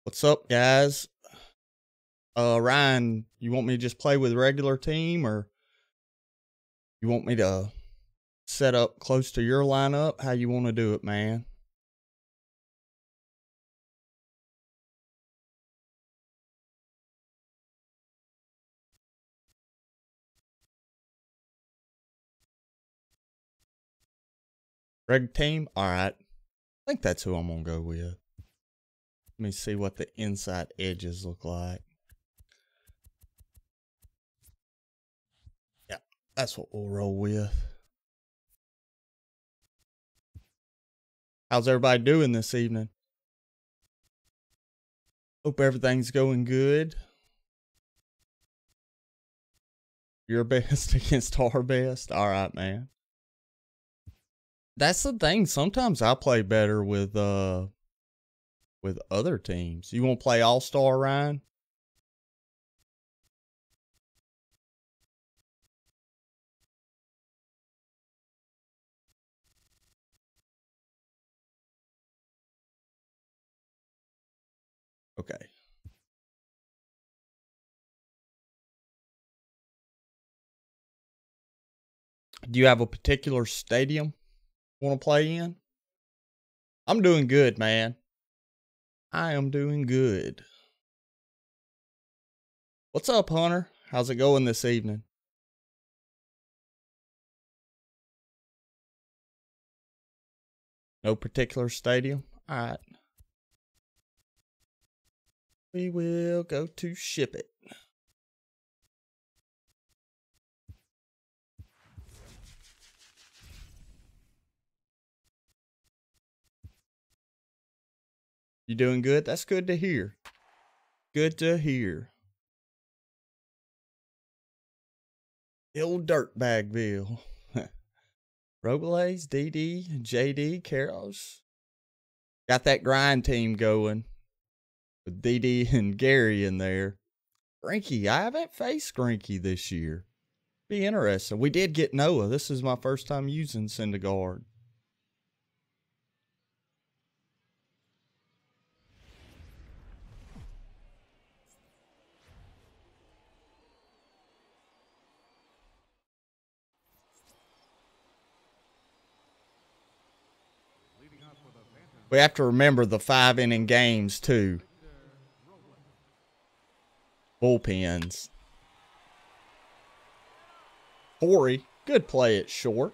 What's up, guys? Ryan, you want me to just play with regular team, or you want me to set up close to your lineup? How you want to do it, man? Reg team? Alright. I think that's who I'm going to go with. Let me see what the inside edges look like. Yeah, that's what we'll roll with. How's everybody doing this evening? Hope everything's going good. Your best against our best? Alright, man. That's the thing. Sometimes I play better with other teams. You want to play All-Star, Ryan? Okay. Do you have a particular stadium you want to play in? I'm doing good, man. I am doing good. What's up, Hunter? How's it going this evening? No particular stadium? Alright. We will go to ship it. You doing good? That's good to hear. Good to hear. Old Dirtbagville. Robles, DD, JD, Caros. Got that grind team going. With DD and Gary in there. Grinky, I haven't faced Grinky this year. Be interesting. We did get Noah. This is my first time using Syndergaard. We have to remember the 5-inning games, too. Bullpens. Corey, good play at short.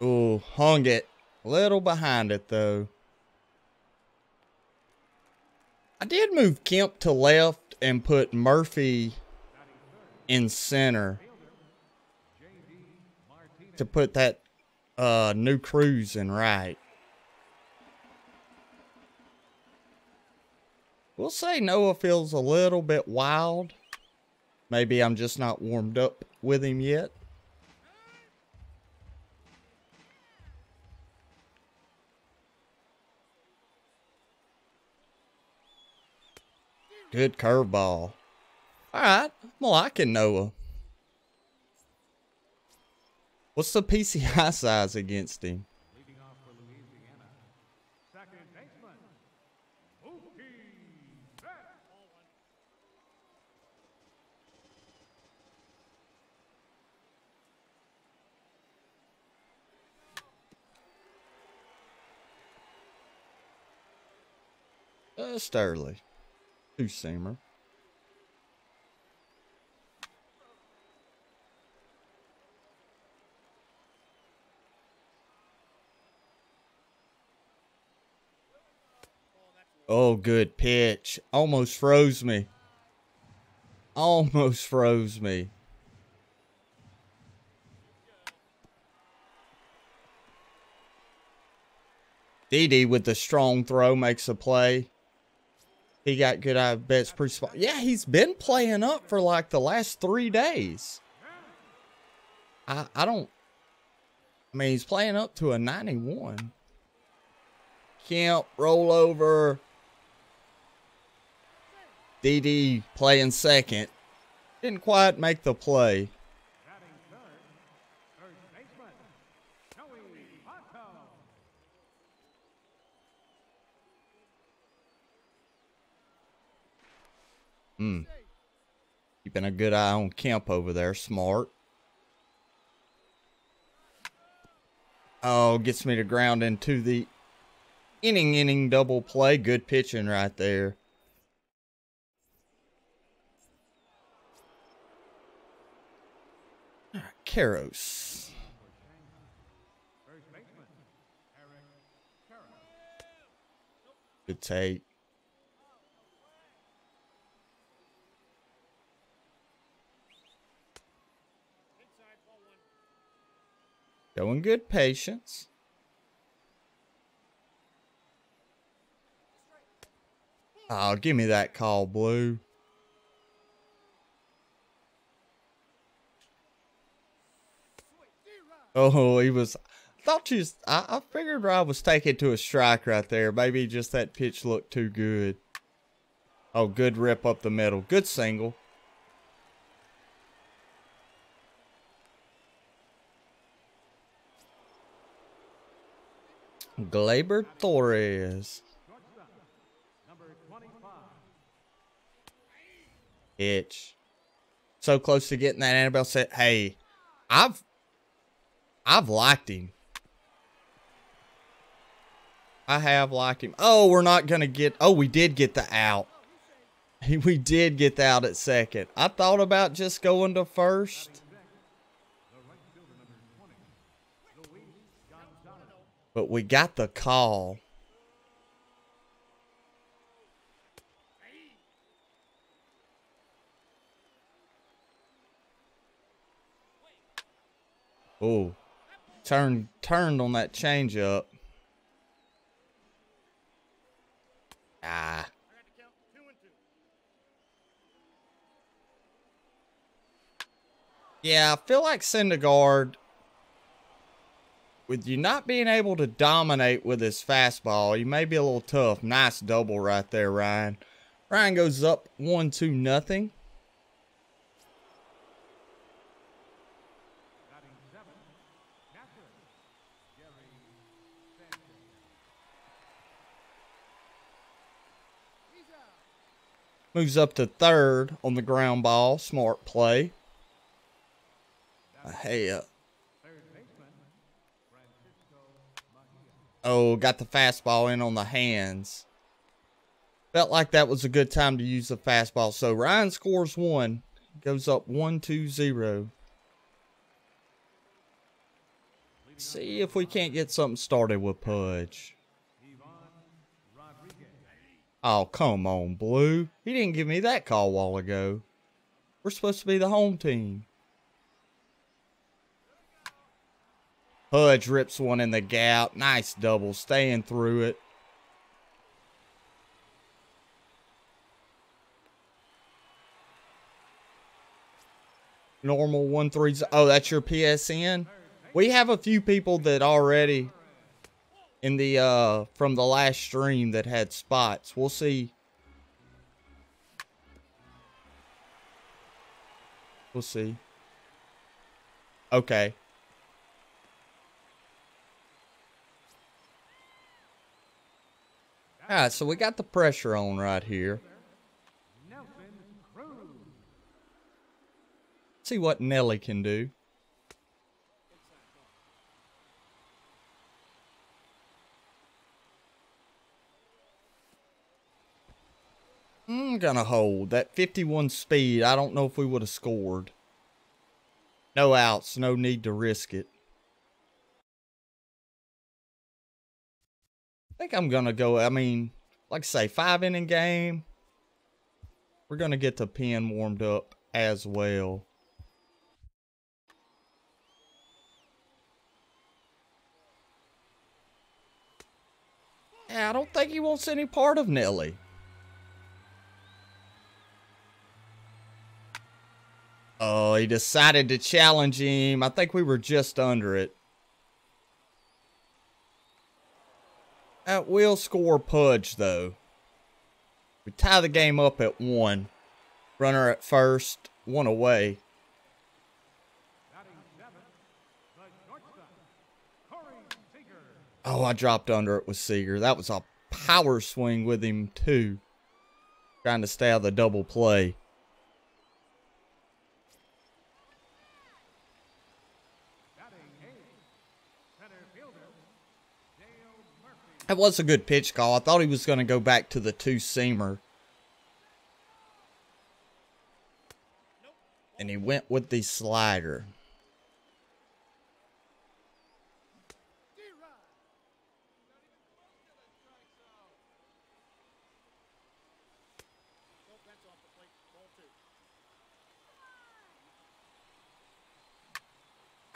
Ooh, hung it. A little behind it, though. I did move Kemp to left and put Murphy in center to put that new Cruz in right. We'll say Noah feels a little bit wild. Maybe I'm just not warmed up with him yet. Good curveball. Alright, I'm liking Noah. What's the PCI size against him? Just early. Two-seamer. Oh, good pitch. Almost froze me. Almost froze me. DD with the strong throw makes a play. He got good eye bets pretty spot. Yeah, he's been playing up for like the last 3 days. I mean, he's playing up to a 91. Kemp, roll over. DD playing second. Didn't quite make the play. Keeping a good eye on Kemp over there. Smart. Oh, gets me to ground into the inning double play. Good pitching right there. All right, Karros. Good take. Showing good patience. Oh, give me that call, Blue. Oh, he was... I figured Rob was taking to a strike right there. Maybe just that pitch looked too good. Oh, good rip up the middle. Good single. Gleyber Torres. Pitch. So close to getting that. Annabelle said, hey, I've liked him. I have liked him. Oh, we're not going to get... Oh, we did get the out. We did get the out at second. I thought about just going to first. But we got the call. Oh, turned on that changeup. Ah. Yeah, I feel like Syndergaard, with you not being able to dominate with his fastball, he may be a little tough. Nice double right there, Ryan. Ryan goes up 1-2-0. Moves up to third on the ground ball. Smart play. Hey, oh, got the fastball in on the hands. Felt like that was a good time to use the fastball. So Ryan scores one. Goes up 1-2-0. See if we can't get something started with Pudge. Oh, come on, Blue. He didn't give me that call a while ago. We're supposed to be the home team. Pudge rips one in the gap. Nice double. Staying through it. Normal 1-3. Oh, that's your PSN? We have a few people that already... in the from the last stream that had spots. We'll see. We'll see. Okay. Alright, so we got the pressure on right here. See what Nelly can do. I'm gonna hold. That 51 speed, I don't know if we would have scored. No outs, no need to risk it. I think I'm gonna go, I mean, like I say, 5-inning game. We're gonna get the pen warmed up as well. Yeah, I don't think he wants any part of Nelly. Oh, he decided to challenge him. I think we were just under it. That will score Pudge, though. We tie the game up at 1. Runner at first, 1 away. Oh, I dropped under it with Seager. That was a power swing with him, too. Trying to stay out of the double play. That was a good pitch call. I thought he was going to go back to the two-seamer. And he went with the slider.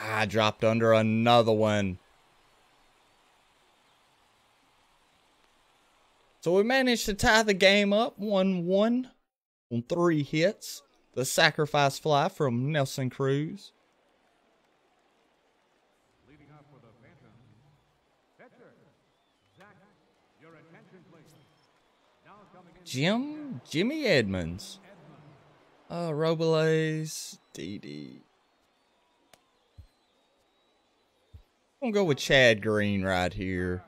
I dropped under another one. So we managed to tie the game up 1-1 on 3 hits. The sacrifice fly from Nelson Cruz. Leading off with a phantom. Pitcher, Zach, your attention please. Now coming in. Jimmy Edmonds. Robles, DD. I'm gonna go with Chad Green right here.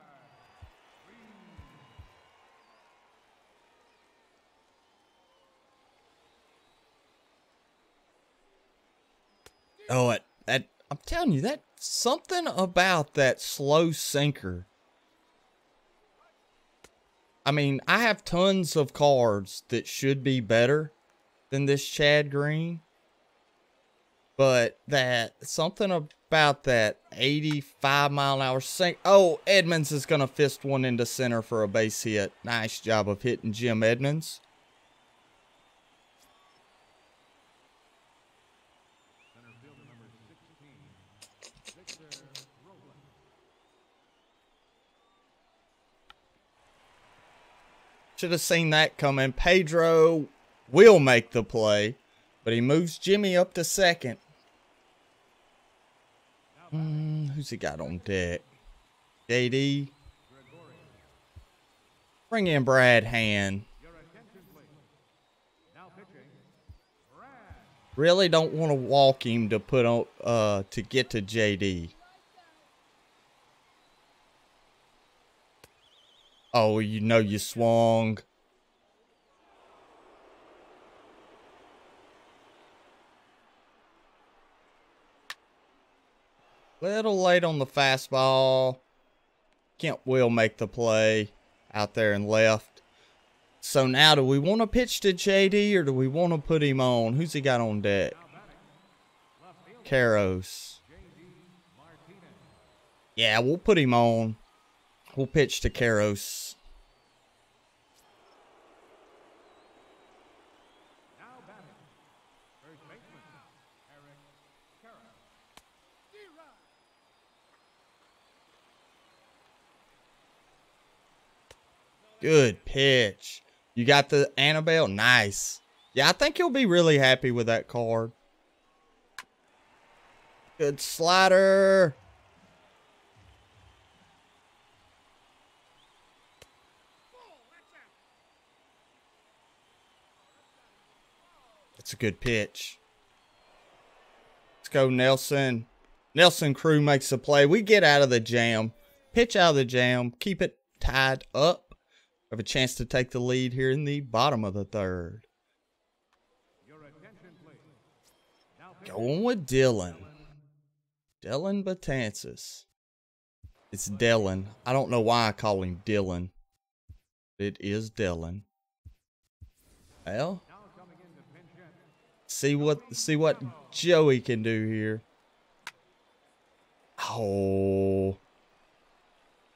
Oh, I'm telling you, that something about that slow sinker. I mean, I have tons of cards that should be better than this Chad Green. But that something about that 85-mile-an-hour sink. Oh, Edmonds is going to fist one into center for a base hit. Nice job of hitting Jim Edmonds. Should have seen that coming. Pedro will make the play, but he moves Jimmy up to second. Who's he got on deck? JD. Bring in Brad Hand. Really don't want to walk him to put on to get to JD. Oh, you know you swung. Little late on the fastball. Kent will make the play out there and left. So now, do we want to pitch to JD or do we want to put him on? Who's he got on deck? Caros. Yeah, we'll put him on. We'll pitch to Caros. Good pitch. You got the Annabelle? Nice. Yeah, I think you'll be really happy with that card. Good slider. That's a good pitch. Let's go, Nelson. Nelson Crew makes a play. We get out of the jam. Pitch out of the jam. Keep it tied up. Have a chance to take the lead here in the bottom of the third. Going with Dylan. Dylan Betances. It's Dylan. I don't know why I call him Dylan. It is Dylan. Well, see what Joey can do here. Oh.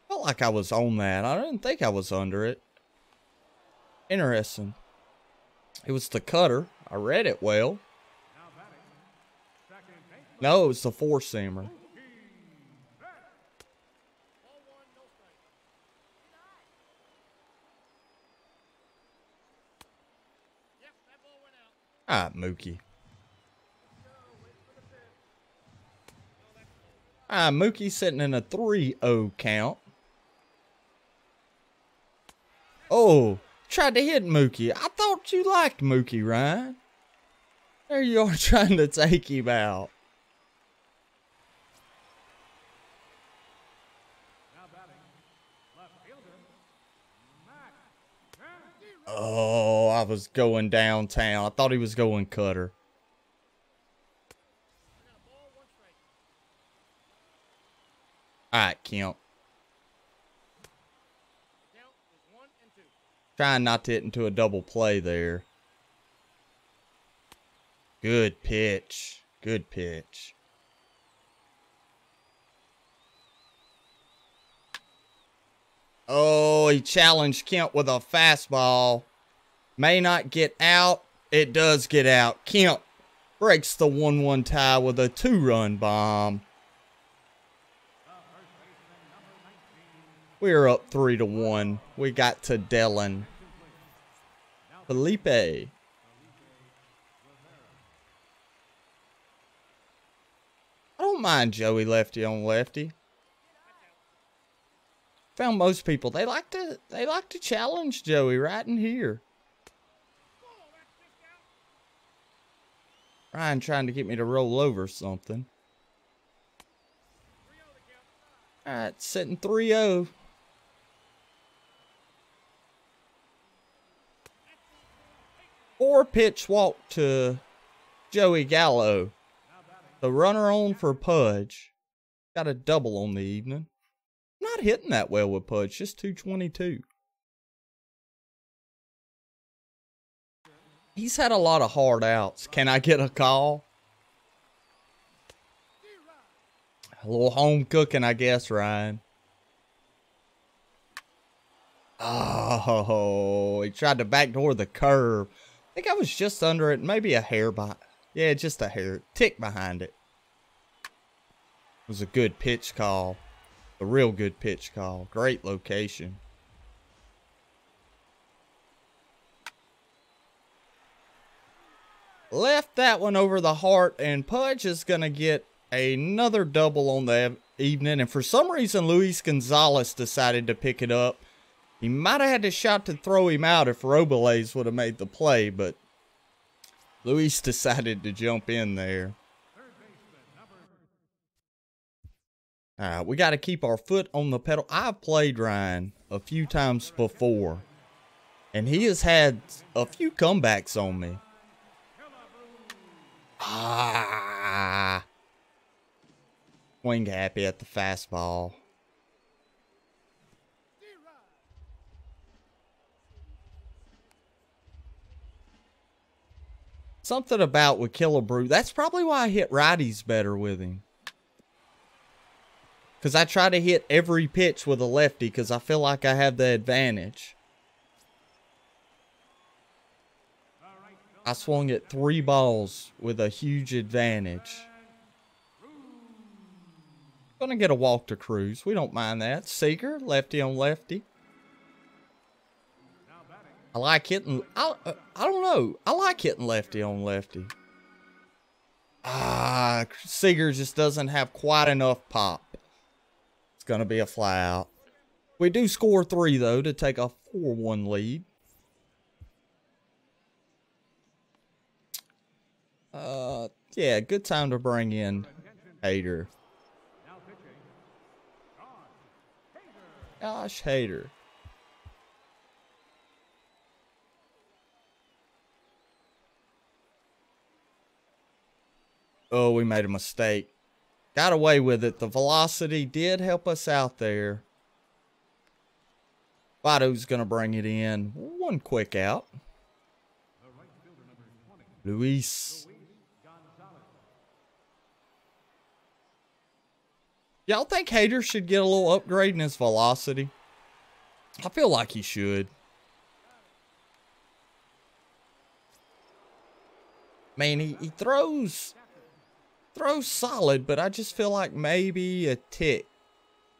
Felt like I was on that. I didn't think I was under it. Interesting. It was the cutter. I read it well. No, it was the four-seamer. All right, Mookie. All right, Mookie sitting in a 3-0 count. Oh, tried to hit Mookie. I thought you liked Mookie, Ryan. There you are trying to take him out. Oh, I was going downtown. I thought he was going cutter. All right, Kemp. Trying not to hit into a double play there. Good pitch. Good pitch. Oh, he challenged Kemp with a fastball. May not get out. It does get out. Kemp breaks the 1-1 tie with a 2-run bomb. We're up 3-1. We got to Dellin. Felipe. I don't mind Joey lefty on lefty. Found most people they like to challenge Joey right in here. Ryan trying to get me to roll over something. All right, sitting 3-0. Four-pitch walk to Joey Gallo. The runner on for Pudge. Got a double on the evening. Not hitting that well with Pudge, just 222. He's had a lot of hard outs. Can I get a call? A little home cooking, I guess, Ryan. Oh, he tried to backdoor the curve. I think I was just under it, maybe a hair by. Yeah, just a hair. Tick behind it. It was a good pitch call. A real good pitch call. Great location. Left that one over the heart, and Pudge is going to get another double on the evening. And for some reason, Luis Gonzalez decided to pick it up. He might have had a shot to throw him out if Robles would have made the play, but Luis decided to jump in there. All right, we got to keep our foot on the pedal. I've played Ryan a few times before, and he has had a few comebacks on me. Swing happy at the fastball. Something about with Killebrew. That's probably why I hit righties better with him. Because I try to hit every pitch with a lefty because I feel like I have the advantage. I swung at 3 balls with a huge advantage. Gonna get a walk to Cruz. We don't mind that. Seager, lefty on lefty. I like hitting. I don't know. I like hitting lefty on lefty. Seager just doesn't have quite enough pop. It's gonna be a fly out. We do score 3 though to take a 4-1 lead. Yeah, good time to bring in Hader. Gosh, Hader. Oh, we made a mistake. Got away with it. The velocity did help us out there. Vado's going to bring it in. 1 quick out. Luis. Y'all think Hader should get a little upgrade in his velocity? I feel like he should. Man, he throws solid, but I just feel like maybe a tick.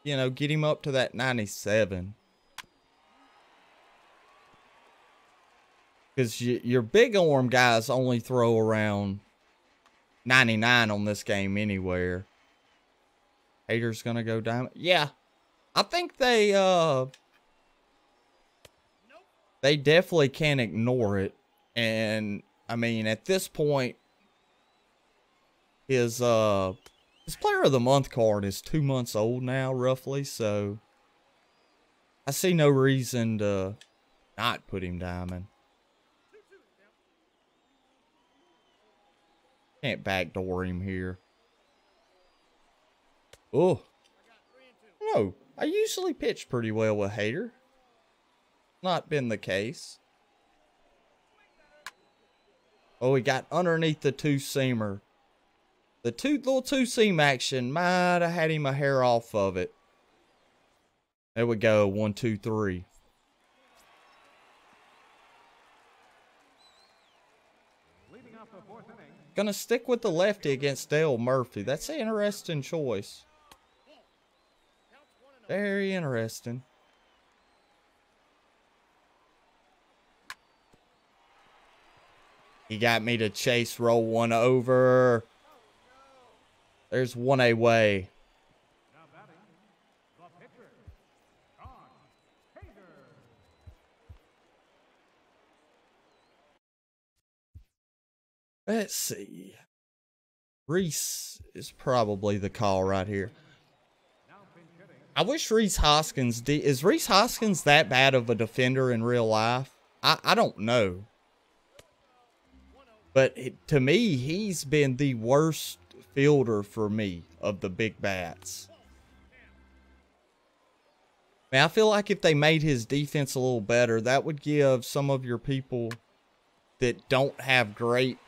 You know, get him up to that 97. Because your big arm guys only throw around 99 on this game anywhere. Hader's going to go down. Yeah. I think they definitely can't ignore it. And, I mean, at this point, his Player of the Month card is 2 months old now, roughly. So, I see no reason to not put him diamond. Can't backdoor him here. Oh. No, I usually pitch pretty well with Hader. Not been the case. Oh, he got underneath the two-seamer. The little two-seam action might have had him a hair off of it. There we go. 1, 2, 3. Gonna stick with the lefty against Dale Murphy. That's an interesting choice. Very interesting. He got me to chase roll one over. There's one away. Let's see. Reese is probably the call right here. I wish Rhys Hoskins did. Is Rhys Hoskins that bad of a defender in real life? I don't know. But to me, he's been the worst fielder for me of the big bats. Man, I feel like if they made his defense a little better, that would give some of your people that don't have great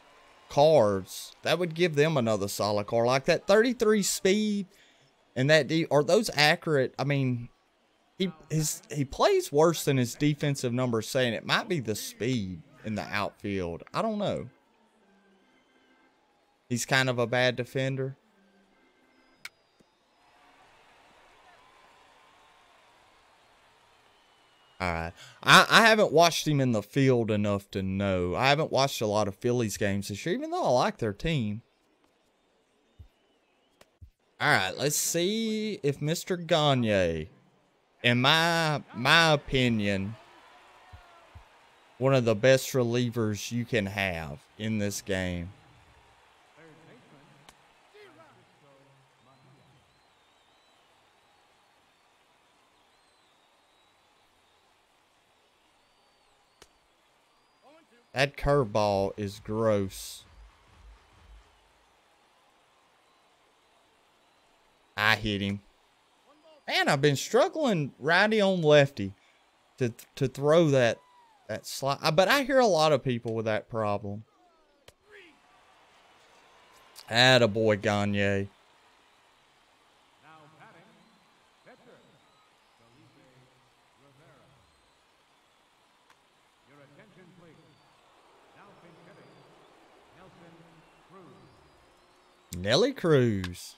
cards, that would give them another solid card. Like that 33 speed and that are those accurate? I mean, he plays worse than his defensive numbers saying. It might be the speed in the outfield. I don't know. He's kind of a bad defender. Alright. I haven't watched him in the field enough to know. I haven't watched a lot of Phillies games this year, even though I like their team. Alright, let's see if Mr. Gagne, in my opinion, one of the best relievers you can have in this game. That curveball is gross. I hit him. Man, I've been struggling righty on lefty to throw that slide. But I hear a lot of people with that problem. Attaboy, Gagne. Nelly Cruz.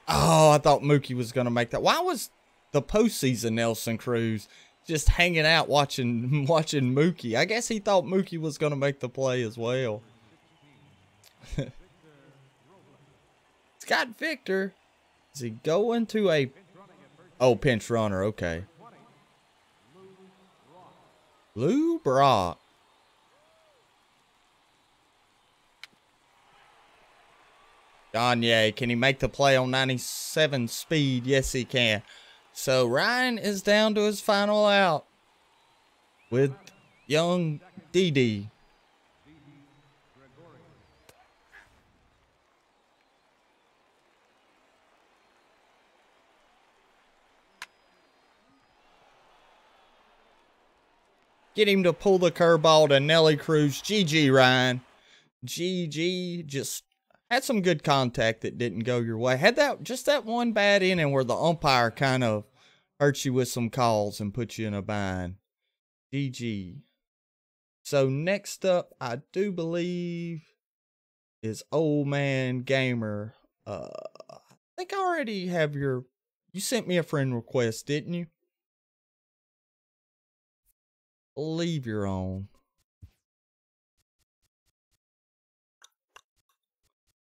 Oh, I thought Mookie was going to make that. Why was the postseason Nelson Cruz just hanging out watching Mookie? I guess he thought Mookie was going to make the play as well. Scott Victor. Is he going to a... Oh, pinch runner. Okay. Lou Brock. Gagne, can he make the play on 97 speed? Yes, he can. So Ryan is down to his final out with young Didi. Get him to pull the curveball to Nelly Cruz. GG, Ryan. GG, just had some good contact that didn't go your way. Had just that one bad inning where the umpire kind of hurt you with some calls and put you in a bind. GG. So next up, I do believe, is Old Man Gamer. I think I already have you sent me a friend request, didn't you? Believe you're on.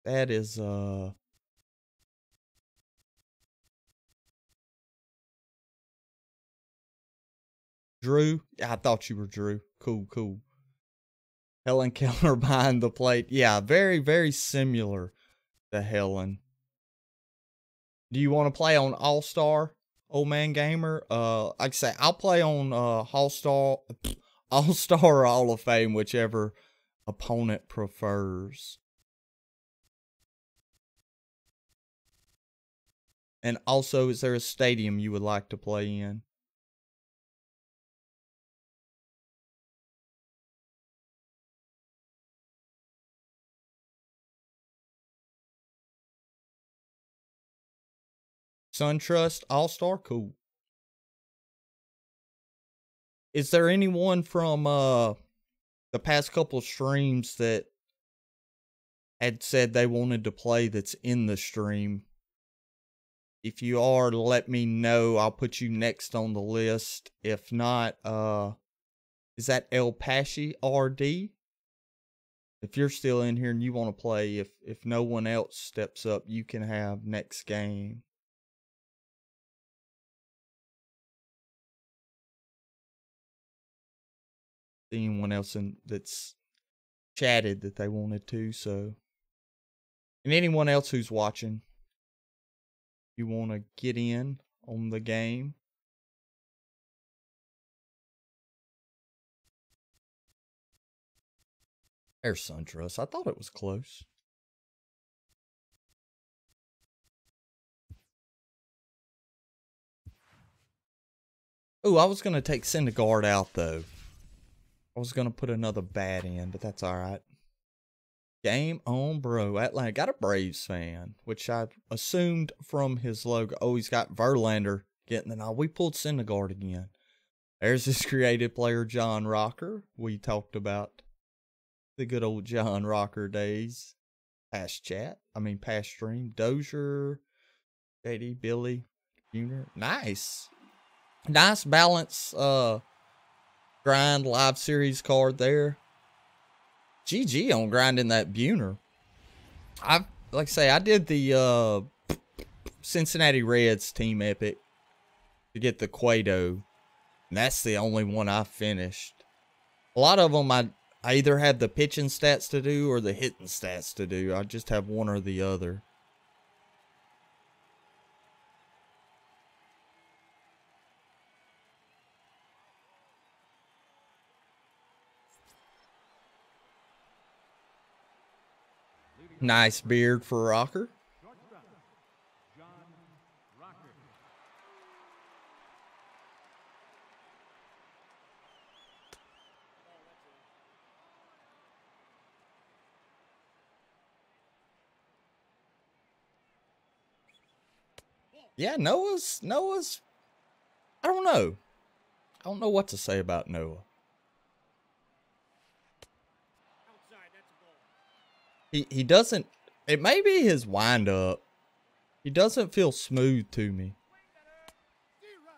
That is, Drew? I thought you were Drew. Cool, cool. Helen Keller behind the plate. Yeah, very, very similar to Helen. Do you want to play on All-Star? Old Man Gamer. Like I say, I'll play on All-Star or Hall of Fame, whichever opponent prefers. And also, is there a stadium you would like to play in? SunTrust All-Star? Cool. Is there anyone from the past couple streams that had said they wanted to play that's in the stream? If you are, let me know. I'll put you next on the list. If not, is that El Pashi RD? If you're still in here and you want to play, if no one else steps up, you can have next game. Anyone else that's chatted that they wanted to, so. And anyone else who's watching, you want to get in on the game. There's SunTrust. I thought it was close. Oh, I was going to take Syndergaard out, though. I was going to put another bat in, but that's all right. Game on, bro. Atlanta got a Braves fan, which I assumed from his logo. Oh, he's got Verlander getting it. We pulled Syndergaard again. There's this creative player, John Rocker. We talked about the good old John Rocker days. Past stream. Dozier, JD, Billy, Jr. Nice. Nice balance, grind live series card there. GG on grinding that Buhner. Like I say, I did the Cincinnati Reds team epic to get the Cueto, and that's the only one I finished. A lot of them I either have the pitching stats to do or the hitting stats to do. I just have one or the other. Nice beard for Rocker. Yeah, Noah's I don't know. I don't know what to say about Noah. He doesn't, it may be his windup. He doesn't feel smooth to me.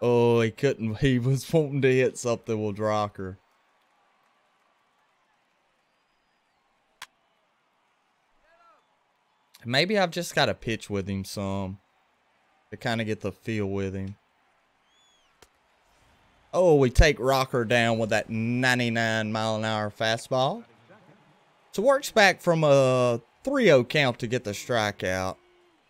Oh, he was wanting to hit something with Rocker. Maybe I've just got to pitch with him some to kind of get the feel with him. Oh, we take Rocker down with that 99-mile-an-hour fastball. So works back from a 3-0 count to get the strikeout.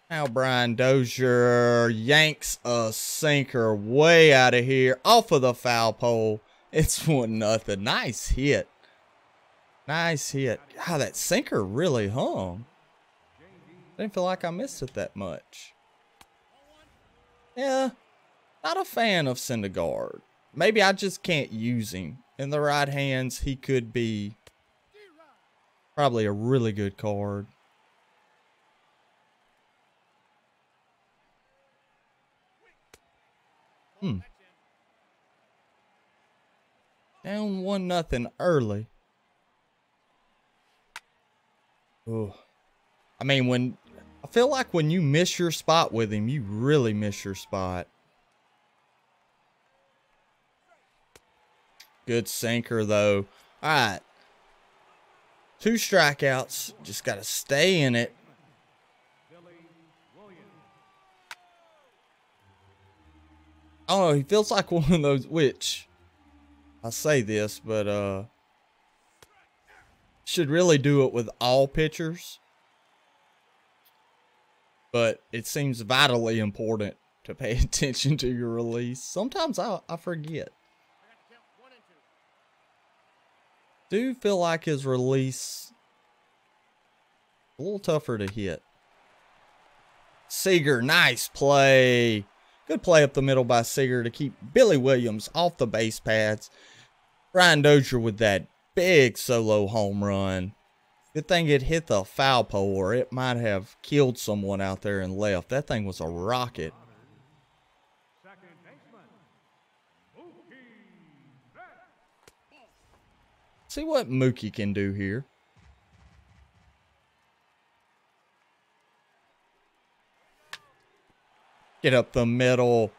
Now Brian Dozier yanks a sinker way out of here, off of the foul pole. It's 1-0. Nice hit. Nice hit. God, that sinker really hung. Didn't feel like I missed it that much. Yeah, not a fan of Syndergaard. Maybe I just can't use him. In the right hands, he could be probably a really good card. Down 1-0 early. Oh, I mean, I feel like when you miss your spot with him, you really miss your spot. Good sinker though. All right. 2 strikeouts. Just got to stay in it. Oh, he feels like one of those, which I say this, but should really do it with all pitchers. But it seems vitally important to pay attention to your release. Sometimes I forget. Do feel like his release a little tougher to hit. Seager, nice play. Good play up the middle by Seager to keep Billy Williams off the base paths. Brian Dozier with that big solo home run. Good thing it hit the foul pole, or it might have killed someone out there and left. That thing was a rocket. See what Mookie can do here. Get up the middle.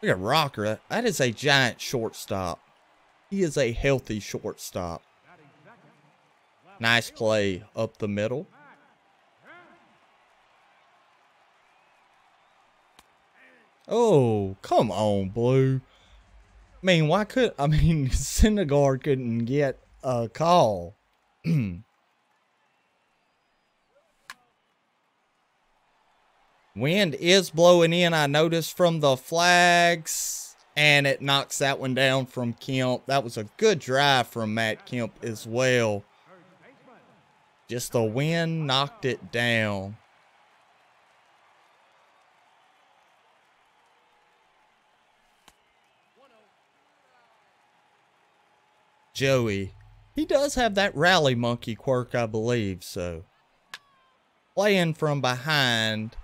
Look at Rocker. That is a giant shortstop. He is a healthy shortstop. Nice play up the middle. Oh, come on, Blue. I mean, Syndergaard couldn't get a call. Wind is blowing in, I noticed from the flags, and it knocks that one down from Kemp. That was a good drive from Matt Kemp as well. Just the wind knocked it down. Joey, he does have that rally monkey quirk, I believe, so playing from behind,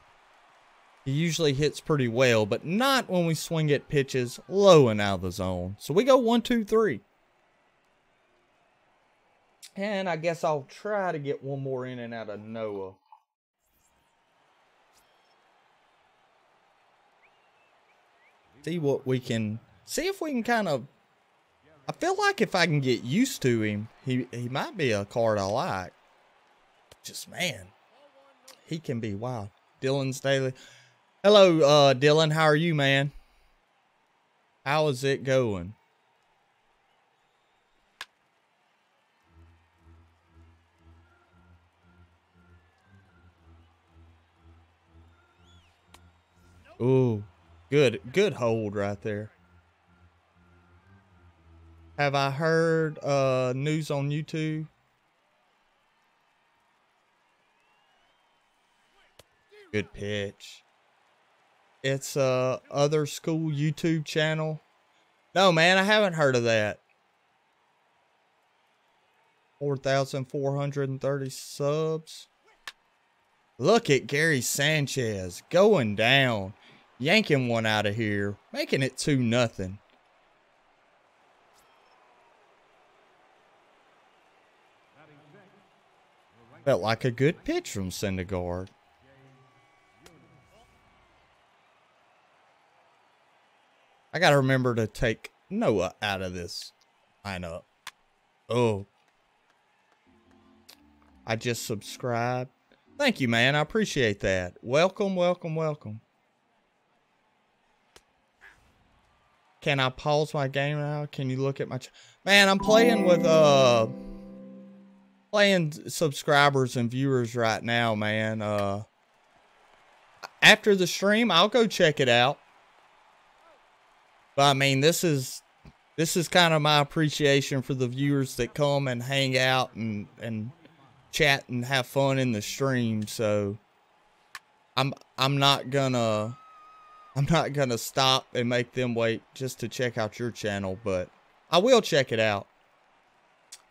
he usually hits pretty well, but not when we swing at pitches low and out of the zone. So we go 1, 2, 3. And I guess I'll try to get one more in and out of Noah. See what we can, see if we can kind of, I feel like if I can get used to him, he might be a card I like. Just, man, he can be wild. Dylan Staley. Hello, Dylan. How are you, man? How is it going? Ooh, good hold right there. Have I heard news on YouTube? Good pitch. It's other school YouTube channel. No, man, I haven't heard of that. 4,430 subs. Look at Gary Sanchez going down, yanking one out of here, making it 2-0. Felt like a good pitch from Syndergaard. I got to remember to take Noah out of this lineup. Oh. I just subscribed. Thank you, man. I appreciate that. Welcome, welcome, welcome. Can I pause my game now? Can you look at my... Man, I'm playing with... playing subscribers and viewers right now, man. After the stream, I'll go check it out. But I mean, this is kind of my appreciation for the viewers that come and hang out and chat and have fun in the stream. So I'm not gonna stop and make them wait just to check out your channel, but I will check it out.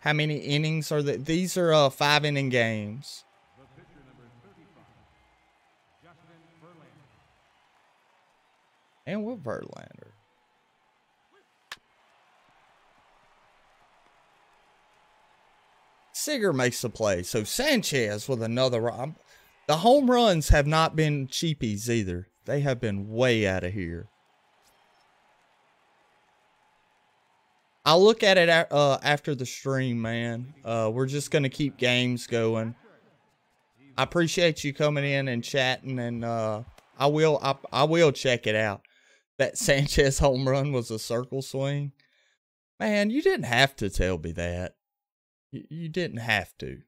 How many innings are that? These are 5-inning games. And with Verlander. Seager makes the play. So Sanchez with another run. The home runs have not been cheapies either. They have been way out of here. I'll look at it after the stream, man. We're just going to keep games going. I appreciate you coming in and chatting, and I will check it out. That Sanchez home run was a circle swing. Man, you didn't have to tell me that. You didn't have to.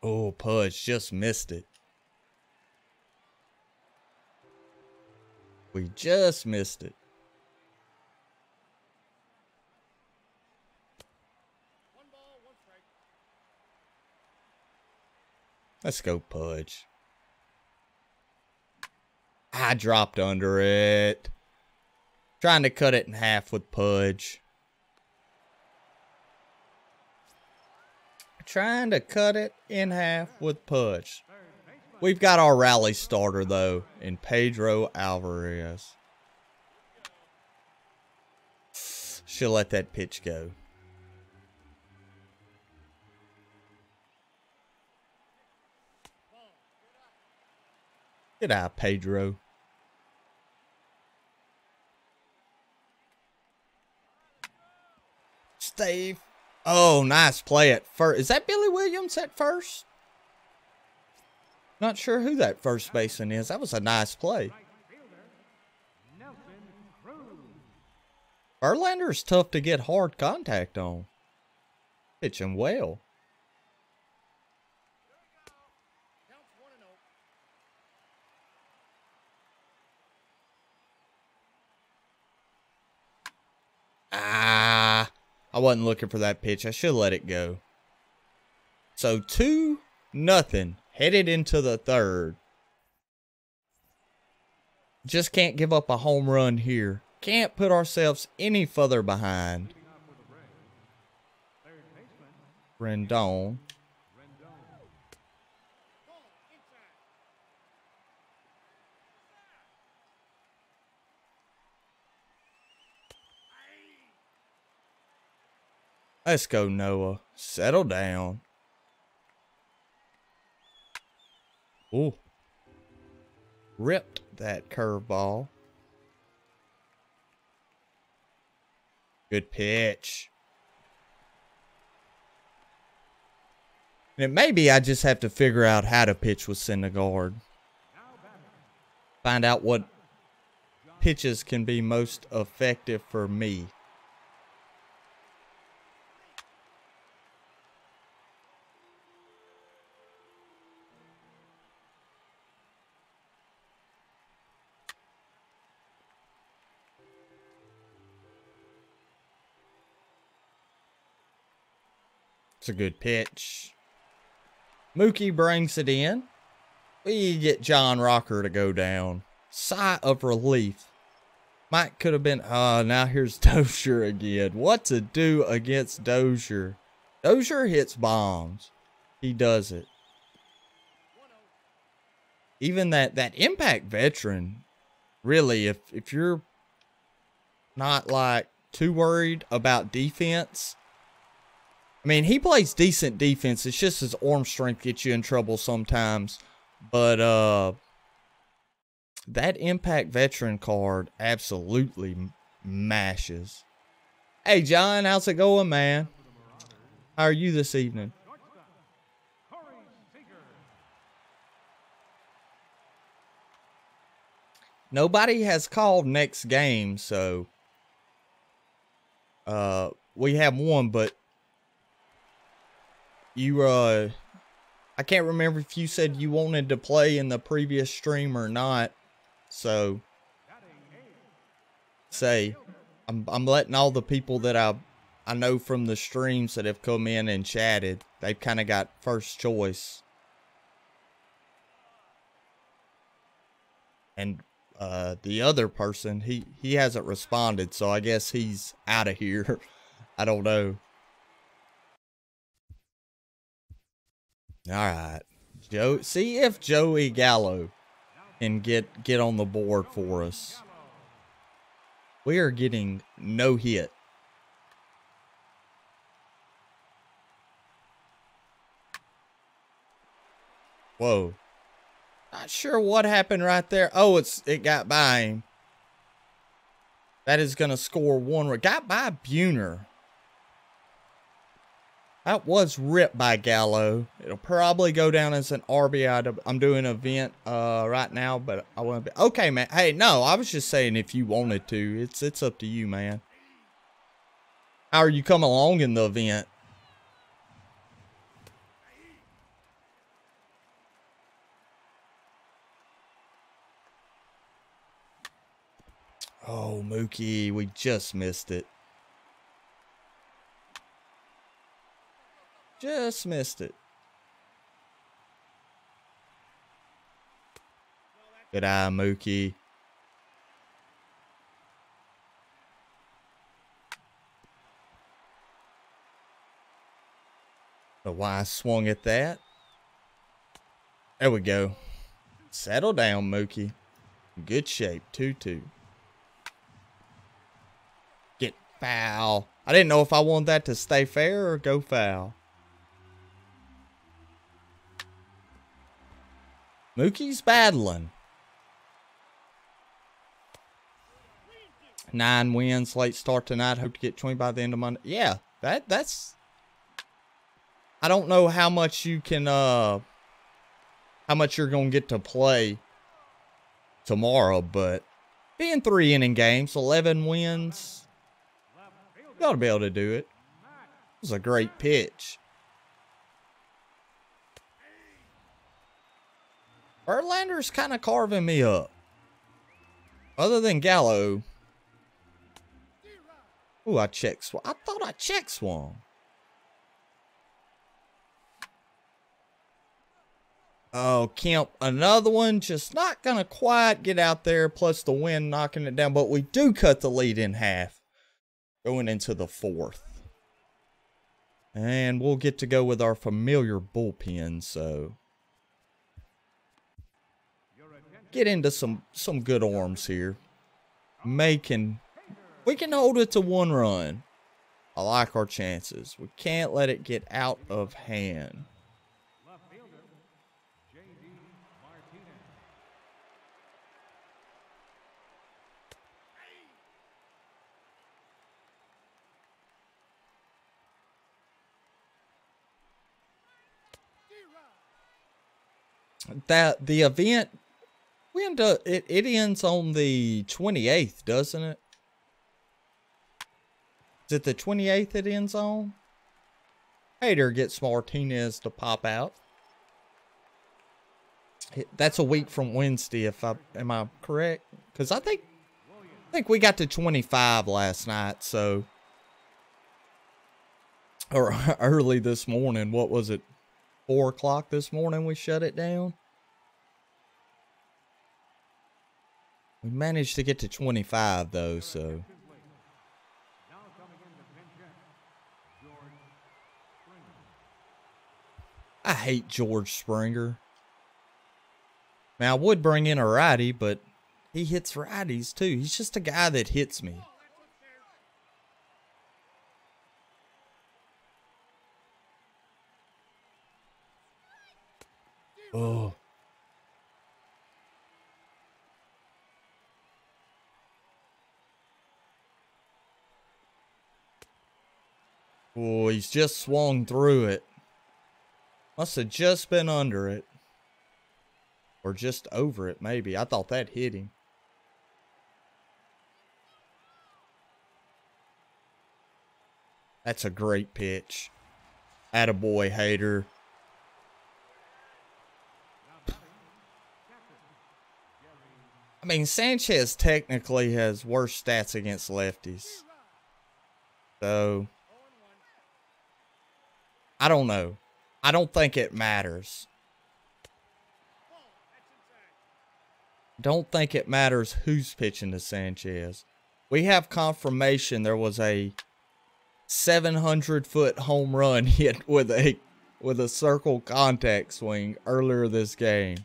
Oh, Pudge just missed it. We just missed it. Let's go, Pudge. I dropped under it. Trying to cut it in half with Pudge. Trying to cut it in half with Pudge. We've got our rally starter, though, in Pedro Alvarez. She'll let that pitch go. Get out, Pedro. Steve. Oh, nice play at first. Is that Billy Williams at first? Not sure who that first baseman is. That was a nice play. Verlander's tough to get hard contact on. Pitching well. I wasn't looking for that pitch. I should have let it go. So 2-0. Headed into the third. Just can't give up a home run here. Can't put ourselves any further behind. Rendon. Let's go, Noah. Settle down. Ooh. Ripped that curveball. Good pitch. And maybe I just have to figure out how to pitch with Syndergaard. Find out what pitches can be most effective for me. It's a good pitch. Mookie brings it in. We get John Rocker to go down. Sigh of relief. Mike could have been... now here's Dozier again. What to do against Dozier? Dozier hits bombs. He does it. Even that impact veteran, really, if you're not like too worried about defense... I mean, he plays decent defense. It's just his arm strength gets you in trouble sometimes. But that impact veteran card absolutely mashes. Hey, John, how's it going, man? How are you this evening? Nobody has called next game, so we have one, but you, I can't remember if you said you wanted to play in the previous stream or not. So, I'm letting all the people that I know from the streams that have come in and chatted, they've kind of got first choice. And the other person, he hasn't responded, so I guess he's out of here. I don't know. All right, Joe. See if Joey Gallo can get on the board for us. We are getting no hit. Whoa. Not sure what happened right there. Oh, it got by him. That is going to score one. Got by Buhner. That was ripped by Gallo. It'll probably go down as an RBI. I'm doing an event right now, but I want to be... Okay, man. Hey, no, I was just saying if you wanted to. It's up to you, man. How are you coming along in the event? Oh, Mookie, we just missed it. Just missed it. Good eye, Mookie. But why I swung at that? There we go. Settle down, Mookie. Good shape, 2-2. Get foul. I didn't know if I wanted that to stay fair or go foul. Mookie's battling. 9 wins, late start tonight. Hope to get 20 by the end of Monday. Yeah, that's... I don't know how much you can, how much you're going to get to play tomorrow, but being 3 inning games, 11 wins, you ought to be able to do it. It was a great pitch. Verlander's kind of carving me up. Other than Gallo. Ooh, I check swung. I thought I check swung. Oh, Kemp, another one. Just not going to quite get out there. Plus the wind knocking it down. But we do cut the lead in half. Going into the 4th. And we'll get to go with our familiar bullpen. So get into some good arms here. We can hold it to 1 run. I like our chances. We can't let it get out of hand. That the event it ends on the 28th, doesn't it? Is it the 28th it ends on? Hader gets Martinez to pop out. That's a week from Wednesday, am I correct? Because I think we got to 25 last night, so or early this morning. What was it? 4 o'clock this morning we shut it down. We managed to get to 25 though, so. I hate George Springer. Now I would bring in a righty, but he hits righties too. He's just a guy that hits me. Oh. Oh, he's just swung through it. Must have just been under it. Or just over it, maybe. I thought that hit him. That's a great pitch. Attaboy, Hader. I mean, Sanchez technically has worse stats against lefties. So, I don't know. I don't think it matters. Don't think it matters who's pitching to Sanchez. We have confirmation there was a 700-foot home run hit with a circle contact swing earlier this game.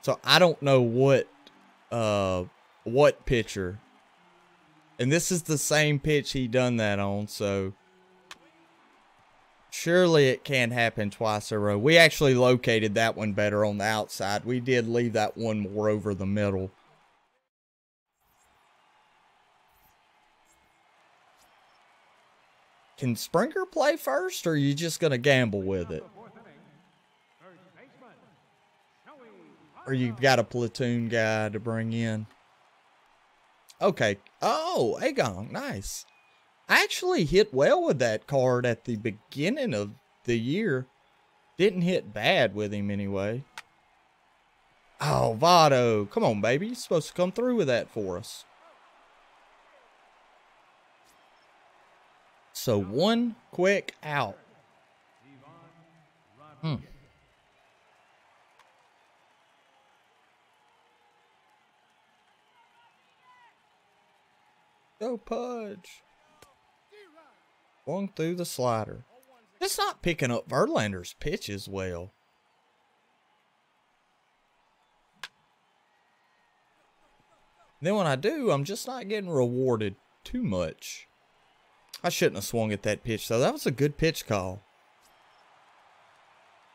So I don't know what pitcher. And this is the same pitch he done that on, so surely it can't happen twice in a row. We actually located that one better on the outside. We did leave that one more over the middle. Can Springer play first, or are you just going to gamble with it? Or you've got a platoon guy to bring in? Okay. Oh, Agong. Nice. I actually hit well with that card at the beginning of the year. Didn't hit bad with him anyway. Oh, Votto. Come on, baby. You're supposed to come through with that for us. So, one quick out. Go Pudge. Going through the slider. Just not picking up Verlander's pitches well. Then when I do, I'm just not getting rewarded too much. I shouldn't have swung at that pitch, though. That was a good pitch call.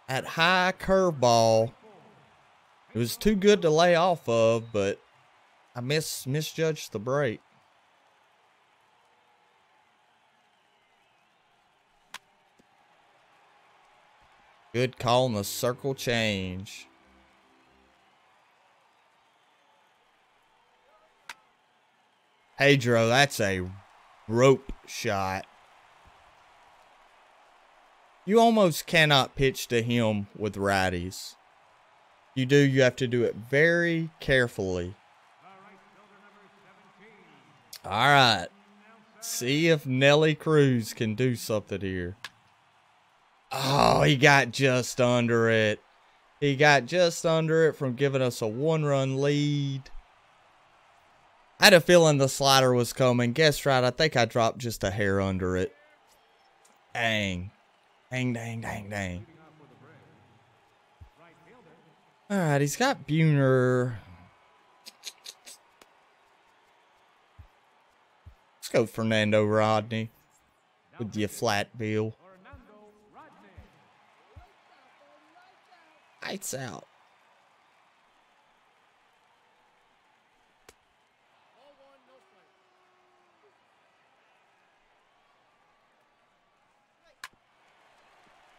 That high curveball. It was too good to lay off of, but I misjudged the break. Good call on the circle change. Pedro, that's a rope shot. You almost cannot pitch to him with righties. You do, you have to do it very carefully. All right. See if Nelly Cruz can do something here. Oh, he got just under it. He got just under it from giving us a one-run lead. I had a feeling the slider was coming. Guess right, I think I dropped just a hair under it. Dang. Dang, dang, dang, dang. All right, he's got Buhner. Let's go Fernando Rodney with your flat bill. Lights out.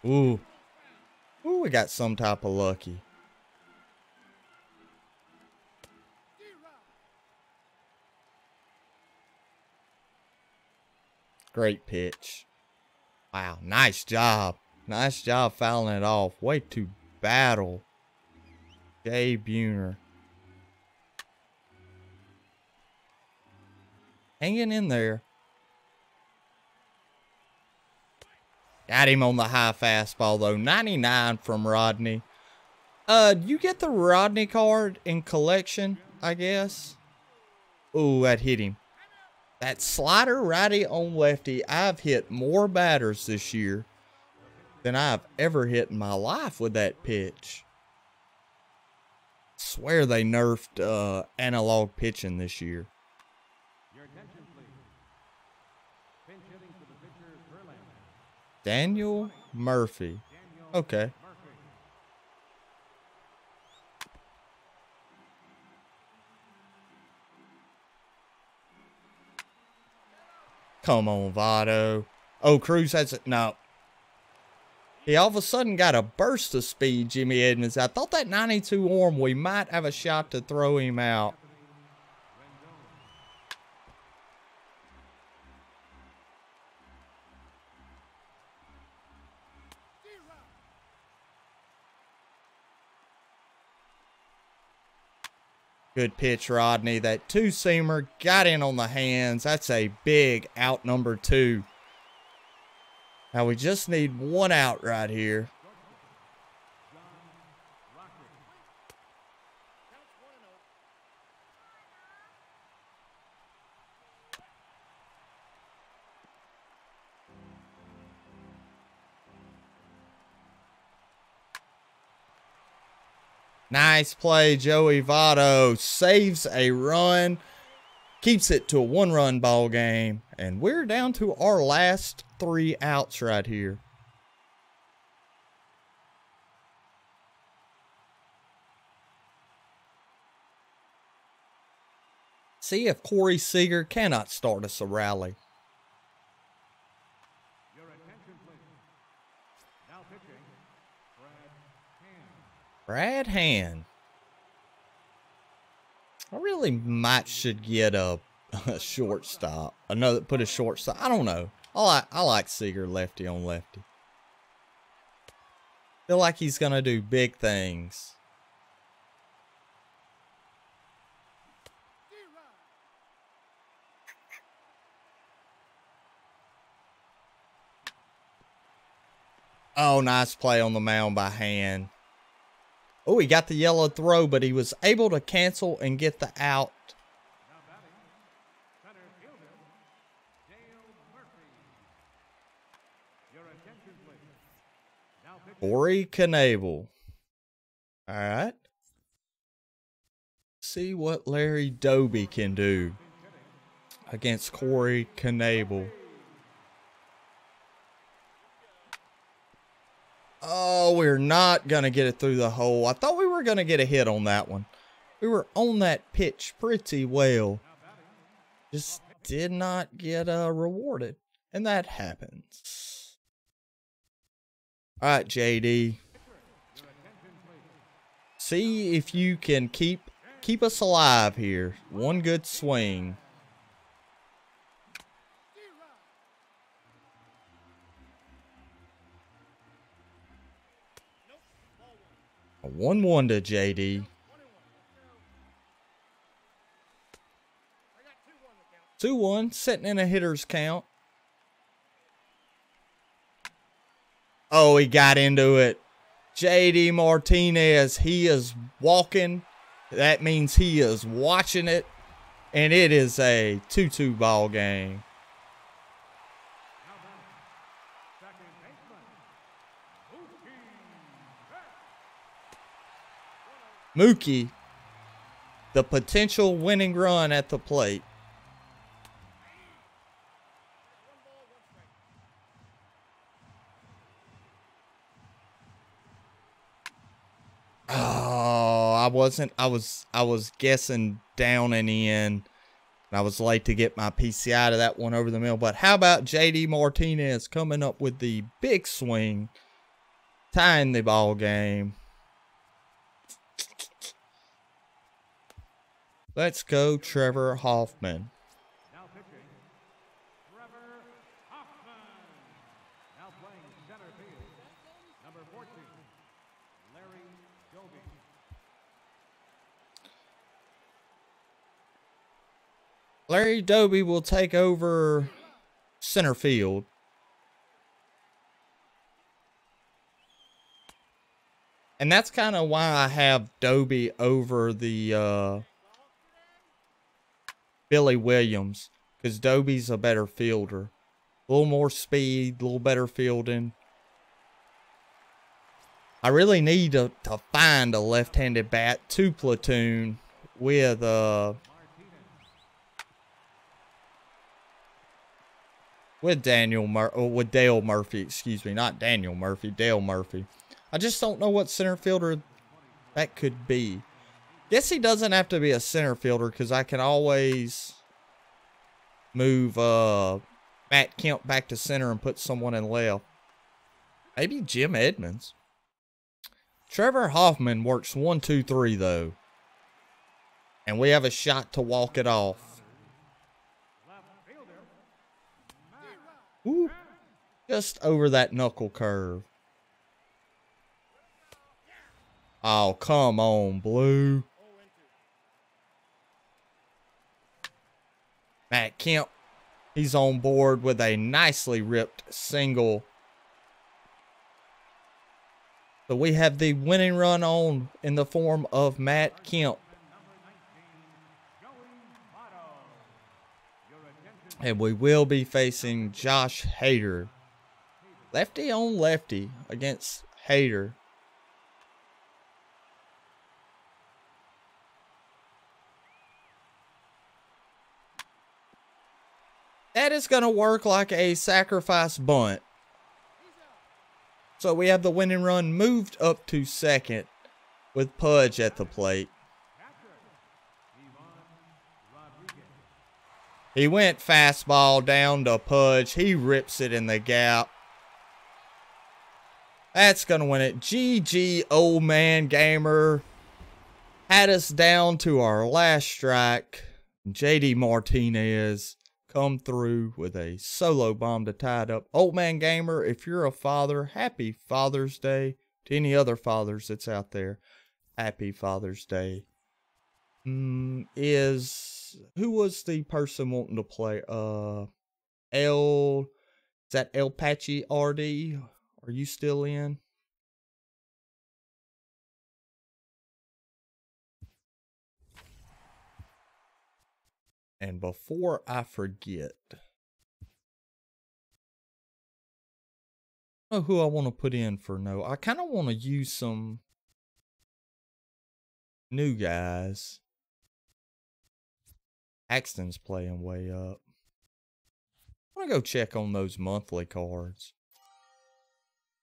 Ooh. Ooh, we got some type of lucky. Great pitch. Wow, nice job. Nice job fouling it off. Way to battle. Jay Buhner. Hanging in there. Got him on the high fastball, though. 99 from Rodney. You get the Rodney card in collection, I guess. Ooh, that hit him. That slider righty on lefty. I've hit more batters this year than I've ever hit in my life with that pitch. Swear they nerfed analog pitching this year. Your attention, please. Pinch hitting for the pitcher, Verlander. Daniel Murphy. Okay. Come on, Votto. Oh, Cruz has it. No. He all of a sudden got a burst of speed, Jimmy Edmonds. I thought that 92 arm, we might have a shot to throw him out. Good pitch, Rodney. That two-seamer got in on the hands. That's a big out number 2. Now we just need one out right here. Nice play, Joey Votto. Saves a run. Keeps it to a one-run ball game. And we're down to our last 3 outs right here. See if Corey Seager cannot start us a rally. Your attention, please. Now pitching, Brad Hand. I really might should get a shortstop. Another, put a shortstop. I don't know. I like Seager lefty on lefty. Feel like he's gonna do big things. Oh, nice play on the mound by Hand. Oh, he got the yellow throw, but he was able to cancel and get the out. Now batting, center fielder, Dale Murphy. Your attention, please. Now pitching. Corey Knebel. All right. See what Larry Doby can do against Corey Knebel. Oh, we're not going to get it through the hole. I thought we were going to get a hit on that one. We were on that pitch pretty well. Just did not get rewarded. And that happens. All right, JD. See if you can keep us alive here. One good swing. A 1-1 to JD. 2-1, sitting in a hitter's count. Oh, he got into it. JD Martinez, he is walking. That means he is watching it. And it is a 2-2 ball game. Mookie, the potential winning run at the plate. Oh, I was guessing down and in. And I was late to get my PCI to that one over the middle. But how about JD Martinez coming up with the big swing, tying the ball game. Let's go, Trevor Hoffman. Now pitching, Trevor Hoffman. Now playing center field, number 14, Larry Doby. Larry Doby will take over center field. And that's kind of why I have Doby over the Billy Williams, because Doby's a better fielder. A little more speed, a little better fielding. I really need to find a left-handed bat to platoon with Dale Murphy, excuse me, not Daniel Murphy, Dale Murphy. I just don't know what center fielder that could be. Guess he doesn't have to be a center fielder because I can always move Matt Kemp back to center and put someone in left. Maybe Jim Edmonds. Trevor Hoffman works 1-2-3 though. And we have a shot to walk it off. Woo. Just over that knuckle curve. Oh, come on, Blue. Matt Kemp, he's on board with a nicely ripped single. So we have the winning run on in the form of Matt Kemp. And we will be facing Josh Hader. Lefty on lefty against Hader. That is going to work like a sacrifice bunt. So we have the winning run moved up to second with Pudge at the plate. He went fastball down to Pudge. He rips it in the gap. That's going to win it. GG, old man gamer. Had us down to our last strike. JD Martinez come through with a solo bomb to tie it up. Old man gamer, if you're a father, happy Father's Day. To any other fathers that's out there, happy Father's Day. Who was the person wanting to play? Is that El Pachi RD? Are you still in? And before I forget, I don't know who I want to put in for no. I kind of want to use some new guys. Axton's playing way up. I want to go check on those monthly cards.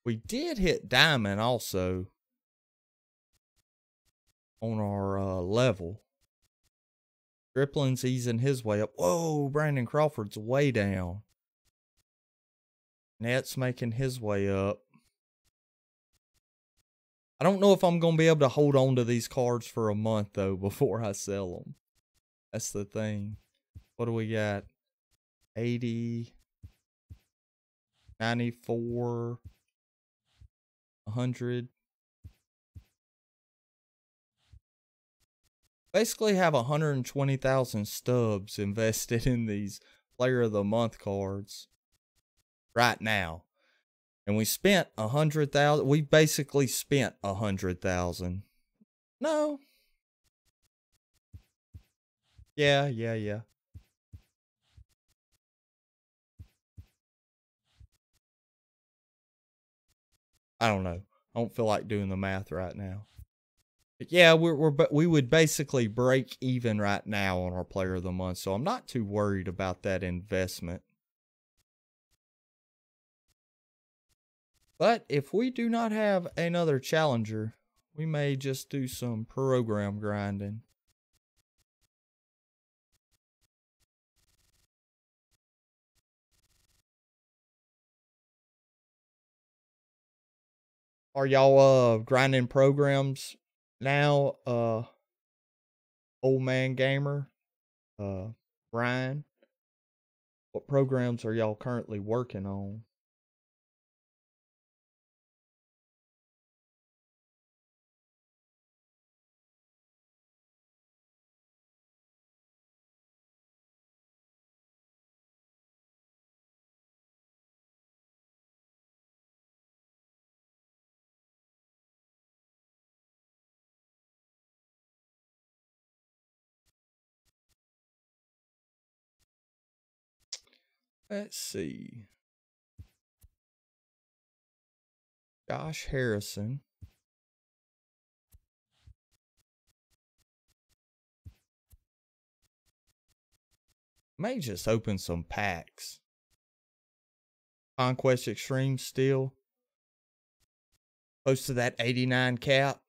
We did hit diamond also on our level. Dripling's easing his way up. Whoa, Brandon Crawford's way down. Net's making his way up. I don't know if I'm going to be able to hold on to these cards for a month, though, before I sell them. That's the thing. What do we got? 80, 94, 100. Basically have 120,000 stubs invested in these Player of the Month cards right now. And we spent 100,000. We basically spent 100,000. No. Yeah. I don't know. I don't feel like doing the math right now. But yeah, we would basically break even right now on our Player of the Month, so I'm not too worried about that investment. But if we do not have another challenger, we may just do some program grinding. Are y'all grinding programs now? Old Man Gamer, Brian, what programs are y'all currently working on? Let's see. Josh Harrison. May just open some packs. Conquest Extreme still. Close to that 89 cap.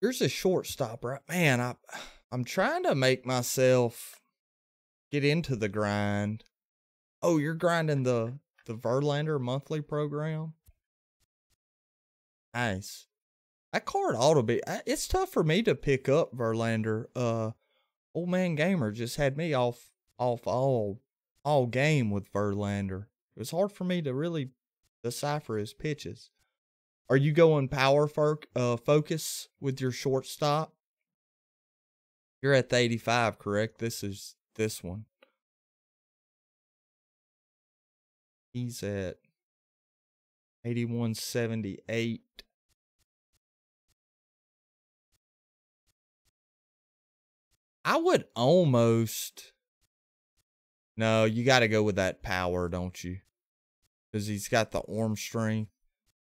Here's a shortstop, right? Man, I'm trying to make myself get into the grind. Oh, you're grinding the Verlander monthly program? Nice. That card ought to be... It's tough for me to pick up Verlander. Old Man Gamer just had me off all game with Verlander. It was hard for me to really decipher his pitches. Are you going power focus with your shortstop? You're at the 85, correct? This is this one. He's at 81.78. I would almost... No, you got to go with that power, don't you? Because he's got the arm strength.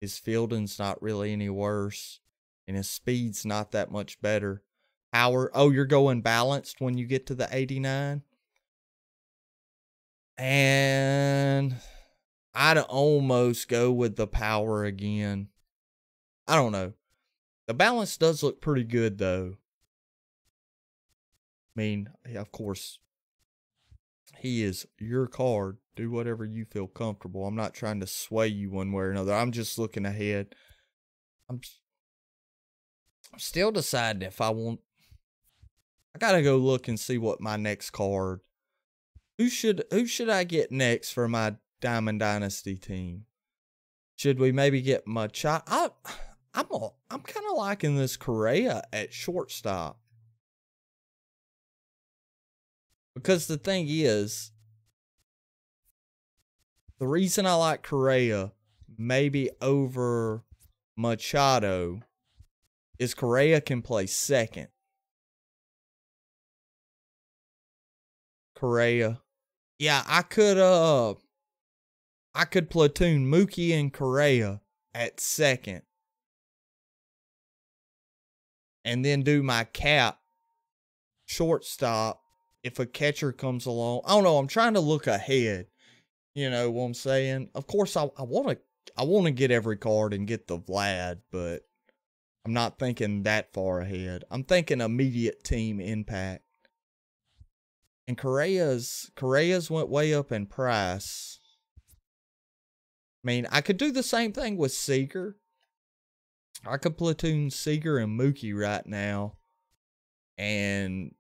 His fielding's not really any worse. And his speed's not that much better. Power... Oh, you're going balanced when you get to the 89? And... I'd almost go with the power again. I don't know. The balance does look pretty good, though. I mean, of course, he is your card. Do whatever you feel comfortable. I'm not trying to sway you one way or another. I'm just looking ahead. I'm still deciding if I want... I gotta go look and see what my next card... Who should I get next for my Diamond Dynasty team? Should we maybe get Machado? I'm kind of liking this Correa at shortstop. Because the thing is, the reason I like Correa, maybe over Machado, is Correa can play second. Correa. Yeah, I could platoon Mookie and Correa at second. And then do my cap shortstop if a catcher comes along. I don't know, I'm trying to look ahead. You know what I'm saying? Of course I want to get every card and get the Vlad, but I'm not thinking that far ahead. I'm thinking immediate team impact. And Correa's went way up in price. I mean, I could do the same thing with Seager. I could platoon Seager and Mookie right now. And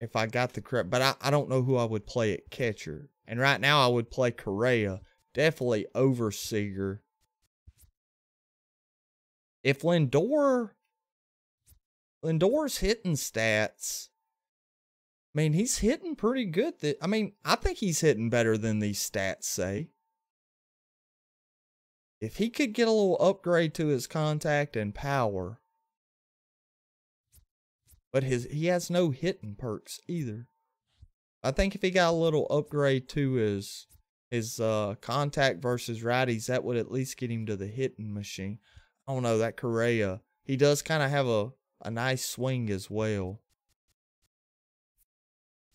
if I got the correct, but I don't know who I would play at catcher. And right now I would play Correa definitely over Seager. If Lindor's hitting stats, I mean, he's hitting pretty good. I mean, I think he's hitting better than these stats say. If he could get a little upgrade to his contact and power, but he has no hitting perks either. I think if he got a little upgrade to his contact versus righties, that would at least get him to the hitting machine. I don't know, that Correa, he does kind of have a nice swing as well.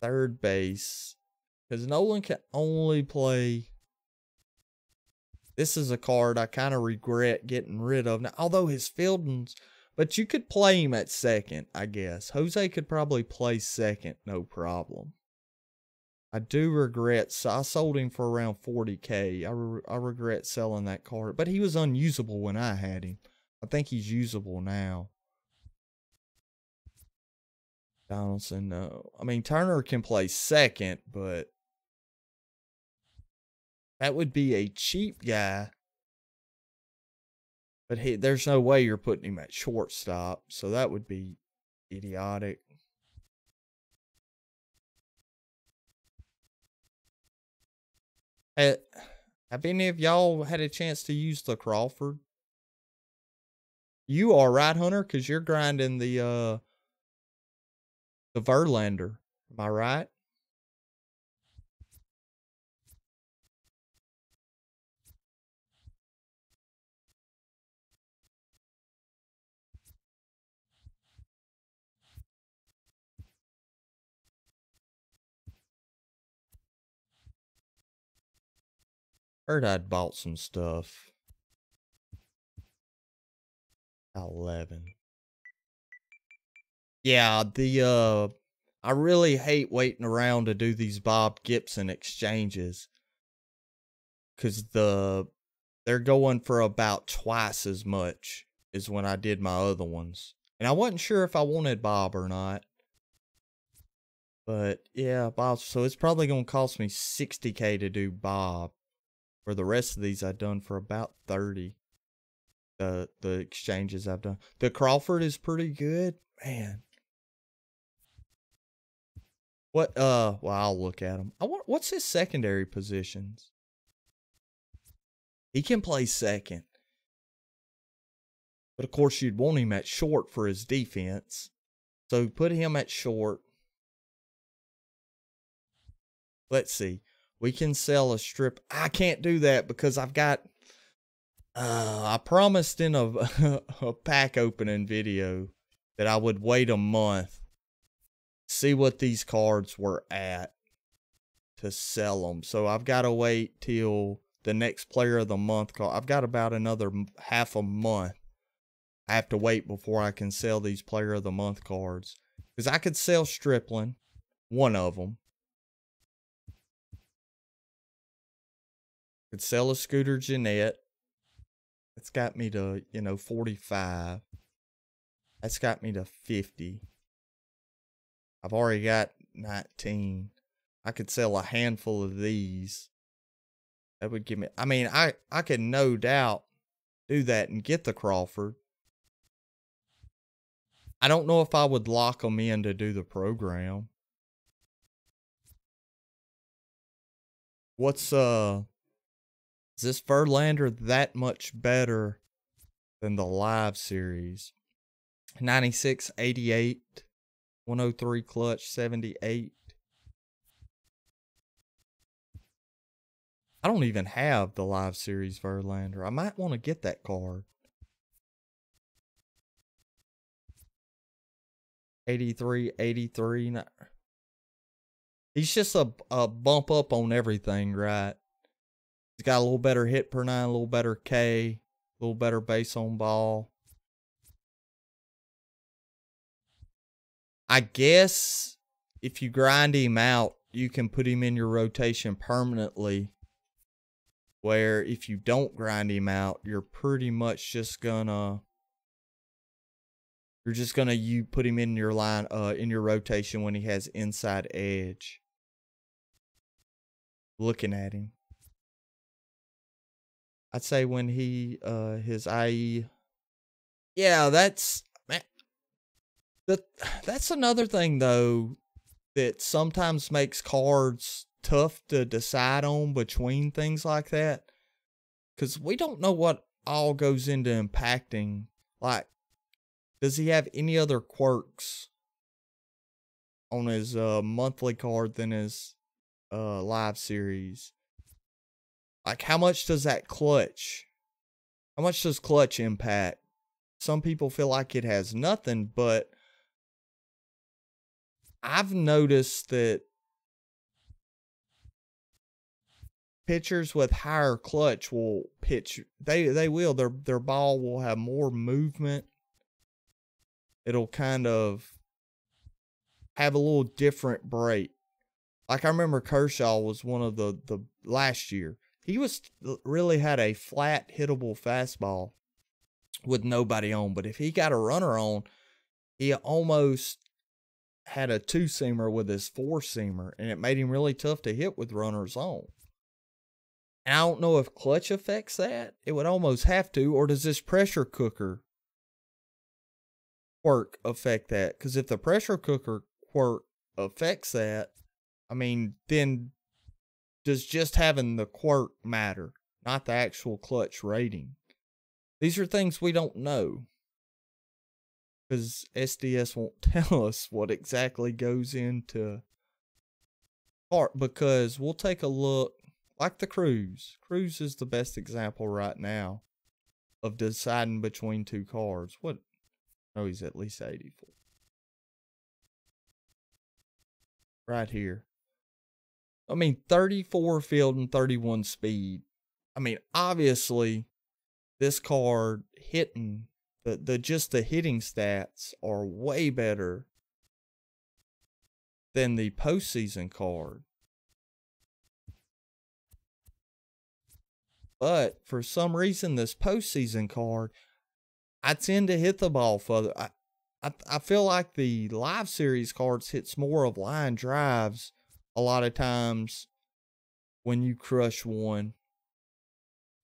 Third base, because Nolan can only play. This is a card I kind of regret getting rid of now, although his fielding's, but you could play him at second, I guess. Jose could probably play second, no problem. I do regret, so I sold him for around 40K. I regret selling that card, but he was unusable when I had him. I think he's usable now. Donaldson, no. I mean, Turner can play second, but that would be a cheap guy. But there's no way you're putting him at shortstop, so that would be idiotic. Have any of y'all had a chance to use the Crawford? You are, right, Hunter? Because you're grinding the Verlander. Am I right? Heard I'd bought some stuff. 11. Yeah, I really hate waiting around to do these Bob Gibson exchanges. Because they're going for about twice as much as when I did my other ones. And I wasn't sure if I wanted Bob or not. But yeah, Bob, so it's probably going to cost me 60K to do Bob. For the rest of these, I've done for about 30. The exchanges I've done. The Crawford is pretty good. Man. What, well, I'll look at him. What's his secondary positions? He can play second. But of course, you'd want him at short for his defense. So put him at short. Let's see. We can sell a strip. I can't do that because I've got... I promised in a pack opening video that I would wait a month. See what these cards were at to sell them. So I've got to wait till the next player of the month card. I've got about another half a month. I have to wait before I can sell these player of the month cards. Because I could sell Stripling, one of them. Could sell a Scooter Jeanette. It's got me to, 45. That's got me to 50. I've already got 19. I could sell a handful of these. That would give me... I mean, I could no doubt do that and get the Crawford. I don't know if I would lock them in to do the program. What's Is this Verlander that much better than the live series? 96, 88, 103 clutch, 78. I don't even have the live series Verlander. I might want to get that card. 83, 83. He's just a bump up on everything, right? He's got a little better hit per nine, a little better K, a little better base on ball. I guess if you grind him out, you can put him in your rotation permanently. Where if you don't grind him out, you're pretty much just gonna you put him in your line in your rotation when he has inside edge. Looking at him, I'd say when he his IE. Yeah, that's another thing though that sometimes makes cards tough to decide on between things like that, because we don't know what all goes into impacting. Like, does he have any other quirks on his monthly card than his live series? Like, how much does that clutch? How much does clutch impact? Some people feel like it has nothing, but I've noticed that pitchers with higher clutch will pitch. They will. Their ball will have more movement. It'll kind of have a little different break. Like, I remember Kershaw was one of the last year. He really had a flat hittable fastball with nobody on. But if he got a runner on, he almost had a two-seamer with his four-seamer, and it made him really tough to hit with runners on. And I don't know if clutch affects that. It would almost have to. Or does this pressure cooker quirk affect that? Because if the pressure cooker quirk affects that, I mean, then does just having the quirk matter, not the actual clutch rating? These are things we don't know, because SDS won't tell us what exactly goes into part, because we'll take a look, like the Cruise. Cruise is the best example right now of deciding between two cards. What? Oh, he's at least 84. Right here. I mean, 34 field and 31 speed. I mean, obviously, this card hitting, just the hitting stats are way better than the postseason card. But for some reason, this postseason card, I tend to hit the ball further. I feel like the live series cards hits more of line drives a lot of times when you crush one.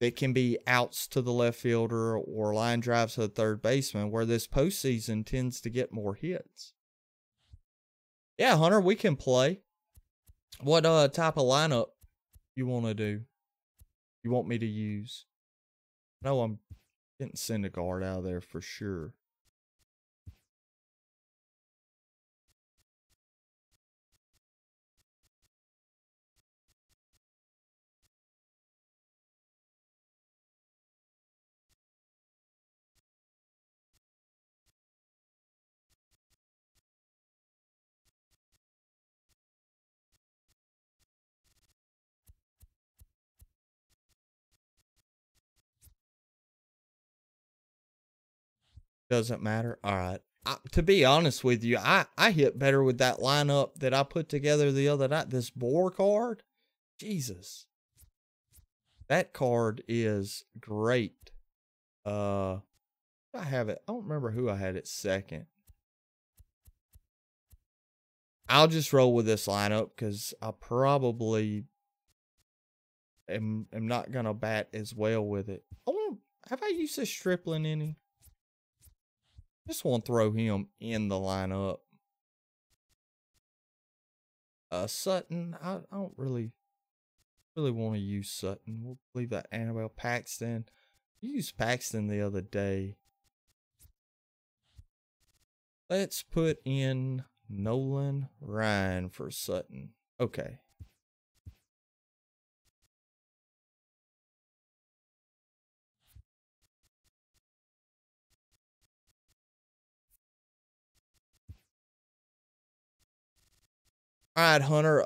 It can be outs to the left fielder or line drives to the third baseman, where this postseason tends to get more hits. Yeah, Hunter, we can play. What type of lineup you want to do? You want me to use? No, I'm getting Syndergaard out of there for sure. Doesn't matter. All right. To be honest with you, I hit better with that lineup that I put together the other night. This Bohr card, Jesus, that card is great. I have it. I don't remember who I had at second. I'll just roll with this lineup because I probably am not gonna bat as well with it. Have I used this Stripling any? Just want to throw him in the lineup. Sutton, I don't really. Really want to use Sutton. We'll leave that Annabelle. Paxton. I used Paxton the other day. Let's put in Nolan Ryan for Sutton. Okay. All right, Hunter.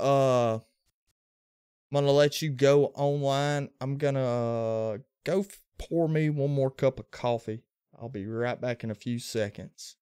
I'm gonna let you go online. I'm gonna go pour me one more cup of coffee. I'll be right back in a few seconds.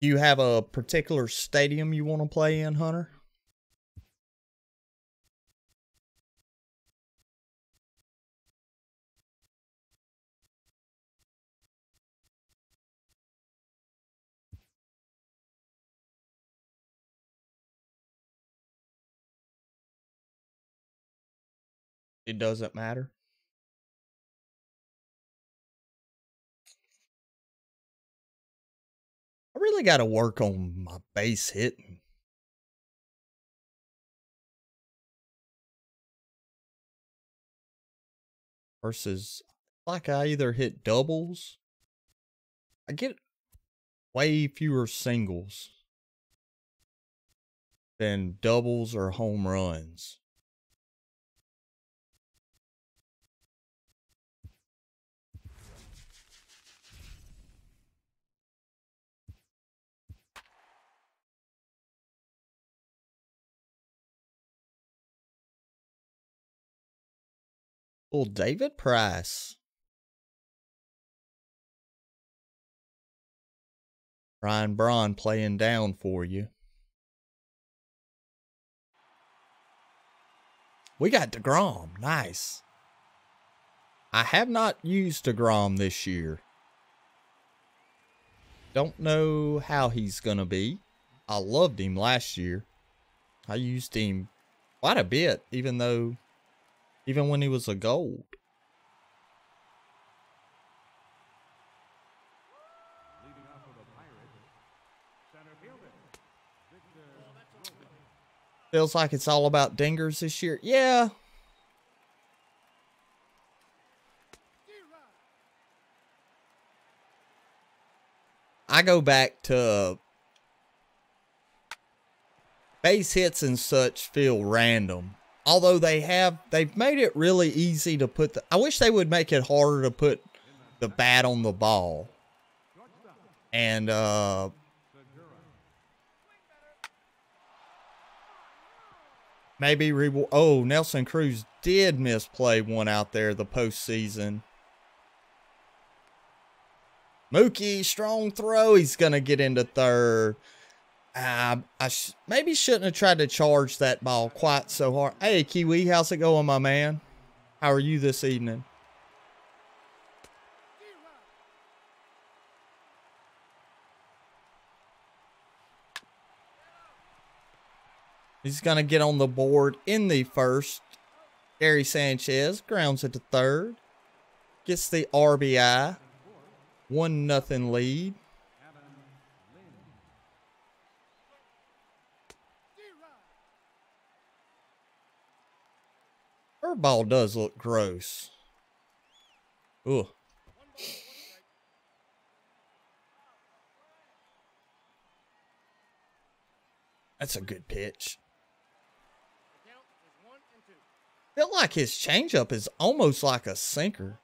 Do you have a particular stadium you want to play in, Hunter? It doesn't matter. I really got to work on my base hitting. Versus, like, I either hit doubles. I get way fewer singles than doubles or home runs. Well, David Price. Ryan Braun playing down for you. We got DeGrom. Nice. I have not used DeGrom this year. Don't know how he's going to be. I loved him last year. I used him quite a bit, even when he was a gold. Feels like it's all about dingers this year. Yeah. I go back to base hits and such feel random. Although they've made it really easy to put I wish they would make it harder to put the bat on the ball. And maybe Nelson Cruz did misplay one out there the postseason. Mookie, strong throw. He's going to get into third. Maybe shouldn't have tried to charge that ball quite so hard. Hey, Kiwi, how's it going, my man? How are you this evening? He's going to get on the board in the first. Gary Sanchez grounds it to third. Gets the RBI. 1-0 lead. Her ball does look gross. Ooh. That's a good pitch. I feel like his changeup is almost like a sinker.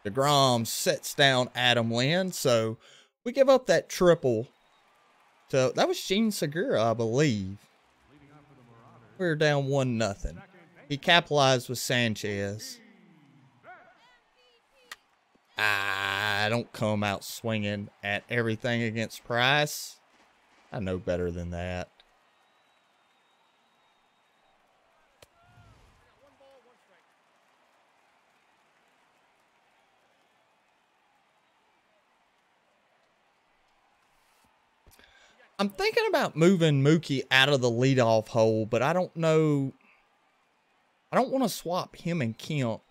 DeGrom sets down Adam Lynn, so we give up that triple. So that was Gene Segura, I believe. We're down 1-0. He capitalized with Sanchez. I don't come out swinging at everything against Price. I know better than that. I'm thinking about moving Mookie out of the leadoff hole, but I don't know. I don't want to swap him and Kemp.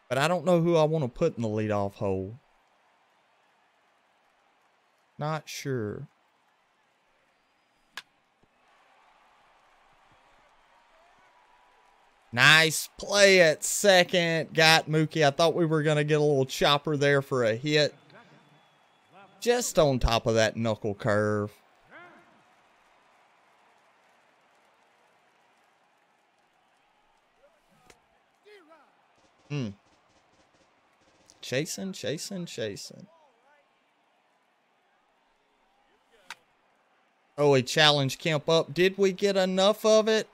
But I don't know who I want to put in the leadoff hole. Not sure. Nice play at second. Got Mookie. I thought we were going to get a little chopper there for a hit. Just on top of that knuckle curve. Chasing. Oh, he challenged Kemp up. Did we get enough of it?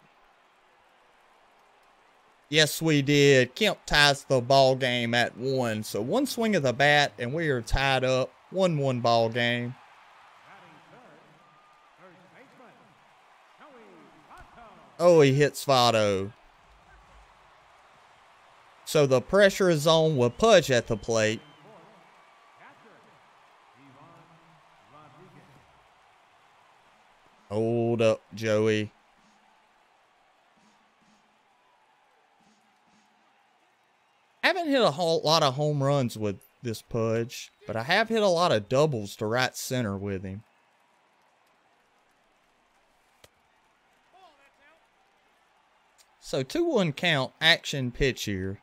Yes, we did. Kemp ties the ball game at 1. So one swing of the bat, and we are tied up. 1-1 ball game. Oh, he hits Votto. So the pressure is on with Pudge at the plate. Hold up, Joey. I haven't hit a lot of home runs with this Pudge, but I have hit a lot of doubles to right center with him. So 2-1 count, action pitch here.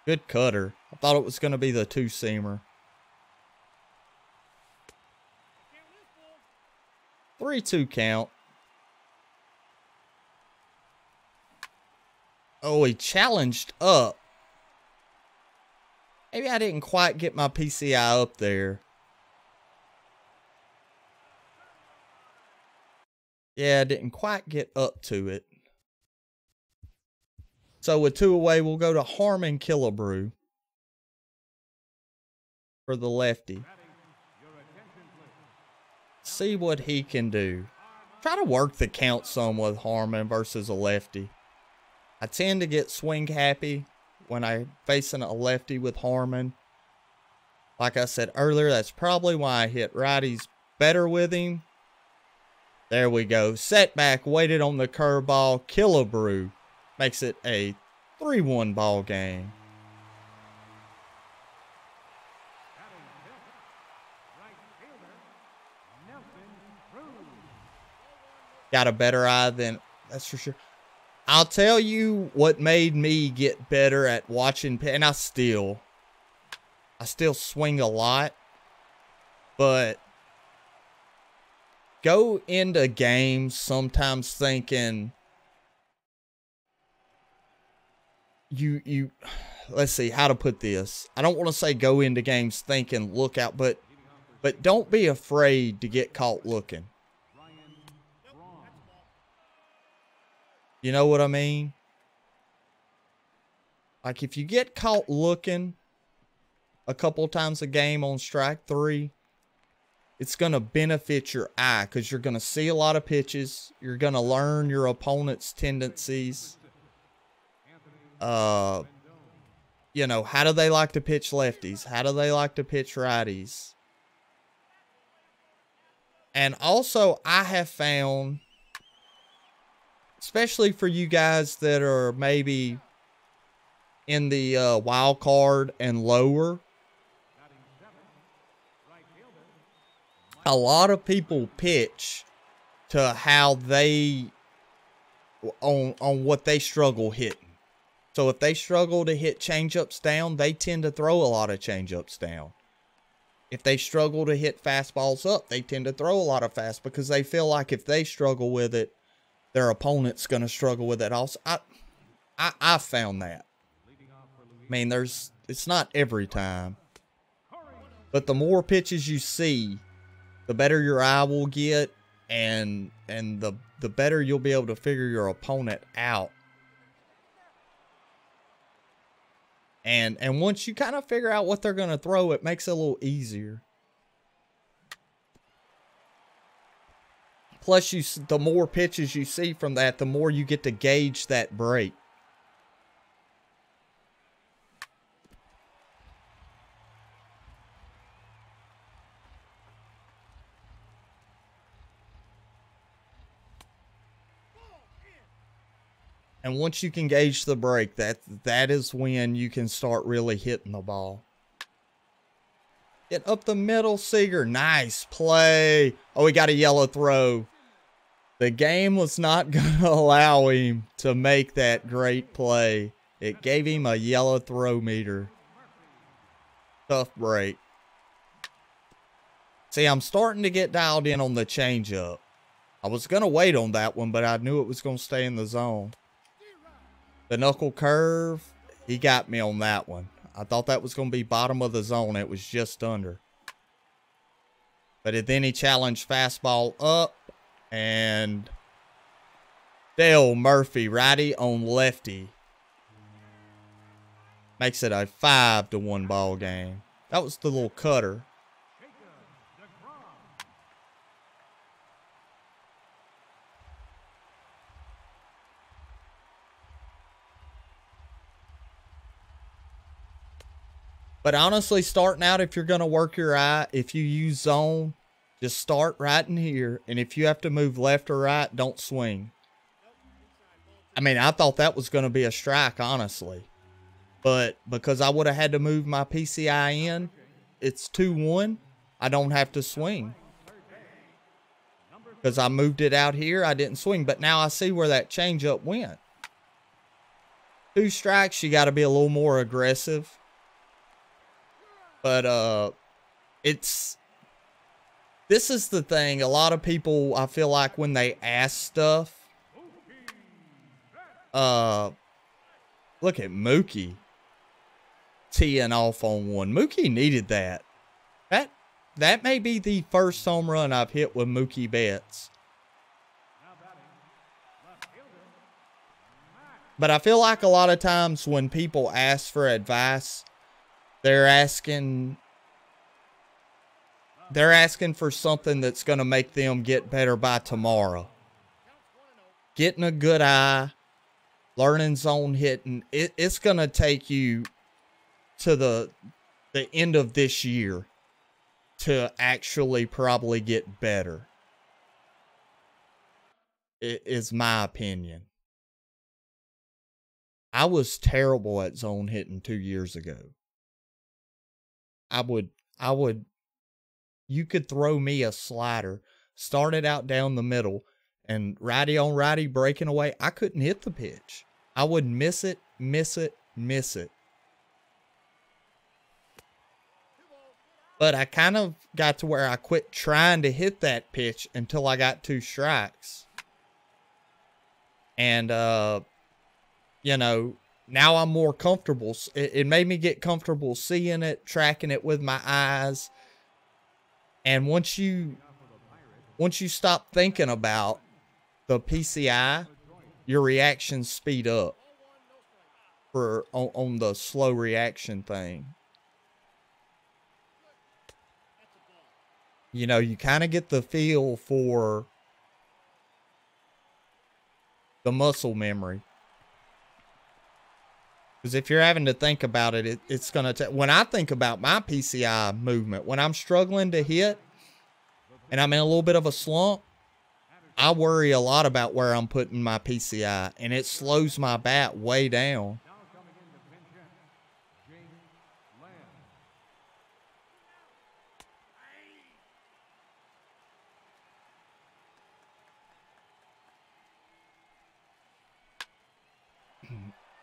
Good cutter. I thought it was going to be the 2-seamer. 3-2 count. Oh, he challenged up. Maybe I didn't quite get my PCI up there. Yeah, didn't quite get up to it. So with 2 away, we'll go to Harmon Killebrew for the lefty. See what he can do. Try to work the count some with Harmon versus a lefty. I tend to get swing happy when I'm facing a lefty with Harmon. Like I said earlier, that's probably why I hit righties better with him. There we go. Setback, waited on the curveball. Killebrew makes it a 3-1 ball game. Got a better eye than, that's for sure. I'll tell you what made me get better at watching, and I still swing a lot, but go into games sometimes thinking let's see how to put this. I don't want to say go into games thinking look out, but don't be afraid to get caught looking. You know what I mean? Like if you get caught looking a couple times a game on strike 3, it's going to benefit your eye because you're going to see a lot of pitches. You're going to learn your opponent's tendencies. You know, how do they like to pitch lefties? How do they like to pitch righties? And also, I have found, especially for you guys that are maybe in the wild card and lower, a lot of people pitch to how they, on what they struggle hitting. So if they struggle to hit changeups down, they tend to throw a lot of changeups down. If they struggle to hit fastballs up, they tend to throw a lot of fast because they feel like if they struggle with it, their opponent's going to struggle with it also. I found that. I mean, it's not every time. But the more pitches you see, the better your eye will get, and the better you'll be able to figure your opponent out. And once you kind of figure out what they're going to throw, it makes it a little easier. Plus, the more pitches you see from that, the more you get to gauge that break. And once you can gauge the break, that is when you can start really hitting the ball. Get up the middle, Seager. Nice play. Oh, he got a yellow throw. The game was not going to allow him to make that great play. It gave him a yellow throw meter. Tough break. See, I'm starting to get dialed in on the changeup. I was going to wait on that one, but I knew it was going to stay in the zone. The knuckle curve, he got me on that one. I thought that was going to be bottom of the zone. It was just under. But then he challenged fastball up. And Dale Murphy, righty on lefty. Makes it a 5-1 ball game. That was the little cutter. But honestly, starting out, if you're going to work your eye, if you use zone, just start right in here. And if you have to move left or right, don't swing. I mean, I thought that was going to be a strike, honestly. But because I would have had to move my PCI in, it's 2-1. I don't have to swing. Because I moved it out here, I didn't swing. But now I see where that changeup went. 2 strikes, you got to be a little more aggressive. But this is the thing. A lot of people, I feel like when they ask stuff, look at Mookie teeing off on one. Mookie needed that. That may be the first home run I've hit with Mookie Betts. But I feel like a lot of times when people ask for advice, they're asking for something that's going to make them get better by tomorrow. Getting a good eye, learning zone hitting, it's going to take you to the end of this year to actually probably get better. It is my opinion. I was terrible at zone hitting 2 years ago. You could throw me a slider, start it out down the middle, and righty on righty breaking away, I couldn't hit the pitch. I would miss it. But I kind of got to where I quit trying to hit that pitch until I got 2 strikes. And, you know, now I'm more comfortable. It made me get comfortable seeing it, tracking it with my eyes. And once you stop thinking about the PCI, your reactions speed up on the slow reaction thing. You know, you kind of get the feel for the muscle memory. Because if you're having to think about it, it's going to take... When I think about my PCI movement, when I'm struggling to hit and I'm in a little bit of a slump, I worry a lot about where I'm putting my PCI, and it slows my bat way down.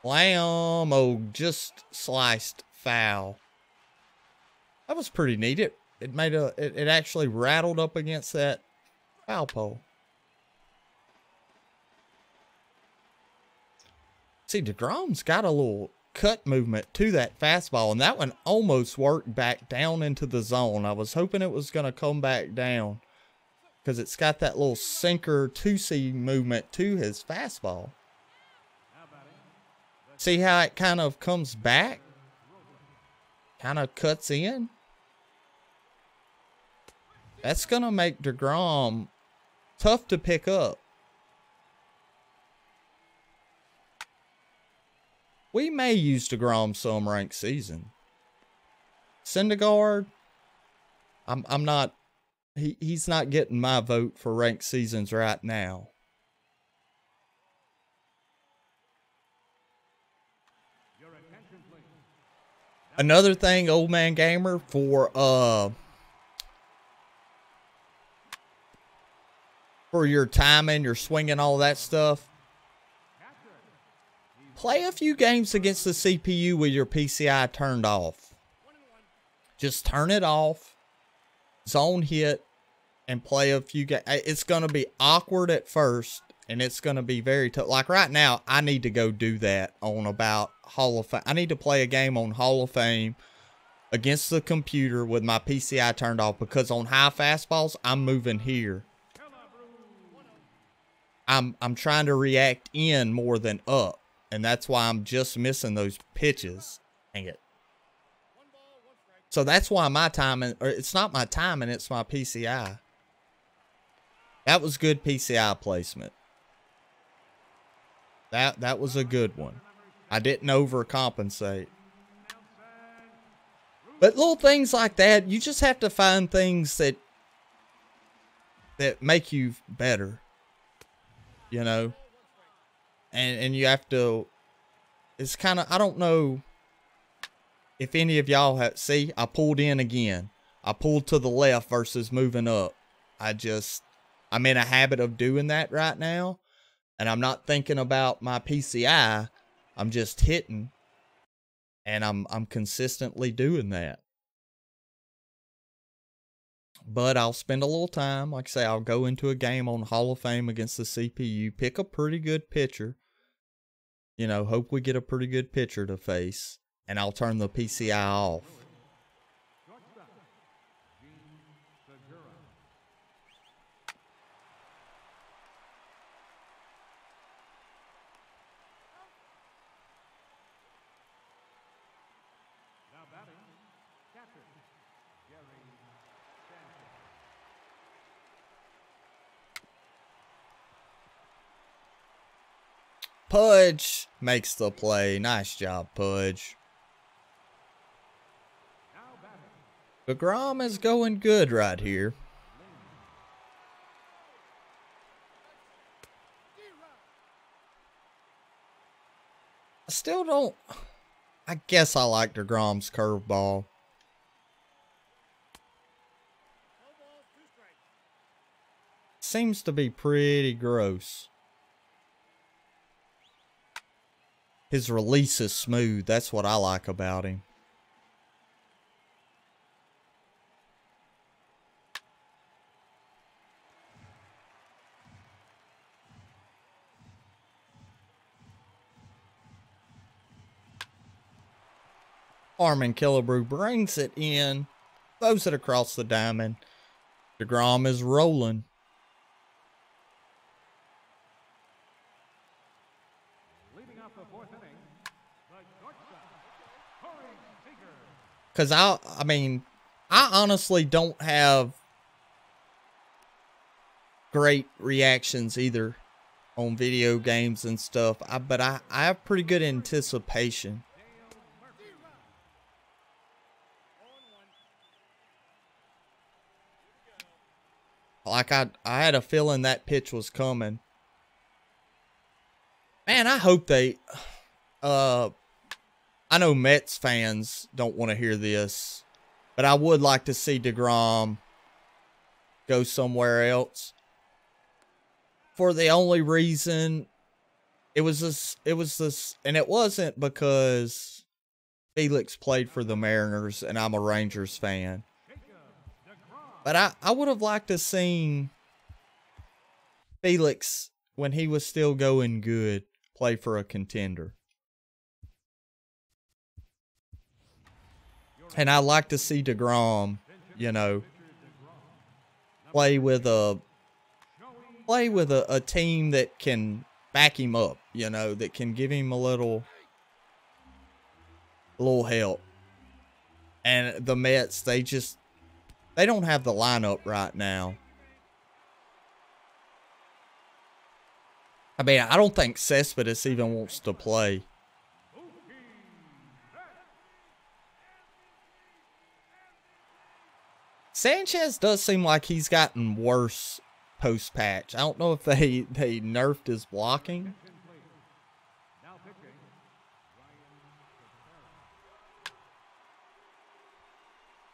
Lamb, oh, just sliced foul. That was pretty neat. It made it actually rattled up against that foul pole. See, DeGrom's got a little cut movement to that fastball, and that one almost worked back down into the zone. I was hoping it was going to come back down because it's got that little sinker 2-seam movement to his fastball. See how it kind of comes back? Kind of cuts in? That's going to make DeGrom tough to pick up. We may use DeGrom some ranked season. Syndergaard, I'm not... He's not getting my vote for ranked seasons right now. Another thing, Old Man Gamer, for your timing, your swinging, all that stuff. Play a few games against the CPU with your PCI turned off. Just turn it off, zone hit, and play a few games. It's going to be awkward at first, and it's going to be very tough. Like right now, I need to go do that on about Hall of Fame. I need to play a game on Hall of Fame against the computer with my PCI turned off, because on high fastballs, I'm moving here. I'm trying to react in more than up, and that's why I'm just missing those pitches. Dang it. So that's why my timing, or it's not my timing, it's my PCI. That was good PCI placement. That was a good one. I didn't overcompensate. But little things like that, you just have to find things that make you better. You know? And you have to... It's kind of... I don't know if any of y'all have... See, I pulled in again. I pulled to the left versus moving up. I'm in a habit of doing that right now. And I'm not thinking about my PCI. I'm just hitting. And I'm consistently doing that. But I'll spend a little time. Like I say, I'll go into a game on Hall of Fame against the CPU. Pick a pretty good pitcher. You know, hope we get a pretty good pitcher to face. And I'll turn the PCI off. Pudge makes the play. Nice job, Pudge. DeGrom is going good right here. I still don't... I guess I like DeGrom's curveball. Seems to be pretty gross. His release is smooth. That's what I like about him. Harmon Killebrew brings it in, throws it across the diamond. DeGrom is rolling. Because I mean, I honestly don't have great reactions either on video games and stuff, but I have pretty good anticipation. Like I had a feeling that pitch was coming. Man, I hope they I know Mets fans don't want to hear this, but I would like to see DeGrom go somewhere else. For the only reason it was this, and it wasn't because Felix played for the Mariners and I'm a Rangers fan. But I would have liked to seen Felix, when he was still going good, play for a contender. And I like to see DeGrom, you know, play with a team that can back him up, you know, that can give him a little help. And the Mets, they don't have the lineup right now. I mean, I don't think Cespedes even wants to play. Sanchez does seem like he's gotten worse post-patch. I don't know if they nerfed his blocking.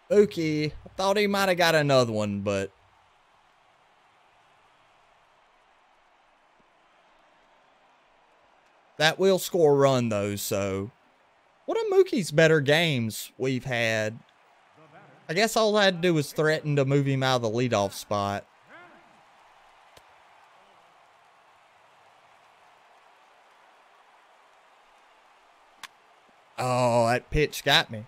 Okay, I thought he might have got another one, but that will score a run though, so one of Mookie's better games we've had. I guess all I had to do was threaten to move him out of the leadoff spot. Oh, that pitch got me.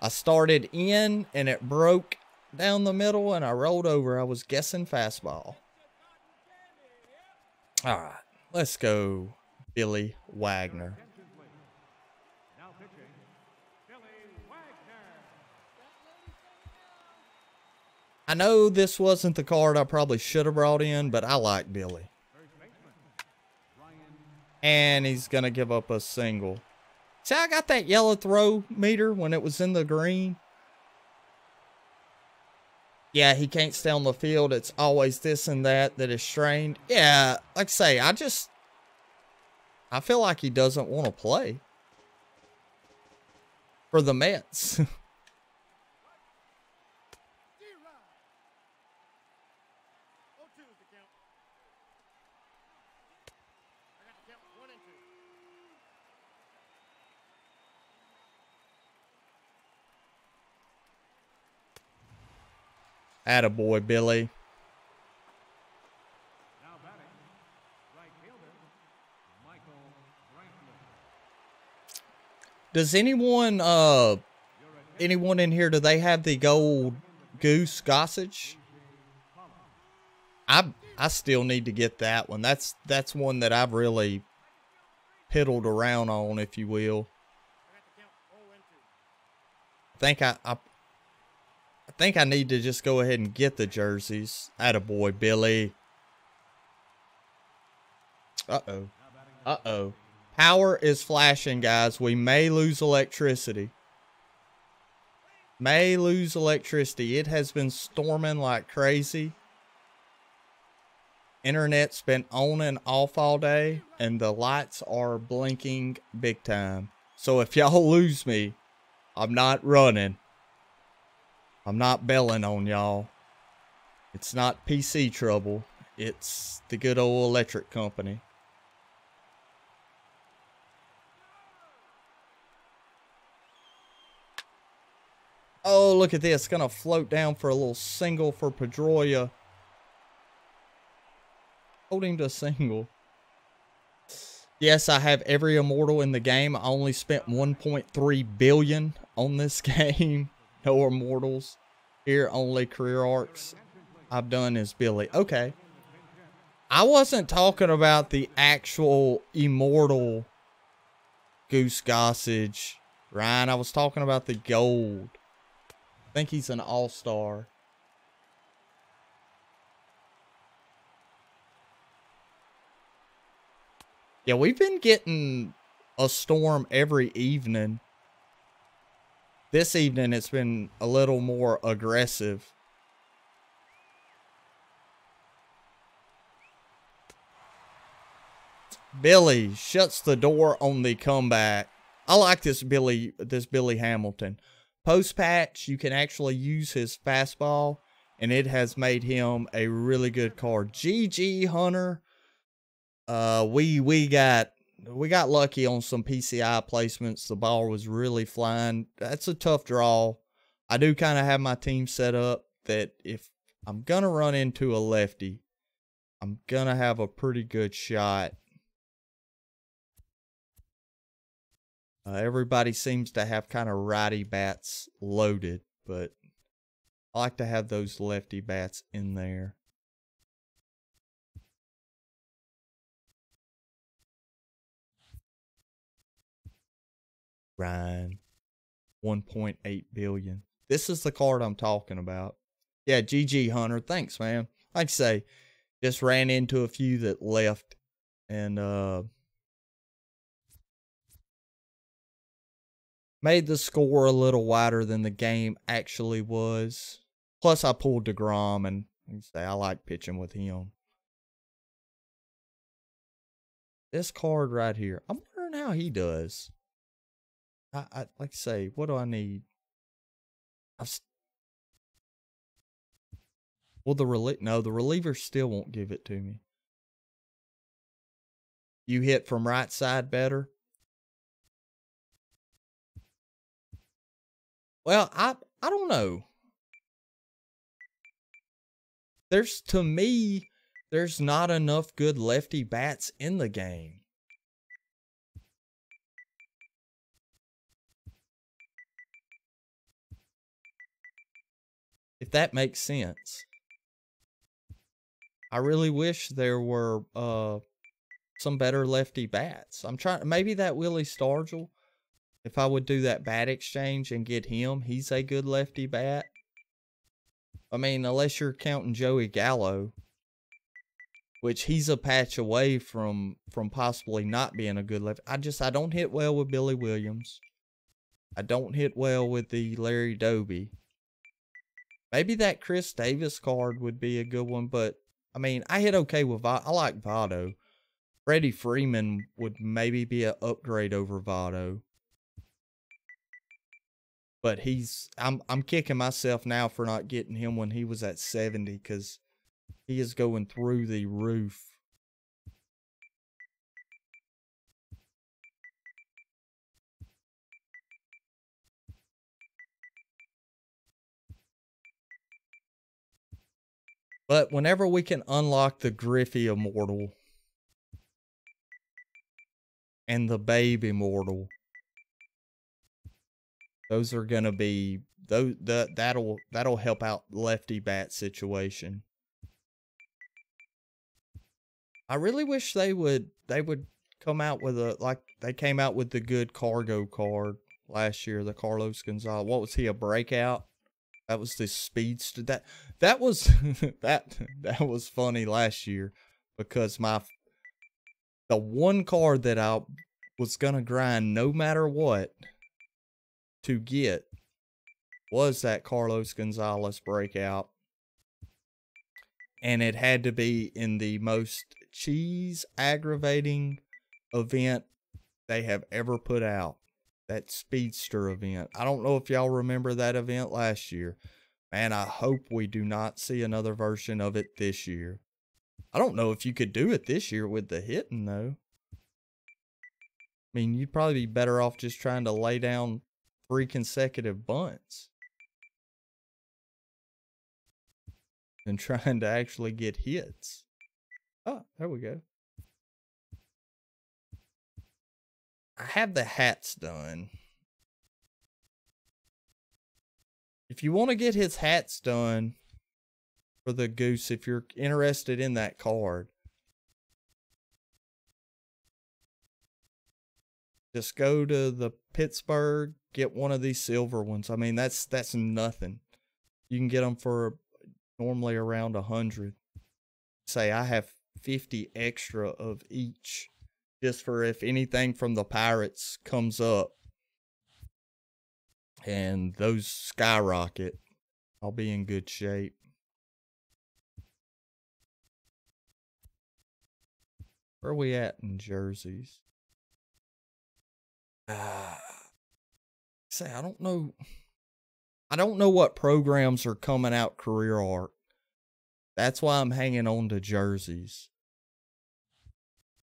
I started in, and it broke down the middle, and I rolled over. I was guessing fastball. All right, let's go, Billy Wagner. I know this wasn't the card I probably should have brought in, but I like Billy. And he's going to give up a single. See, I got that yellow throw meter when it was in the green. Yeah, he can't stay on the field. It's always this and that is strained. Yeah, like I say, I feel like he doesn't want to play for the Mets. Attaboy, Billy. Now batting, right fielder, Michael Brantley. Does anyone in here, do they have the gold goose Gossage? I still need to get that one. That's one that I've really piddled around on, if you will. think I think I need to just go ahead and get the jerseys. Attaboy, Billy. Uh-oh. Uh-oh. Power is flashing, guys. We may lose electricity. May lose electricity. It has been storming like crazy. Internet's been on and off all day, and the lights are blinking big time. So if y'all lose me, I'm not running. I'm not belling on y'all. It's not PC trouble. It's the good old electric company. Oh, look at this. Gonna float down for a little single for Pedroia. Hold him to a single. Yes, I have every immortal in the game. I only spent 1.3 billion on this game. No immortals. Here, only career arcs I've done is Billy. Okay. I wasn't talking about the actual immortal Goose Gossage, Ryan. I was talking about the gold. I think he's an all-star. Yeah, we've been getting a storm every evening. This evening, it's been a little more aggressive. Billy shuts the door on the comeback. I like this Billy Hamilton. Post-patch, you can actually use his fastball, and it has made him a really good card. GG, Hunter. We got lucky on some PCI placements. The ball was really flying. That's a tough draw. I do kind of have my team set up that if I'm going to run into a lefty, I'm going to have a pretty good shot. Everybody seems to have kind of righty bats loaded, but I like to have those lefty bats in there. Ryan, 1.8 billion. This is the card I'm talking about. Yeah, GG Hunter. Thanks, man. Like I say, just ran into a few that left and made the score a little wider than the game actually was. Plus, I pulled DeGrom, and like I say, I like pitching with him. This card right here, I'm wondering how he does. I like to say, what do I need? Well, the reliever still won't give it to me. You hit from right side better. Well, I don't know. To me, there's not enough good lefty bats in the game. If that makes sense. I really wish there were some better lefty bats. I'm trying, maybe that Willie Stargell, if I would do that bat exchange and get him, he's a good lefty bat. I mean, unless you're counting Joey Gallo, which he's a patch away from possibly not being a good lefty. I don't hit well with Billy Williams. I don't hit well with the Larry Doby. Maybe that Chris Davis card would be a good one, but I mean, I hit okay with I like Votto. Freddie Freeman would maybe be an upgrade over Votto. But I'm kicking myself now for not getting him when he was at 70 because he is going through the roof. But whenever we can unlock the Griffey Immortal and the Babe Immortal, those are gonna be that'll help out lefty bat situation. I really wish they would come out with like they came out with the good cargo card last year, the Carlos Gonzalez. What was he, a breakout? That was this speedster. That was that was funny last year because the one card that I was gonna grind no matter what to get was that Carlos Gonzalez breakout. And it had to be in the most cheese aggravating event they have ever put out. That speedster event. I don't know if y'all remember that event last year. Man, I hope we do not see another version of it this year. I don't know if you could do it this year with the hitting, though. I mean, you'd probably be better off just trying to lay down 3 consecutive bunts than trying to actually get hits. Oh, there we go. I have the hats done. If you want to get his hats done for the Goose, if you're interested in that card, just go to the Pittsburgh, get one of these silver ones. I mean, that's nothing. You can get them for normally around 100. Say I have 50 extra of each, just for if anything from the Pirates comes up and those skyrocket, I'll be in good shape. Where are we at in jerseys? Say, I don't know. I don't know what programs are coming out career arc. That's why I'm hanging on to jerseys.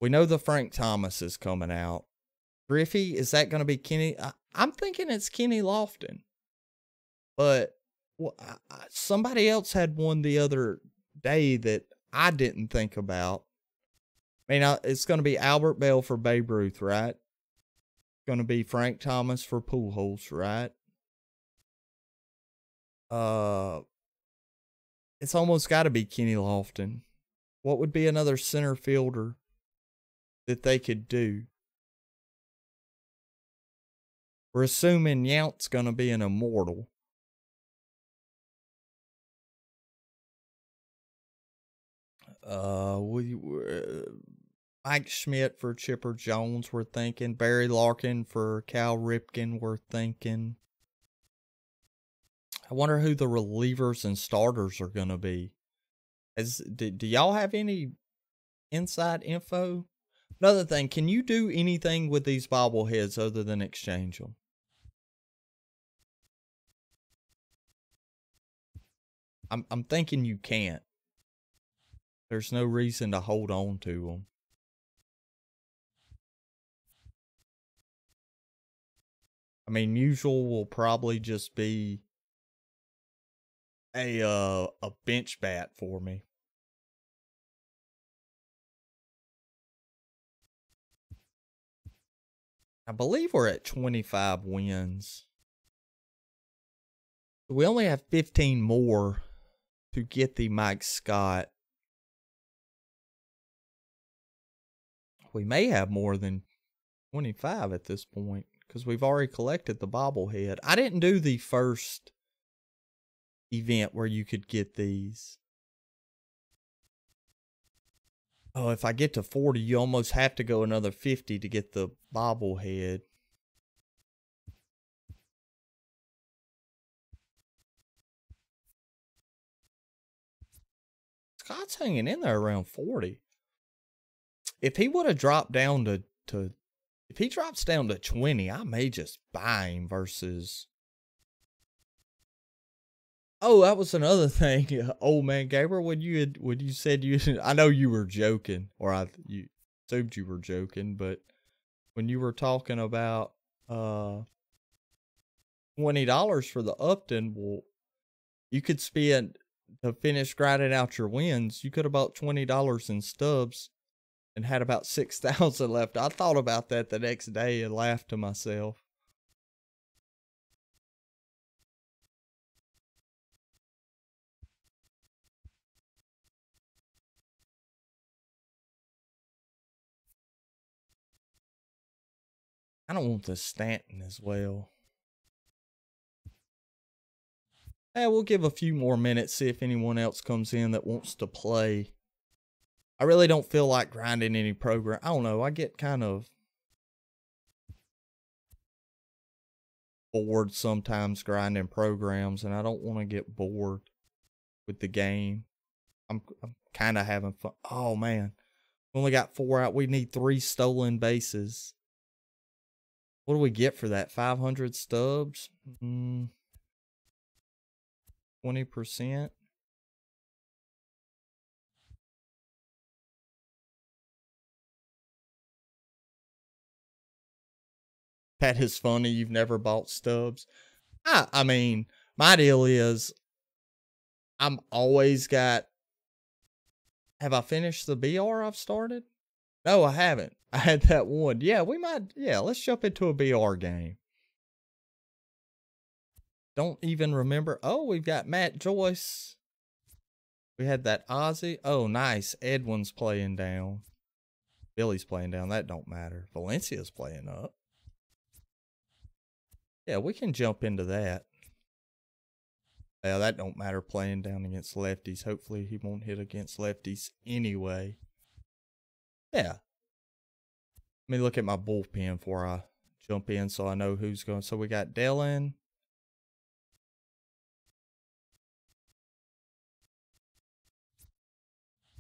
We know the Frank Thomas is coming out. Griffey, is that going to be Kenny? I'm thinking it's Kenny Lofton. But somebody else had one the other day that I didn't think about. I mean, it's going to be Albert Bell for Babe Ruth, right? It's going to be Frank Thomas for Pujols, right? It's almost got to be Kenny Lofton. What would be another center fielder that they could do? We're assuming Yount's going to be an immortal. Mike Schmidt for Chipper Jones, we're thinking. Barry Larkin for Cal Ripken, we're thinking. I wonder who the relievers and starters are going to be. Do y'all have any inside info? Another thing, can you do anything with these bobbleheads other than exchange them? I'm thinking you can't. There's no reason to hold on to them. I mean, usual will probably just be a bench bat for me. I believe we're at 25 wins. We only have 15 more to get the Mike Scott. We may have more than 25 at this point because we've already collected the bobblehead. I didn't do the first event where you could get these. Oh, if I get to 40, you almost have to go another 50 to get the bobblehead. Scott's hanging in there around 40. If he would have dropped down to if he drops down to 20, I may just buy him versus. Oh, that was another thing. Old man Gabriel, when you said you, I know you were joking, or you assumed you were joking, but when you were talking about $20 for the Upton, well, you could spend to finish grinding out your wins. You could have bought $20 in stubs and had about 6,000 left. I thought about that the next day and laughed to myself. I don't want the Stanton as well. We'll give a few more minutes, see if anyone else comes in that wants to play. I really don't feel like grinding any program. I don't know. I get kind of bored sometimes grinding programs, and I don't want to get bored with the game. I'm kind of having fun. Oh, man. We only got 4 out. We need 3 stolen bases. What do we get for that? 500 stubs? 20%? That is funny. You've never bought stubs. I mean, my deal is I'm always got. Have I finished the BR I've started? No, I haven't. I had that one. Yeah, we might. Yeah, let's jump into a BR game. Don't even remember. Oh, we've got Matt Joyce. We had that Ozzy. Oh, nice. Edwin's playing down. Billy's playing down. That don't matter. Valencia's playing up. Yeah, we can jump into that. Yeah, that don't matter playing down against lefties. Hopefully he won't hit against lefties anyway. Yeah. Let me look at my bullpen before I jump in so I know who's going. So we got Dylan.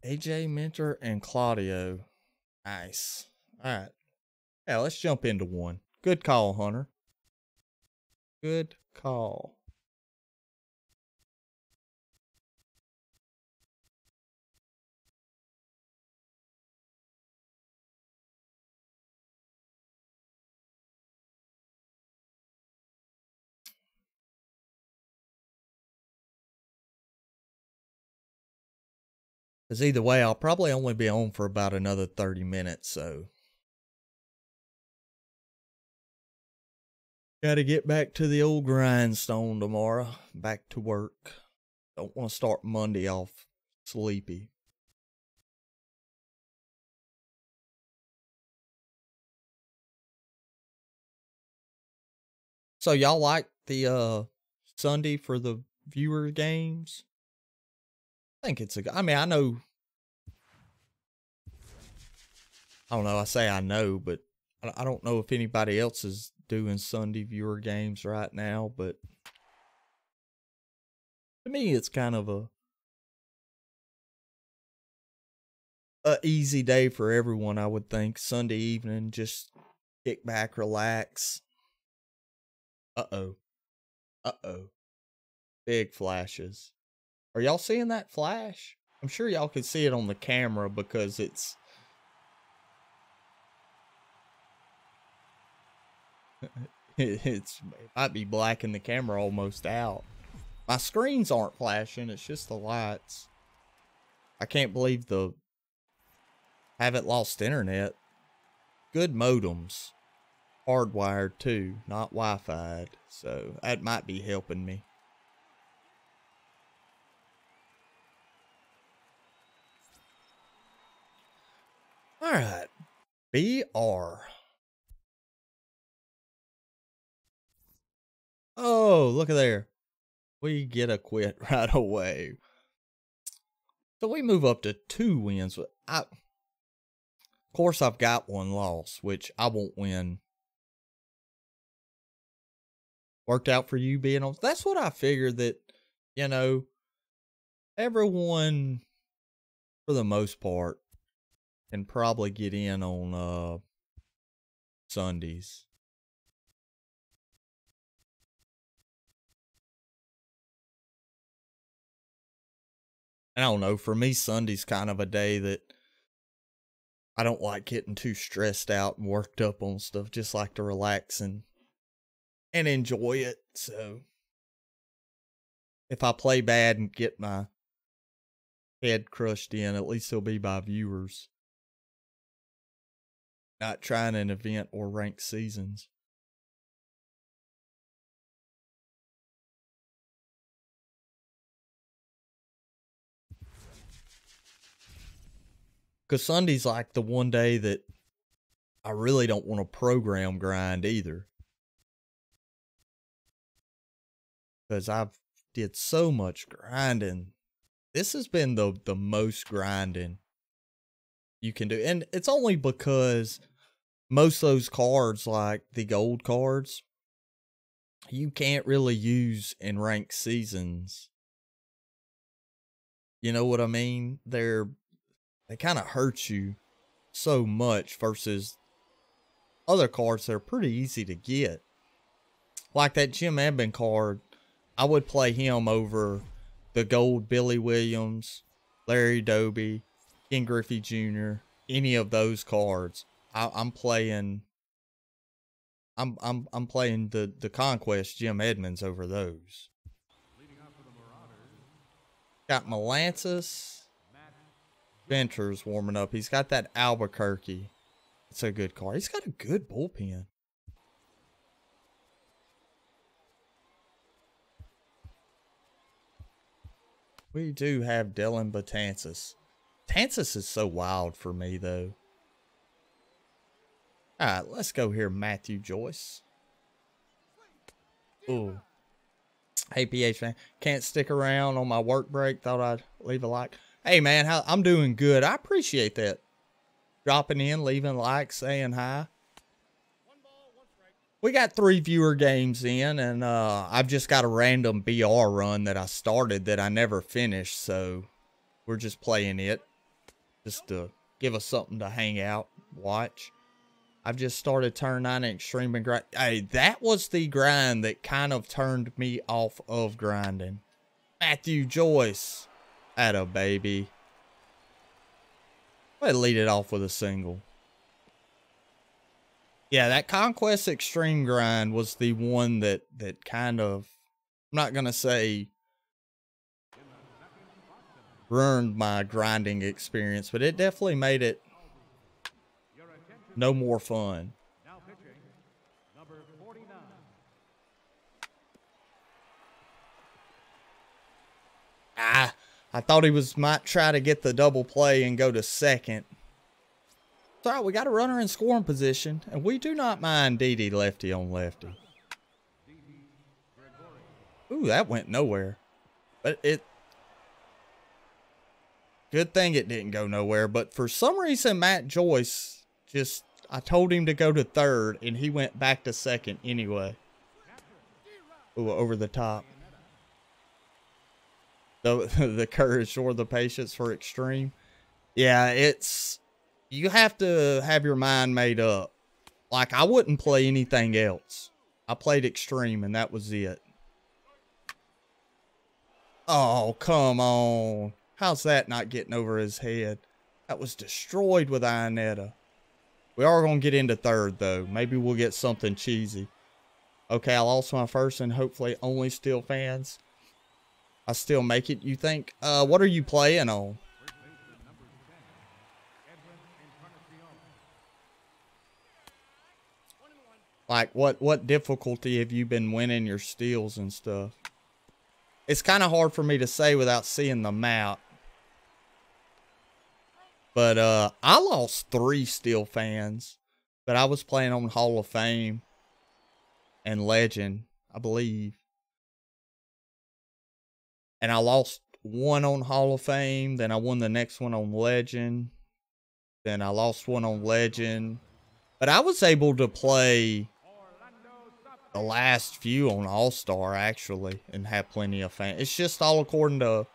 AJ Minter and Claudio. Nice. All right. Yeah, let's jump into one. Good call, Hunter. Good call. Because either way, I'll probably only be on for about another 30 minutes, so. Gotta get back to the old grindstone tomorrow. Back to work. Don't want to start Monday off sleepy. So y'all like the Sunday for the viewer games? I think it's I mean, I know. I don't know. I say I know, but I don't know if anybody else is doing Sunday viewer games right now, but to me it's kind of a easy day for everyone, I would think. Sunday evening, just kick back, relax. Uh-oh. Big flashes. Are y'all seeing that flash? I'm sure y'all can see it on the camera because it might be blacking the camera almost out. My screens aren't flashing, it's just the lights. I can't believe haven't lost internet. Good modems. Hardwired too, not Wi-Fi'd. So that might be helping me. Alright. BR. Oh, look at there. We get a quit right away. So we move up to 2 wins. Of course, I've got 1 loss, which I won't win. Worked out for you being on. That's what I figured that, everyone, for the most part, can probably get in on Sundays. I don't know. For me, Sunday's kind of a day that I don't like getting too stressed out and worked up on stuff. Just like to relax and enjoy it. So if I play bad and get my head crushed in, at least it'll be by viewers. Not trying an event or ranked seasons. Because Sunday's like the one day that I really don't want to program grind either. Because I've did so much grinding. This has been the most grinding you can do. And it's only because most of those cards, like the gold cards, you can't really use in ranked seasons. You know what I mean? They kind of hurt you so much versus other cards that are pretty easy to get. Like that Jim Edmonds card, I would play him over the gold Billy Williams, Larry Doby, Ken Griffey Jr., any of those cards. I'm playing the Conquest Jim Edmonds over those. Got Melancis. Ventures warming up. He's got that Albuquerque. It's a good card. He's got a good bullpen. We do have Dylan Betances. Betances is so wild for me, though. All right, let's go here, Matthew Joyce. Ooh. Hey, PH man. Can't stick around on my work break. Thought I'd leave a like. Hey, man, I'm doing good. I appreciate that. Dropping in, leaving a like, saying hi. We got 3 viewer games in, and I've just got a random BR run that I started that I never finished, so we're just playing it just to give us something to hang out, watch. I've just started Turn 9 Extreme and grind. Hey, that was the grind that kind of turned me off of grinding. Matthew Joyce. Atta baby. Let's lead it off with a single. Yeah, that Conquest Extreme grind was the one that kind of, I'm not going to say ruined my grinding experience, but it definitely made it no more fun. Now pitching, number 49. I thought he might try to get the double play and go to second. It's all right, we got a runner in scoring position, and we do not mind Didi lefty on lefty. Ooh, that went nowhere. But good thing it didn't go nowhere, but for some reason, Matt Joyce I told him to go to third, and he went back to second anyway. Ooh, over the top. The courage or the patience for extreme. Yeah, you have to have your mind made up. Like, I wouldn't play anything else. I played extreme, and that was it. Oh, come on. How's that not getting over his head? That was destroyed with Ionetta. We are going to get into third, though. Maybe we'll get something cheesy. Okay, I lost my first, and hopefully only Steel fans. I still make it, you think? What are you playing on? Like, what difficulty have you been winning your steals and stuff? It's kind of hard for me to say without seeing the map. But I lost 3 Steel fans. But I was playing on Hall of Fame and Legend, I believe. And I lost 1 on Hall of Fame. Then I won the next one on Legend. Then I lost 1 on Legend. But I was able to play the last few on All-Star, actually, and have plenty of fans. It's just all according to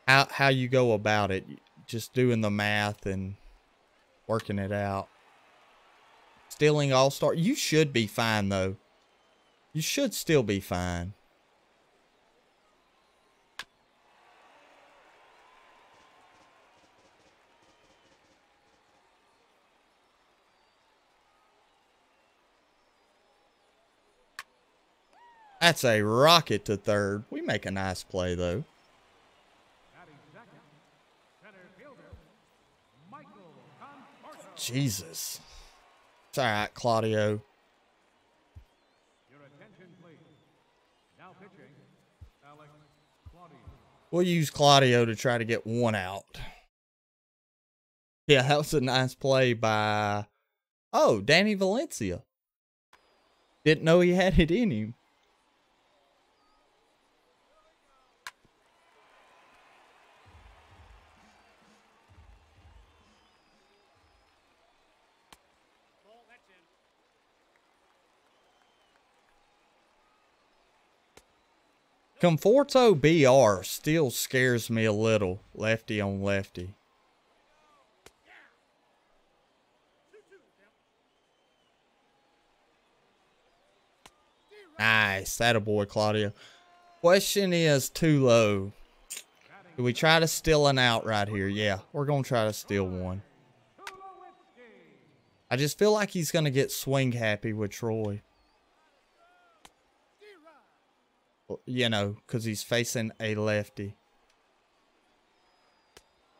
how you go about it. Just doing the math and working it out. Stealing All-Star. You should be fine, though. You should still be fine. That's a rocket to third. We make a nice play, though. Jesus. It's all right, Claudio. Your attention, please. Now pitching, Alex Claudio. We'll use Claudio to try to get 1 out. Yeah, that was a nice play by Oh, Danny Valencia. Didn't know he had it in him. Conforto BR still scares me a little, lefty on lefty. Nice, attaboy, Claudia. Question is too low. Do we try to steal an out right here? Yeah, we're going to try to steal one. I just feel like he's going to get swing happy with Troy. You know, because he's facing a lefty.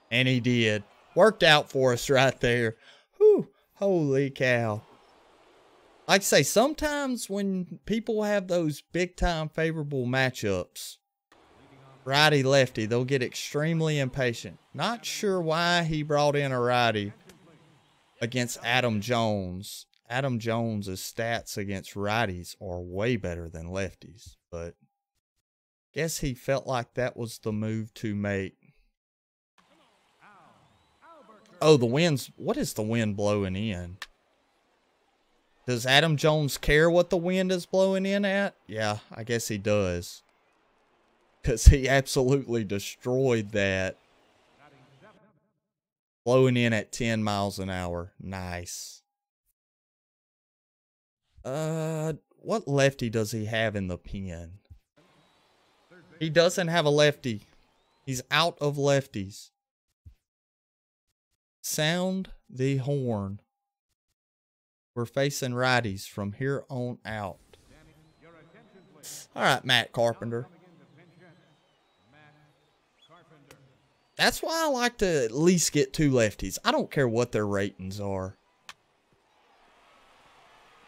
And he did. Worked out for us right there. Whew, holy cow. Like I say, sometimes when people have those big-time favorable matchups, righty-lefty, they'll get extremely impatient. Not sure why he brought in a righty against Adam Jones. Adam Jones' stats against righties are way better than lefties, but guess he felt like that was the move to make. Oh, the wind's... What is the wind blowing in? Does Adam Jones care what the wind is blowing in at? Yeah, I guess he does. Because he absolutely destroyed that. Blowing in at 10 miles an hour. Nice. What lefty does he have in the pen? He doesn't have a lefty. He's out of lefties. Sound the horn. We're facing righties from here on out. All right, Matt Carpenter. That's why I like to at least get 2 lefties. I don't care what their ratings are.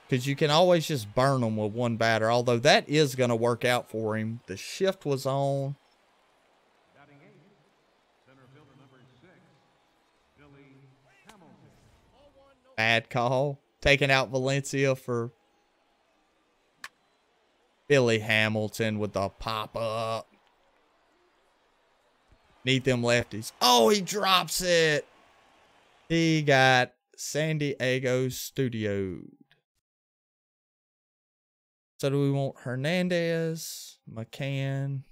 Because you can always just burn them with one batter. Although that is going to work out for him. The shift was on. Bad call. Taking out Valencia for Billy Hamilton with the pop-up. Need them lefties. Oh, he drops it. He got San Diego studioed. So do we want Hernandez, McCann?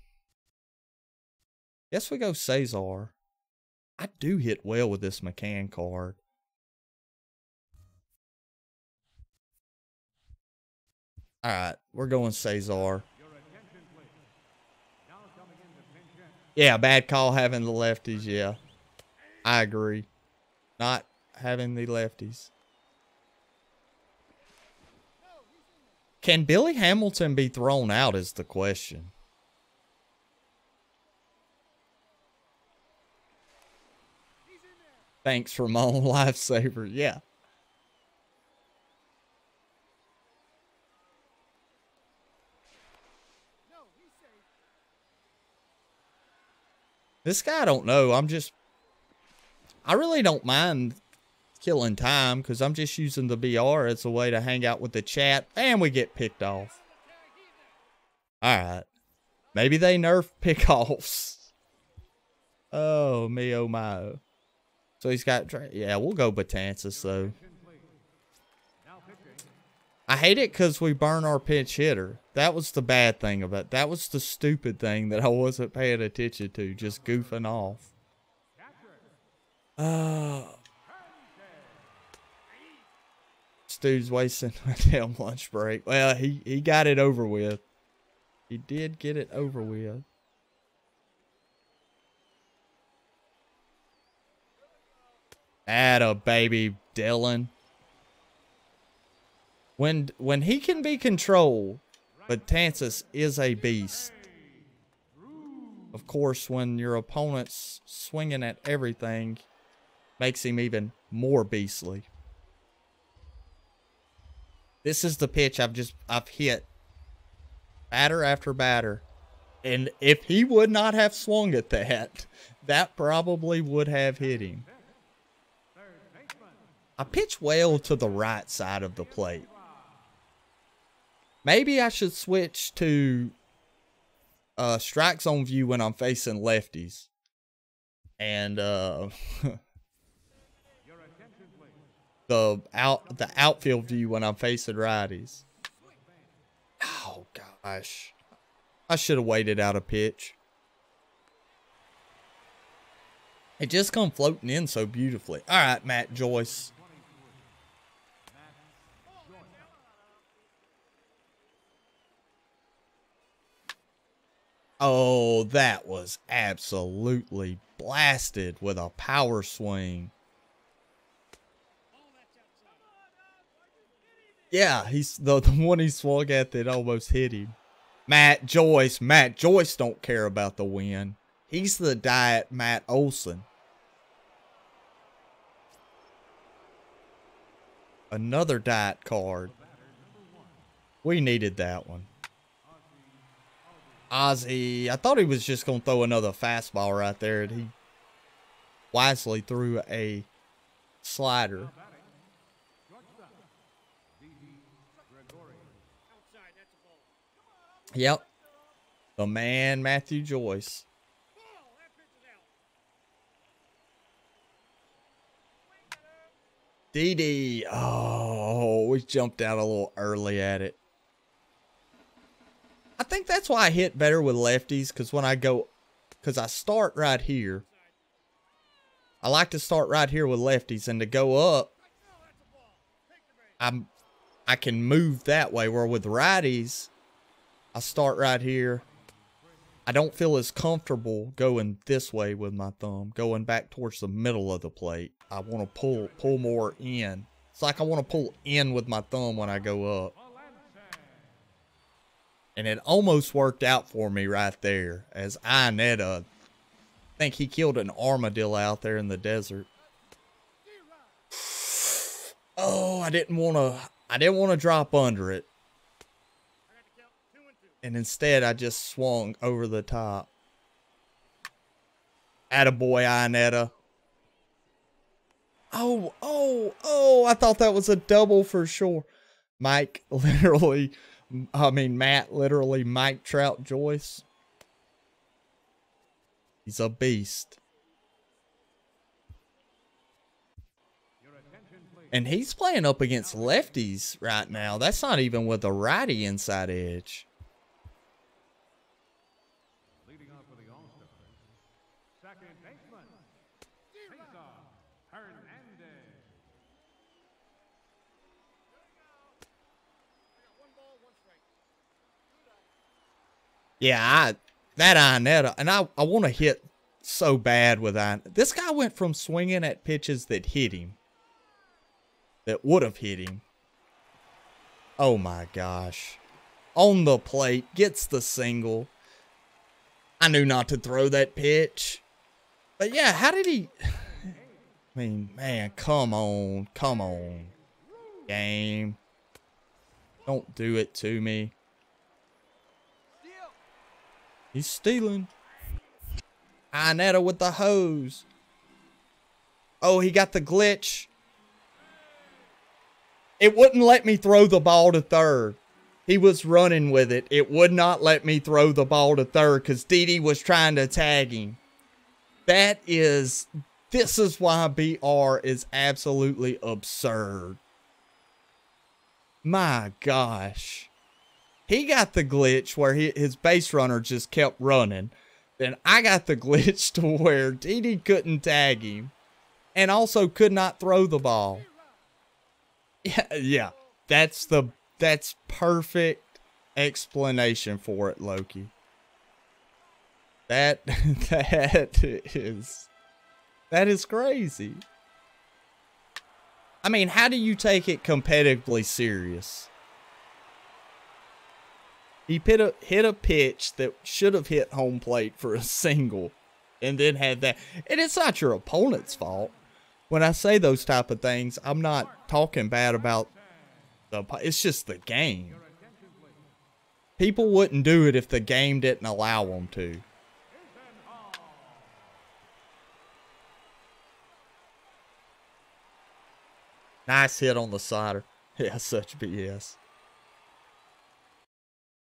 Guess we go Cesar. I do hit well with this McCann card. All right, we're going Cesar. Yeah, bad call having the lefties, yeah. I agree. Not having the lefties. Can Billy Hamilton be thrown out is the question. Thanks, Ramon. Lifesaver. Yeah. This guy, I don't know. I really don't mind killing time because I'm just using the BR as a way to hang out with the chat, and we get picked off. All right. Maybe they nerf pickoffs. Oh, me, oh, my. So he's got... Yeah, we'll go Betances, though. I hate it because we burn our pinch hitter. That was the bad thing about it. That was the stupid thing that I wasn't paying attention to. Just goofing off. This dude's wasting my damn lunch break. Well, he got it over with. He did get it over with. Atta baby, Dylan. When he can be controlled, Betances is a beast. Of course, when your opponent's swinging at everything, makes him even more beastly. This is the pitch I've hit batter after batter. And if he would not have swung at that, that probably would have hit him. I pitch well to the right side of the plate. Maybe I should switch to strike zone view when I'm facing lefties. And the outfield view when I'm facing righties. Oh gosh. I should have waited out a pitch. It just come floating in so beautifully. All right, Matt Joyce. Oh, that was absolutely blasted with a power swing. Yeah, he's the one he swung at that almost hit him. Matt Joyce. Matt Joyce don't care about the win. He's the diet Matt Olson. Another diet card. We needed that one. Ozzy. I thought he was just going to throw another fastball right there. And he wisely threw a slider. Yep. The man, Matthew Joyce. Didi. Oh, we jumped out a little early at it. I think that's why I hit better with lefties, because when I go, because I start right here. I like to start right here with lefties, and to go up, I can move that way, where with righties, I start right here. I don't feel as comfortable going this way with my thumb, going back towards the middle of the plate. I want to pull more in. It's like I want to pull in with my thumb when I go up. And it almost worked out for me right there, as Ionetta, I think he killed an armadillo out there in the desert. Oh, I didn't want to drop under it. And instead, I just swung over the top. Attaboy, Ionetta. Oh, I thought that was a double for sure. Matt literally Mike Trout Joyce. He's a beast. And he's playing up against lefties right now. That's not even with a righty inside edge. Yeah, that Ionetta, and I want to hit so bad with Ionetta. This guy went from swinging at pitches that hit him, that would have hit him. Oh my gosh. On the plate, gets the single. I knew not to throw that pitch. But yeah, how did he... I mean, man, come on. Game. Don't do it to me. He's stealing. Ionetta with the hose. Oh, he got the glitch. It wouldn't let me throw the ball to third. He was running with it. It would not let me throw the ball to third because Didi was trying to tag him. This is why BR is absolutely absurd. My gosh. He got the glitch where his base runner just kept running. Then I got the glitch to where Didi couldn't tag him. And also could not throw the ball. Yeah. That's perfect explanation for it, Loki. That is crazy. I mean, how do you take it competitively serious? He hit a pitch that should have hit home plate for a single and then had that. And it's not your opponent's fault. When I say those type of things, I'm not talking bad about it's just the game. People wouldn't do it if the game didn't allow them to. Nice hit on the slider. Yeah, such BS.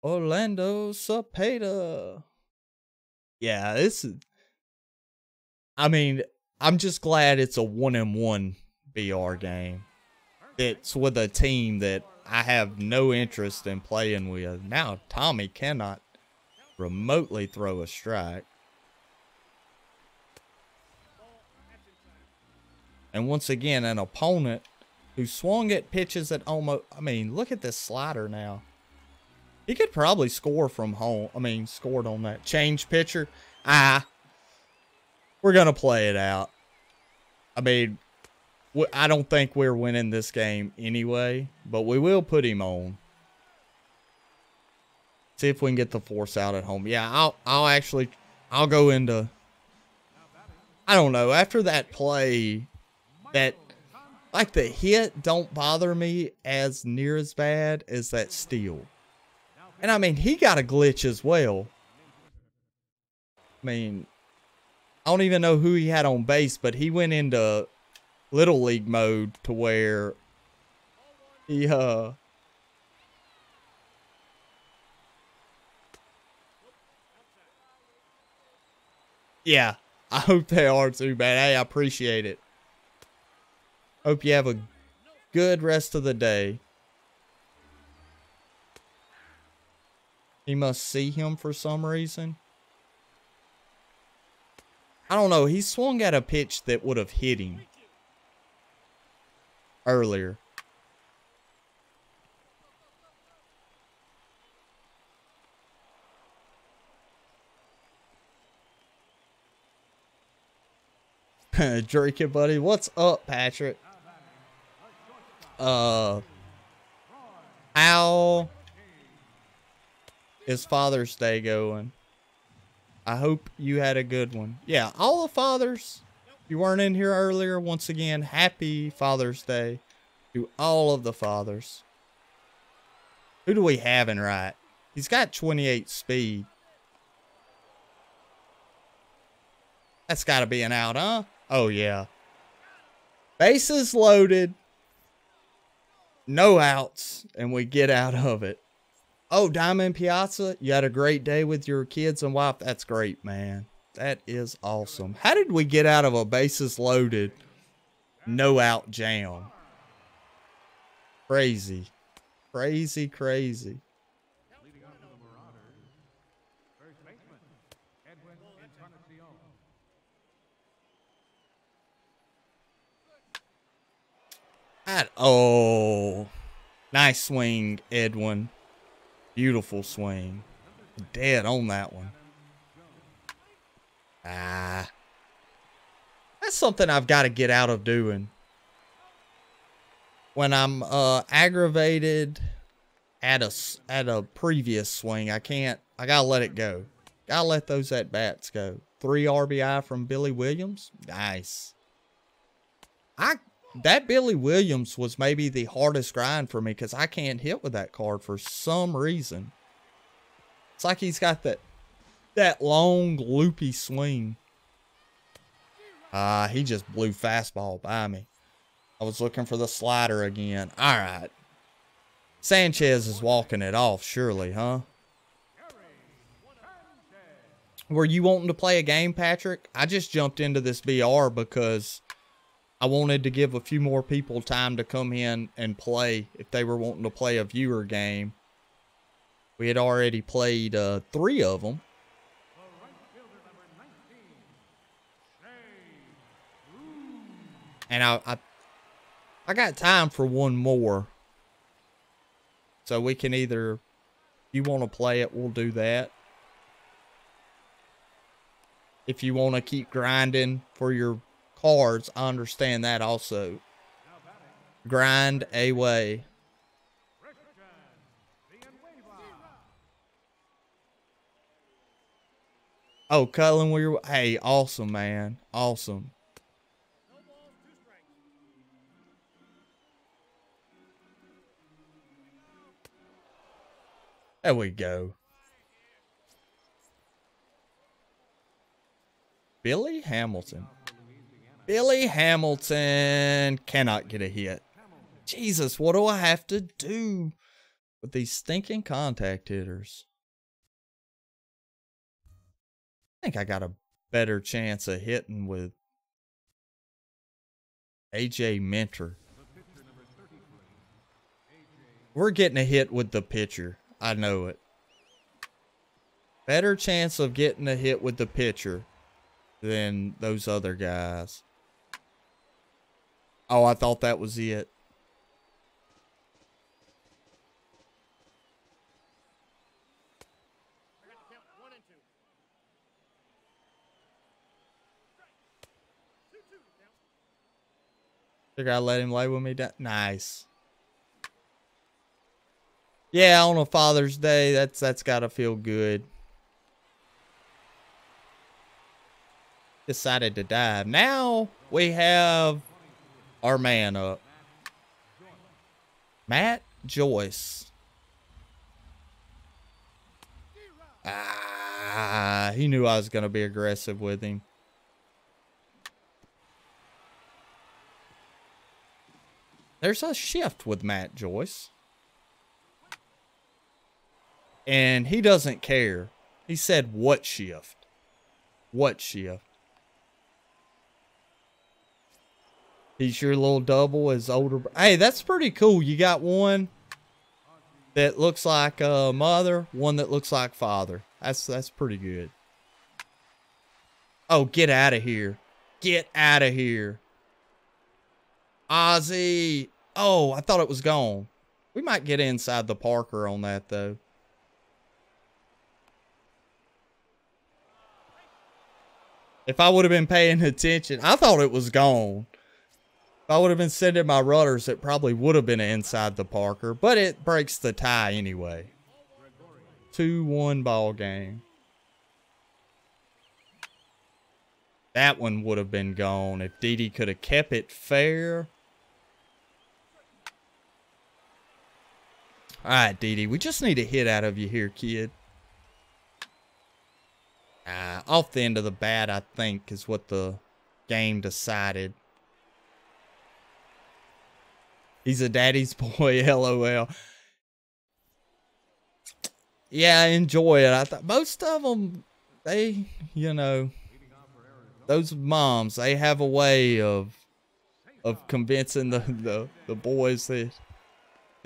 Orlando Cepeda. Yeah, this is... I mean, I'm just glad it's a 1-1 BR game. It's with a team that I have no interest in playing with. Now, Tommy cannot remotely throw a strike. And once again, an opponent who swung at pitches at almost... I mean, look at this slider now. He could probably score from home. I mean, scored on that change pitcher. We're going to play it out. I mean, I don't think we're winning this game anyway, but we will put him on. See if we can get the force out at home. Yeah, I'll go into... I don't know. After that play, like the hit don't bother me as near as bad as that steal. And I mean, he got a glitch as well. I mean, I don't even know who he had on base, but he went into Little League mode to where he, yeah, I hope they are too, man. Hey, I appreciate it. Hope you have a good rest of the day. He must see him for some reason. I don't know. He swung at a pitch that would have hit him earlier. Drake it, buddy. What's up, Patrick? How is Father's Day going? I hope you had a good one. Yeah, all the fathers, if you weren't in here earlier, once again, happy Father's Day to all of the fathers. Who do we have in right? He's got 28 speed. That's got to be an out, huh? Oh, yeah. Bases loaded. No outs, and we get out of it. Oh, Diamond Piazza, you had a great day with your kids and wife. That's great, man. That is awesome. How did we get out of a bases loaded, no out jam? Crazy. Crazy, crazy. Oh, nice swing, Edwin. Beautiful swing. Dead on that one. That's something I've got to get out of doing. When I'm aggravated at a previous swing, I gotta let it go. Gotta let those at bats go. 3 RBI from Billy Williams. Nice. That Billy Williams was maybe the hardest grind for me because I can't hit with that card for some reason. It's like he's got that long, loopy swing. He just blew fastball by me. I was looking for the slider again. All right. Sanchez is walking it off, surely, huh? Were you wanting to play a game, Patrick? I just jumped into this BR because I wanted to give a few more people time to come in and play if they were wanting to play a viewer game. We had already played 3 of them. And I got time for one more. So we can either, if you want to play it, we'll do that. If you want to keep grinding for your cards, I understand that also. Grind away. Oh, Cullen, hey, awesome, man. Awesome. There we go. Billy Hamilton. Billy Hamilton cannot get a hit. Jesus, what do I have to do with these stinking contact hitters? I think I got a better chance of hitting with AJ Minter. We're getting a hit with the pitcher. I know it. Better chance of getting a hit with the pitcher than those other guys. Oh, I thought that was it. Think I let him lay with me down. Nice. Yeah, on a Father's Day, that's gotta feel good. Decided to dive. Now we have our man up. Matt Joyce. He knew I was gonna be aggressive with him. There's a shift with Matt Joyce. And he doesn't care. He said, what shift? What shift? He's your little double, his older. Hey, that's pretty cool. You got one that looks like mother, one that looks like father. That's pretty good. Oh, get out of here. Get out of here. Ozzy. Oh, I thought it was gone. We might get inside the Parker on that, though. If I would have been paying attention, I thought it was gone. If I would have been sending my runners, it probably would have been inside the Parker, but it breaks the tie anyway. 2-1 ball game. That one would have been gone if Didi could have kept it fair. All right, Didi, we just need a hit out of you here, kid. Off the end of the bat, I think, is what the game decided. He's a daddy's boy, LOL. Yeah, enjoy it. I thought most of them, they, you know, those moms, they have a way of convincing the boys the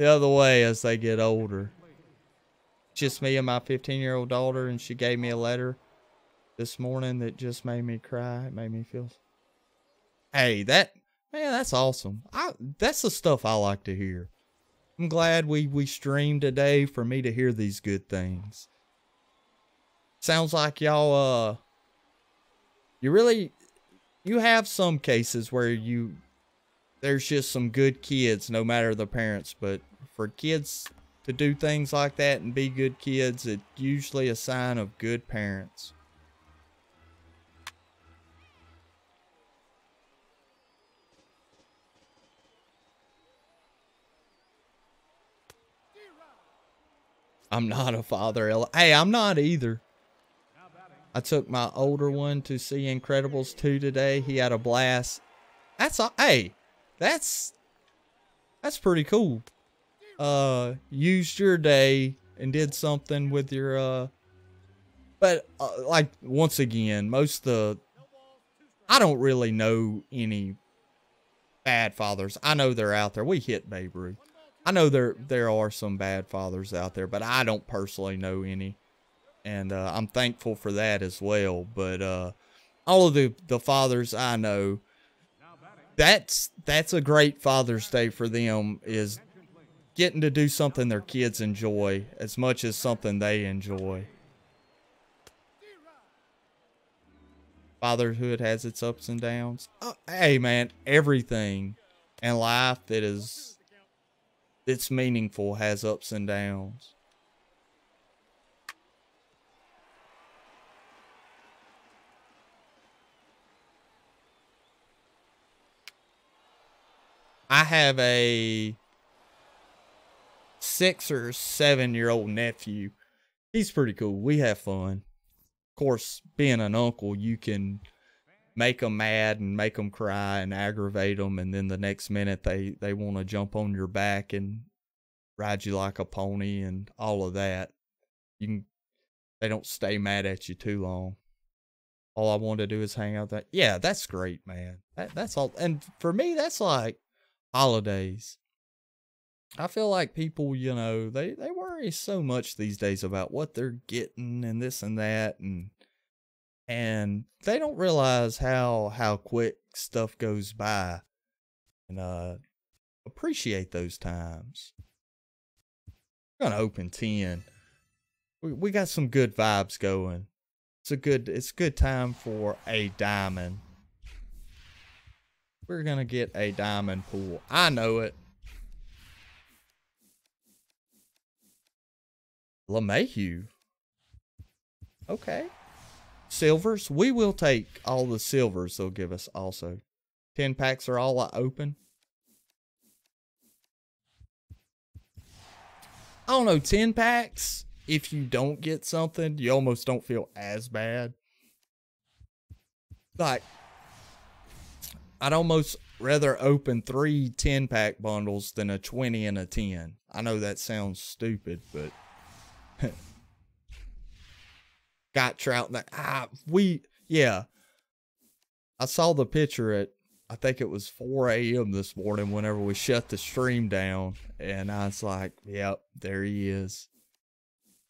other way as they get older. Just me and my 15-year-old daughter, and she gave me a letter this morning that just made me cry. It made me feel. Hey, man, that's awesome. That's the stuff I like to hear. I'm glad we streamed today for me to hear these good things. Sounds like y'all you have some cases where there's just some good kids no matter the parents, but for kids to do things like that and be good kids, it's usually a sign of good parents. I'm not a father. Hey, I'm not either. I took my older one to see Incredibles 2 today. He had a blast. Hey, that's pretty cool. Used your day and did something with your but like once again, I don't really know any bad fathers. I know they're out there. We hit Babe Ruth. I know there are some bad fathers out there, but I don't personally know any. And I'm thankful for that as well. But all of the fathers I know, that's a great Father's Day for them, is getting to do something their kids enjoy as much as something they enjoy. Fatherhood has its ups and downs. Hey, man, everything in life that's meaningful has ups and downs. I have a 6 or 7-year-old nephew. He's pretty cool. We have fun. Of course, being an uncle, you can make them mad and make them cry and aggravate them, and then the next minute they want to jump on your back and ride you like a pony and all of that. They don't stay mad at you too long. All I want to do is hang out. Yeah, that's great, man. That's all. And for me, that's like holidays. I feel like people, they worry so much these days about what they're getting and this and that, and they don't realize how quick stuff goes by, and appreciate those times. I'm gonna open 10. We got some good vibes going. It's a good time for a diamond. We're gonna get a diamond pool. I know it. LeMahieu. Okay. Silvers. We will take all the silvers they'll give us also. 10 packs are all I open. I don't know, 10 packs, if you don't get something, you almost don't feel as bad. Like, I'd almost rather open 3 10-pack bundles than a 20 and a 10. I know that sounds stupid, but got Trout. Yeah. I saw the picture at, I think it was 4 a.m. this morning whenever we shut the stream down, and I was like, yep, there he is.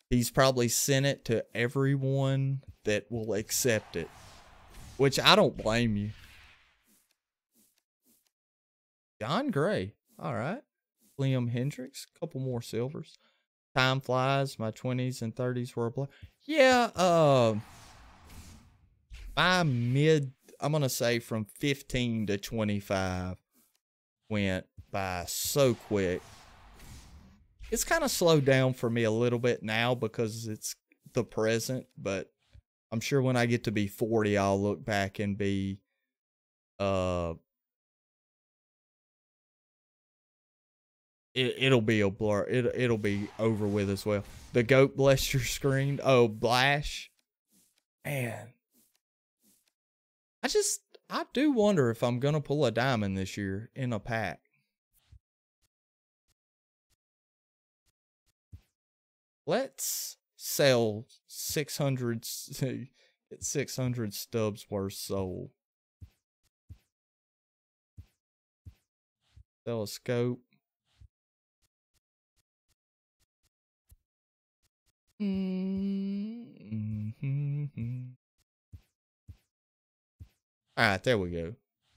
He's probably sent it to everyone that will accept it, which I don't blame you. John Gray. All right. Liam Hendricks. Couple more silvers. Time flies. My 20s and 30s were a blur. Yeah. My I'm going to say from 15 to 25 went by so quick. It's kind of slowed down for me a little bit now because it's the present, but I'm sure when I get to be 40, I'll look back and be, it'll be a blur. It'll be over with as well. The goat bless your screen. Oh, Blash. Man. I do wonder if I'm going to pull a diamond this year in a pack. Let's sell 600, get 600 stubs worth sold. Sell a scope. Alright, there we go.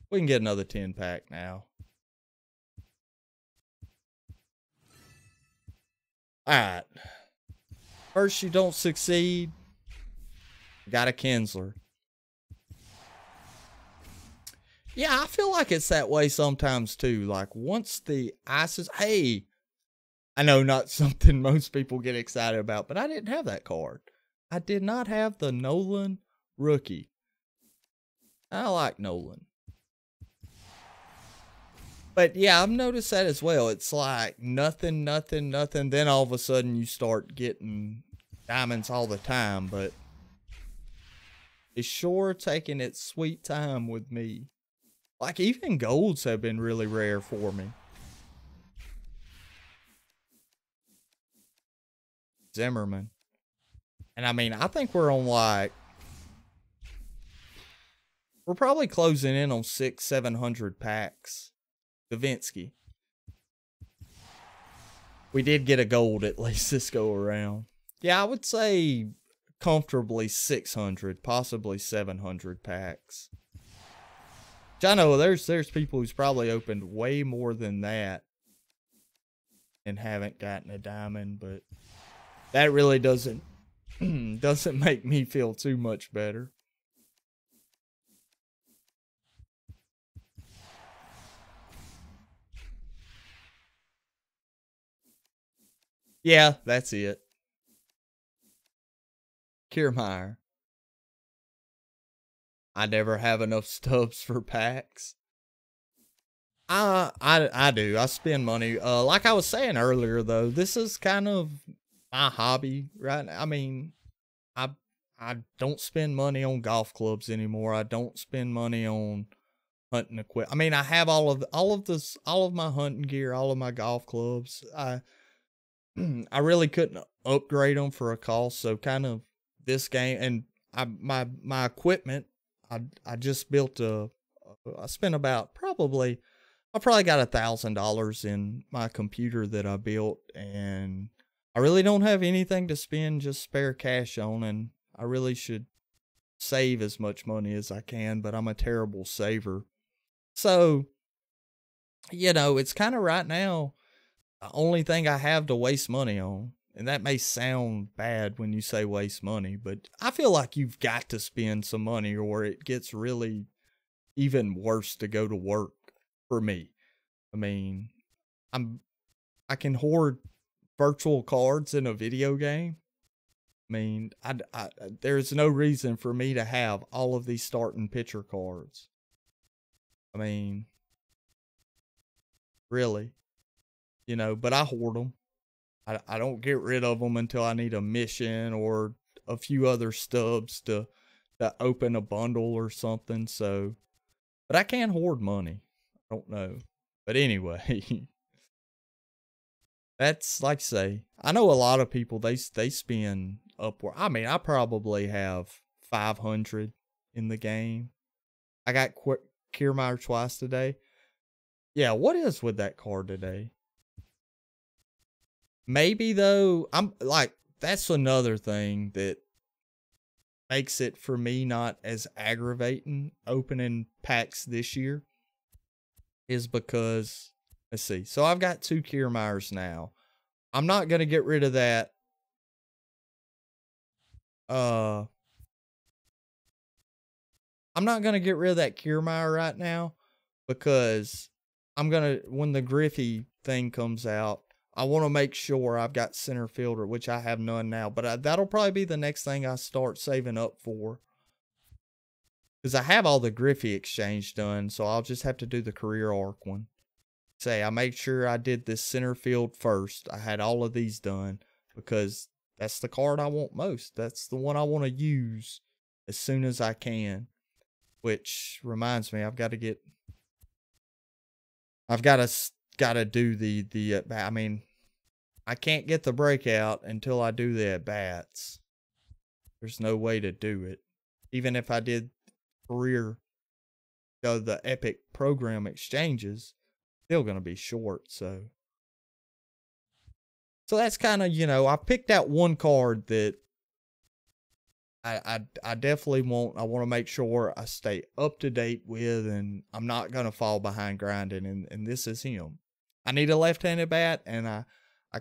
We can get another 10 pack now. Alright. First you don't succeed. Got a Kinsler. Yeah, I feel like it's that way sometimes too. Like once the ice is... Hey! I know not something most people get excited about, but I didn't have that card. I did not have the Nolan rookie. I like Nolan. But yeah, I've noticed that as well. It's like nothing. Then all of a sudden you start getting diamonds all the time. But it's sure taking its sweet time with me. Like even golds have been really rare for me. Zimmerman. And I mean, I think we're on like... We're probably closing in on 600-700 packs. Davinsky. We did get a gold at least this go around. Yeah, I would say comfortably 600, possibly 700 packs. Which I know there's people who's probably opened way more than that and haven't gotten a diamond, but that really doesn't make me feel too much better. Yeah, that's it. Kiermaier. I never have enough stubs for packs. I do. I spend money. Like I was saying earlier, though, this is kind of my hobby, right? I mean, I I don't spend money on golf clubs anymore. I don't spend money on hunting equipment. I mean, I have all of my hunting gear, all of my golf clubs. I really couldn't upgrade them for a cost, so kind of this game and my equipment. I just built I spent about I probably got $1,000 in my computer that I built, and I really don't have anything to spend just spare cash on, and I really should save as much money as I can, but I'm a terrible saver. So, it's kind of right now the only thing I have to waste money on. And that may sound bad when you say waste money, but I feel like you've got to spend some money or it gets really even worse to go to work for me. I mean, I can hoard virtual cards in a video game. I mean, there's no reason for me to have all of these starting pitcher cards. I mean, really, but I hoard them. I don't get rid of them until I need a mission or a few other stubs to open a bundle or something. So, but I can hoard money. I don't know. But anyway, that's like I say, I know a lot of people, they spend upward. I mean, I probably have 500 in the game. I got Kiermaier twice today. Yeah, what is with that card today? Maybe though, I'm like, that's another thing that makes it for me not as aggravating opening packs this year is because, let's see. So I've got 2 Kiermaiers now. I'm not going to get rid of that. I'm not going to get rid of that Kiermaier right now because when the Griffey thing comes out, I want to make sure I've got center fielder, which I have none now. But that'll probably be the next thing I start saving up for. Because I have all the Griffey exchange done, so I'll just have to do the career arc one. Say, I made sure I did this center field first. I had all of these done because that's the card I want most. That's the one I want to use as soon as I can. Which reminds me, I've got to do the I mean, I can't get the breakout until I do the at-bats. There's no way to do it. Even if I did the epic program exchanges, still going to be short. So that's kind of, I picked out one card that I definitely want to make sure I stay up to date with, and I'm not going to fall behind grinding, and this is him. I need a left-handed bat, and I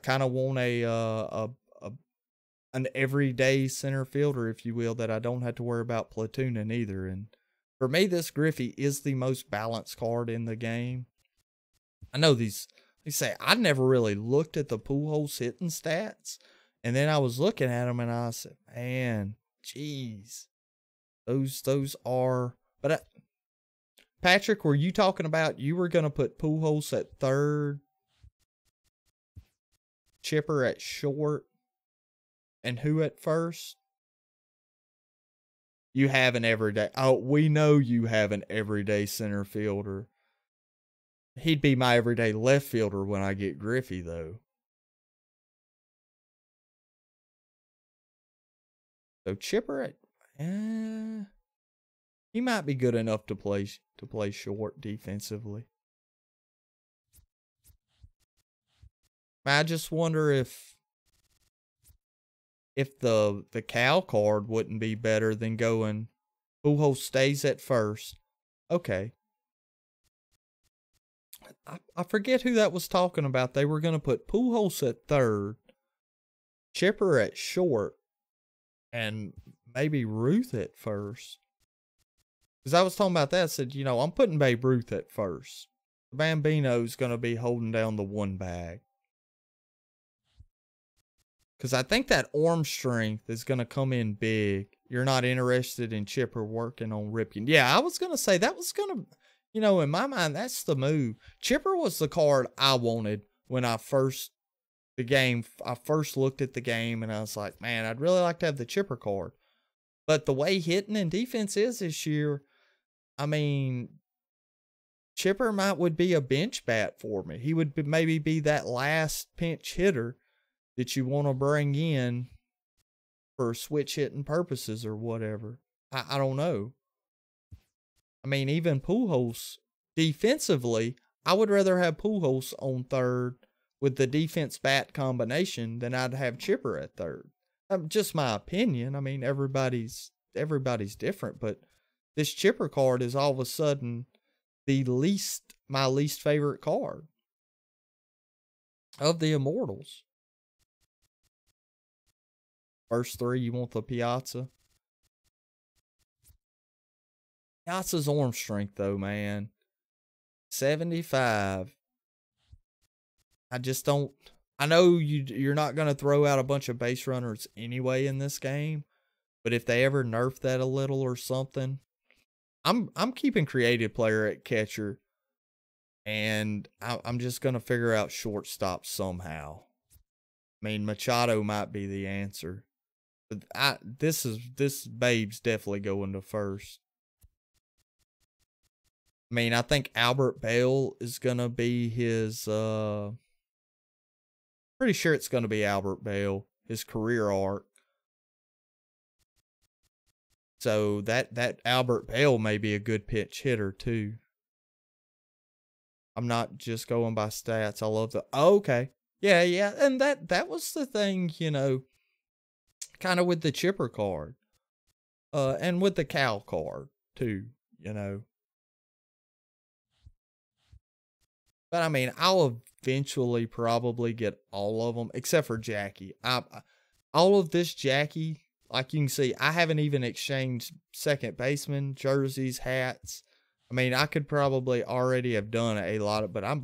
kind of want an everyday center fielder, if you will, that I don't have to worry about platooning either. And for me, this Griffey is the most balanced card in the game. I know they say I never really looked at the Pujols hitting stats, and then I was looking at them, and I said, man, jeez, those are. But Patrick, were you talking about you were going to put Pujols at third, Chipper at short, and who at first? You have an everyday. Oh, we know you have an everyday center fielder. He'd be my everyday left fielder when I get Griffey, though. So Chipper at, he might be good enough to play short defensively. I just wonder if the Cal card wouldn't be better than going Pujols stays at first. Okay. I forget who that was talking about. They were going to put Pujols at third, Chipper at short, and maybe Ruth at first. Because I was talking about that. I said, I'm putting Babe Ruth at first. The Bambino's going to be holding down the one bag. Because I think that arm strength is going to come in big. You're not interested in Chipper working on Ripken. Yeah, I was going to say that was going to, in my mind, that's the move. Chipper was the card I wanted when I first looked at the game, and I was like, man, I'd really like to have the Chipper card. But the way hitting and defense is this year, I mean, Chipper would be a bench bat for me. He would maybe be that last pinch hitter that you want to bring in for switch hitting purposes or whatever. I don't know. I mean, even Pujols, defensively, I would rather have Pujols on third with the defense bat combination than I'd have Chipper at third. Just my opinion. I mean, everybody's different, but this Chipper card is all of a sudden my least favorite card of the Immortals. First three, you want the Piazza. Piazza's arm strength, though, man. 75. I just don't. I know you're not going to throw out a bunch of base runners anyway in this game, but if they ever nerf that a little or something, I'm keeping creative player at catcher, and I'm just going to figure out shortstop somehow. I mean, Machado might be the answer, but this babe's definitely going to first. I mean, I think Albert Bell is going to be his, pretty sure it's going to be Albert Bell, his career arc. So that Albert Bell may be a good pitch hitter too. I'm not just going by stats. I love the, oh, okay. Yeah. And that was the thing, you know, kind of with the Chipper card. And with the Cal card too, you know. But I mean, I'll eventually probably get all of them, except for Jackie. All of this Jackie, like you can see, I haven't even exchanged second baseman, jerseys, hats. I mean, I could probably already have done a lot of, but I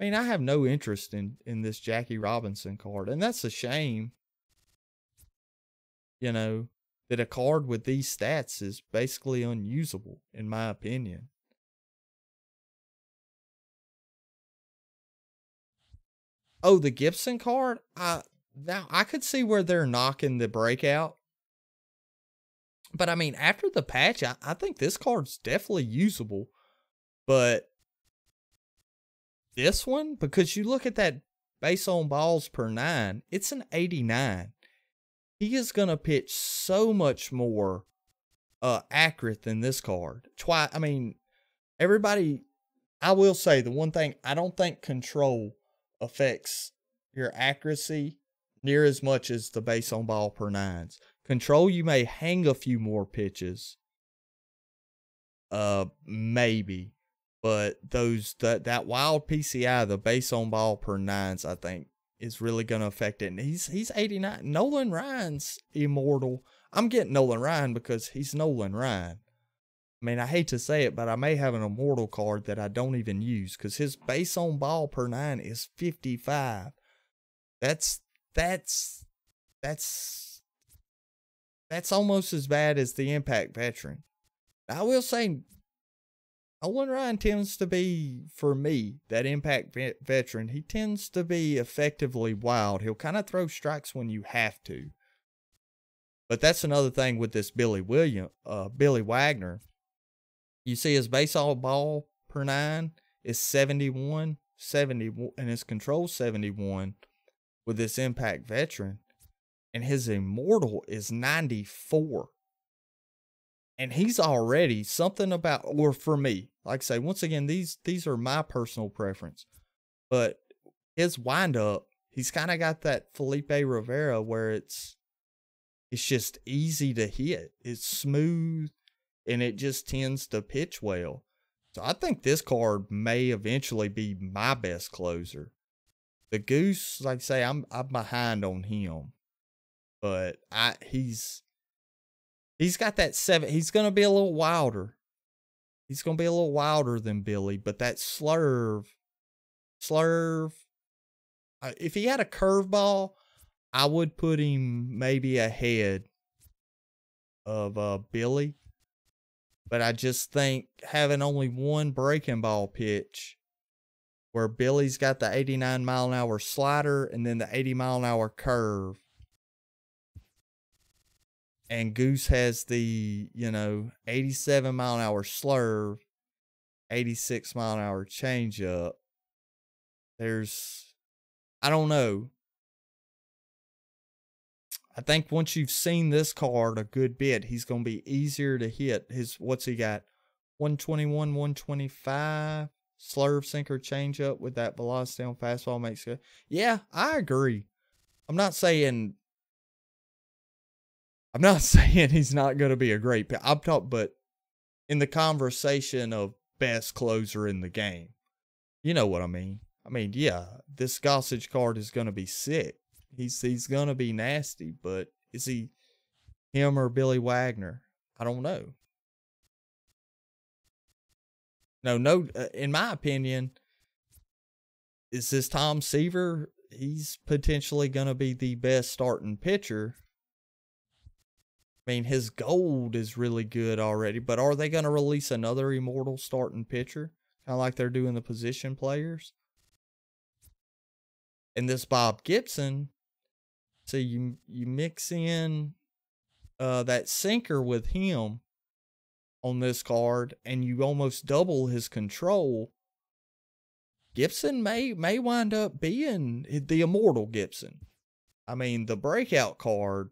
have no interest in this Jackie Robinson card. And that's a shame, you know, that a card with these stats is basically unusable, in my opinion. Oh, the Gibson card? Now, I could see where they're knocking the breakout. But, I mean, after the patch, I think this card's definitely usable. But this one, because you look at that base on balls per 9, it's an 89. He is going to pitch so much more accurate than this card. I mean, everybody, I will say the one thing, I don't think control affects your accuracy near as much as the base on ball per 9s. Control, you may hang a few more pitches, maybe, but that wild PCI, the base on ball per 9s, I think is really going to affect it. And he's 89. Nolan Ryan's immortal. I'm getting Nolan Ryan because he's Nolan Ryan. I mean, I hate to say it, but I may have an immortal card that I don't even use because his base on ball per 9 is 55. That's almost as bad as the impact veteran. I will say, Nolan Ryan tends to be, for me, that impact veteran. He tends to be effectively wild. He'll kind of throw strikes when you have to. But that's another thing with this Billy Wagner. You see his base on ball per 9 is 71, and his control 71 with this impact veteran. And his immortal is 94. And he's already something about, or for me, like I say, once again, these are my personal preference. But his windup, he's kind of got that Felipe Rivera where it's just easy to hit. It's smooth. And it just tends to pitch well. So I think this card may eventually be my best closer. The Goose, like I say, I'm behind on him. But he's got that 7. He's going to be a little wilder. He's going to be a little wilder than Billy. But that slurve. If he had a curveball, I would put him maybe ahead of Billy. But I just think having only one breaking ball pitch, where Billy's got the 89 mile an hour slider and then the 80 mile an hour curve. and Goose has the, 87-mile-an-hour slurve, 86-mile-an-hour changeup. I don't know. I think once you've seen this card a good bit, he's going to be easier to hit. What's he got? 121, 125, slurve, sinker, changeup with that velocity on fastball makes good. Yeah, I agree. I'm not saying he's not going to be a great pitcher. But in the conversation of best closer in the game, you know what I mean. I mean, yeah, this Gossage card is going to be sick. He's going to be nasty, but is he him or Billy Wagner? I don't know. No, in my opinion, is this Tom Seaver? He's potentially going to be the best starting pitcher. I mean, his gold is really good already, but are they going to release another immortal starting pitcher? Kind of like they're doing the position players? And this Bob Gibson, so you mix in that sinker with him on this card, and you almost double his control. Gibson may wind up being the immortal Gibson. I mean, the breakout card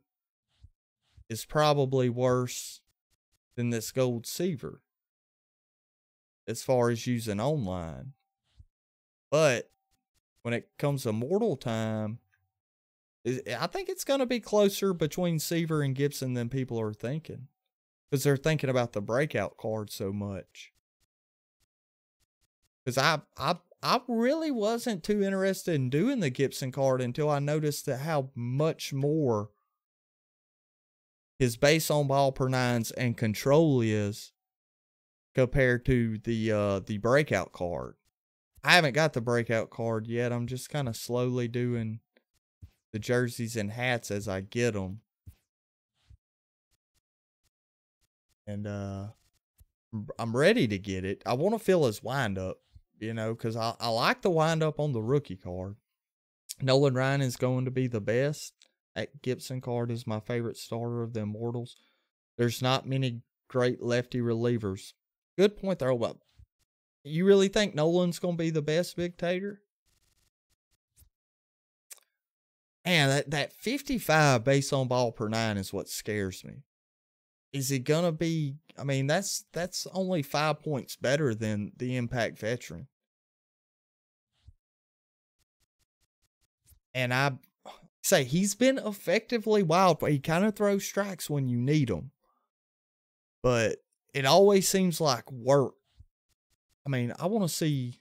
is probably worse than this Gold Seaver as far as using online. But when it comes to mortal time, I think it's going to be closer between Seaver and Gibson than people are thinking, because they're thinking about the breakout card so much. Because I really wasn't too interested in doing the Gibson card until I noticed that how much more his base on ball per nines and control is compared to the breakout card. I haven't got the breakout card yet. I'm just kind of slowly doing the jerseys and hats as I get them. And I'm ready to get it. I want to feel his windup, because I like the windup on the rookie card. Nolan Ryan is going to be the best. That Gibson card is my favorite starter of the Immortals. There's not many great lefty relievers. Good point there. Well, you really think Nolan's going to be the best, Big Tater? Man, that 55 base on ball per nine is what scares me. Is he going to be... I mean, that's only 5 points better than the Impact Veteran. And I say he's been effectively wild, but he kind of throws strikes when you need them. But it always seems like work. I mean, I want to see...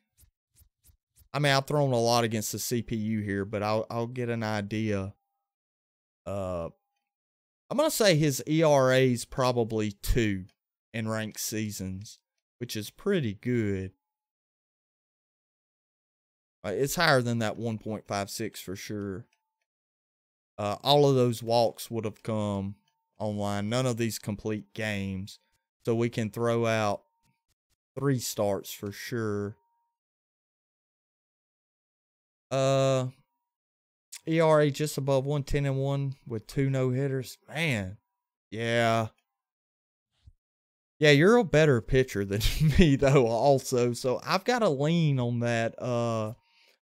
I mean, I've thrown a lot against the CPU here, but I'll get an idea. I'm going to say his ERA is probably 2 in ranked seasons, which is pretty good. It's higher than that 1.56 for sure. All of those walks would have come online. None of these complete games. So we can throw out 3 starts for sure. ERA just above 110-1 with 2 no-hitters. Man, yeah. Yeah, you're a better pitcher than me, though, also. So I've got to lean on that. I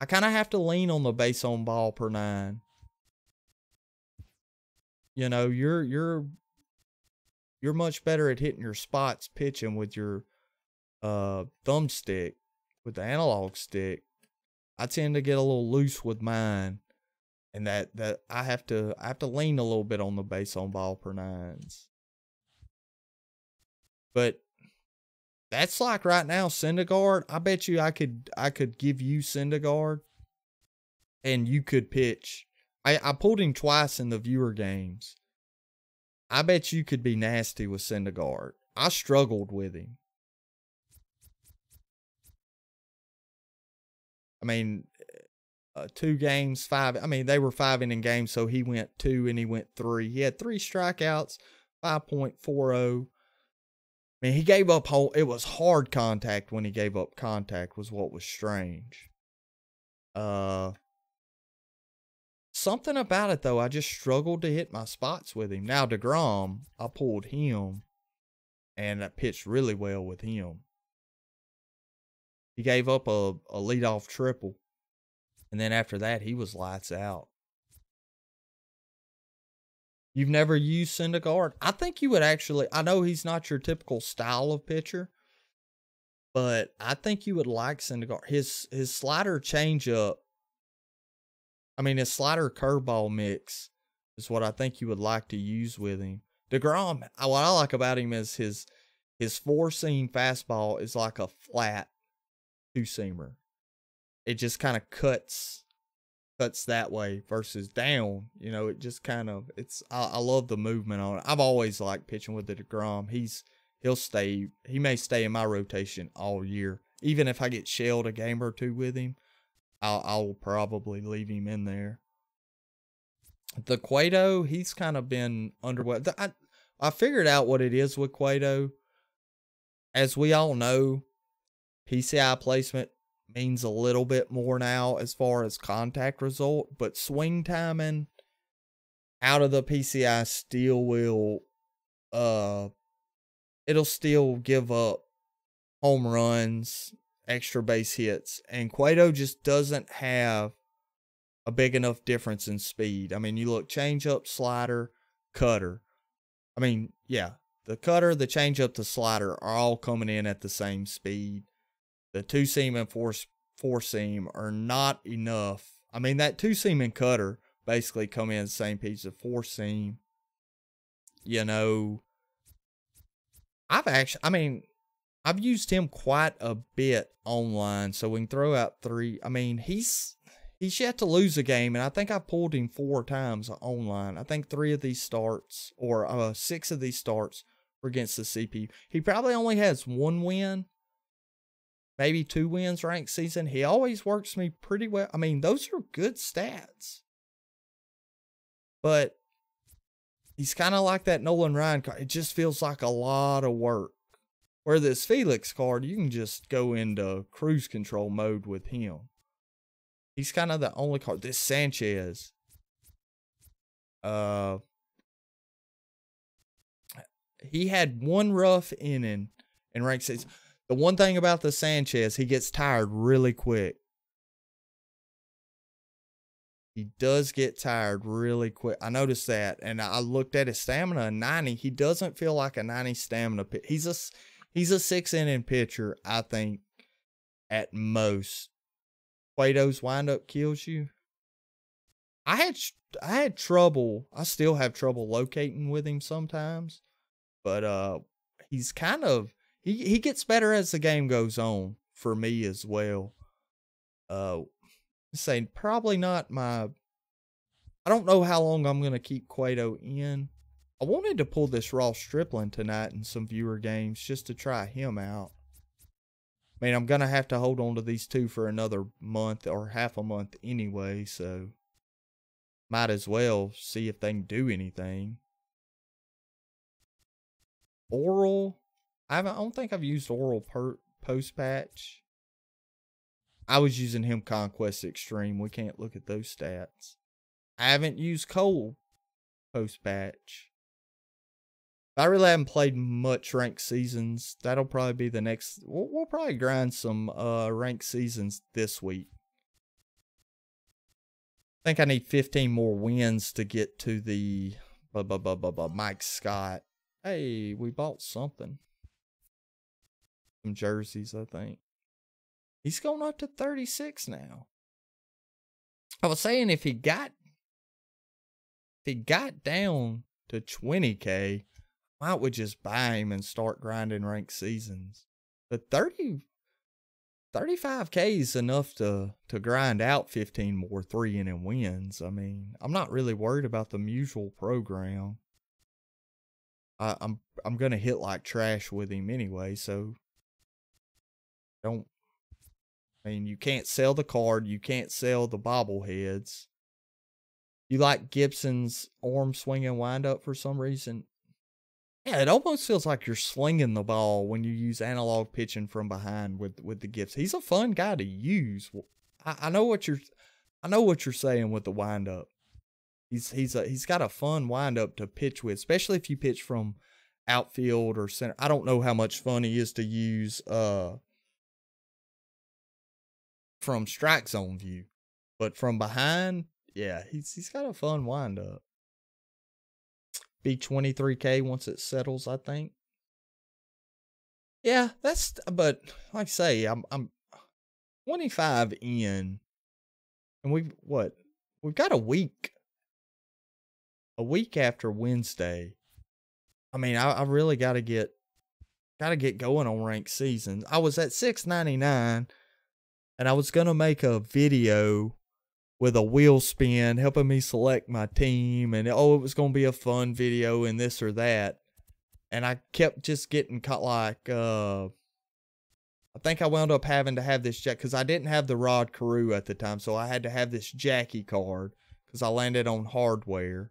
kind of have to lean on the base on ball per nine. You're much better at hitting your spots pitching with your thumbstick, with the analog stick. I tend to get a little loose with mine, and that I have to lean a little bit on the base on ball per nines. But that's like right now, Syndergaard. I bet you I could give you Syndergaard, and you could pitch. I pulled him twice in the viewer games. I bet you could be nasty with Syndergaard. I struggled with him. I mean, 2 games, 5. I mean, they were 5-inning games, so he went 2 and he went 3. He had 3 strikeouts, 5.40. I mean, he gave up it was hard contact when he gave up contact was what was strange. something about it, though. I just struggled to hit my spots with him. Now, DeGrom, I pulled him, and I pitched really well with him. He gave up a leadoff triple, and then after that, he was lights out. You've never used Syndergaard? I think you would actually. I know he's not your typical style of pitcher, but I think you would like Syndergaard. His slider changeup, his slider curveball mix is what I think you would like to use with him. DeGrom, what I like about him is his four-seam fastball is like a flat two-seamer. It just kind of cuts that way versus down. It just kind of, I love the movement on it. I've always liked pitching with the DeGrom. He may stay in my rotation all year. Even if I get shelled a game or two with him, I'll probably leave him in there. The Cueto, he's kind of been underwhelmed. I figured out what it is with Cueto. As we all know, PCI placement means a little bit more now as far as contact result, but swing timing out of the PCI still will, it'll still give up home runs, extra base hits, and Cueto just doesn't have a big enough difference in speed. You look changeup, slider, cutter. The cutter, the changeup, the slider are all coming in at the same speed. The two-seam and four-seam are not enough. That two-seam and cutter basically come in the same piece of four-seam. I've used him quite a bit online, so we can throw out 3. He's yet to lose a game, and I think I pulled him 4 times online. I think 3 of these starts, or 6 of these starts, were against the CPU. He probably only has 1 win. Maybe 2 wins ranked season. He always works me pretty well. Those are good stats. But he's kind of like that Nolan Ryan card. It just feels like a lot of work. Where this Felix card, you can just go into cruise control mode with him. He's kind of the only card. This Sanchez. He had 1 rough inning in ranked season. The one thing about the Sanchez, he gets tired really quick. He does get tired really quick. I noticed that, and I looked at his stamina, 90. He doesn't feel like a 90 stamina pitcher. He's a 6-inning pitcher, I think, at most. Cueto's windup kills you. I had trouble. I still have trouble locating with him sometimes, but he's kind of. He gets better as the game goes on for me as well. Saying probably not my. I don't know how long I'm gonna keep Cueto in. I wanted to pull this Ross Stripling tonight in some viewer games just to try him out. I'm gonna have to hold on to these 2 for another month or half a month anyway, so might as well see if they can do anything. Oral. I don't think I've used Oral post patch. I was using him Conquest Extreme. We can't look at those stats. I haven't used Cole post patch. I really haven't played much ranked seasons. That'll probably be the next. We'll probably grind some ranked seasons this week. I think I need 15 more wins to get to the Mike Scott. Hey, we bought something. Some jerseys, I think. He's going up to 36 now. I was saying if he got down to 20K, I might would just buy him and start grinding ranked seasons. But 35K is enough to grind out 15 more 3-inning wins. I'm not really worried about the mutual program. I'm gonna hit like trash with him anyway, so you can't sell the card, you can't sell the bobbleheads. You like Gibson's arm swing and wind up for some reason? Yeah, it almost feels like you're slinging the ball when you use analog pitching from behind with the Gibson. He's a fun guy to use. I know what you're saying with the wind up. He's got a fun windup to pitch with, especially if you pitch from outfield or center. I don't know how much fun he is to use from strike zone view, but from behind, yeah, he's got a fun windup. Be 23K once it settles, I think. Yeah, but like I say, I'm 25 in, and we've got a week after Wednesday. I mean, I really got to get going on ranked seasons. I was at 699, and I was gonna make a video with a wheel spin helping me select my team, and it was gonna be a fun video and this or that. And I kept just getting caught, like, I think I wound up having to have this jack because I didn't have the Rod Carew at the time, so I had to have this Jackie card because I landed on hardware.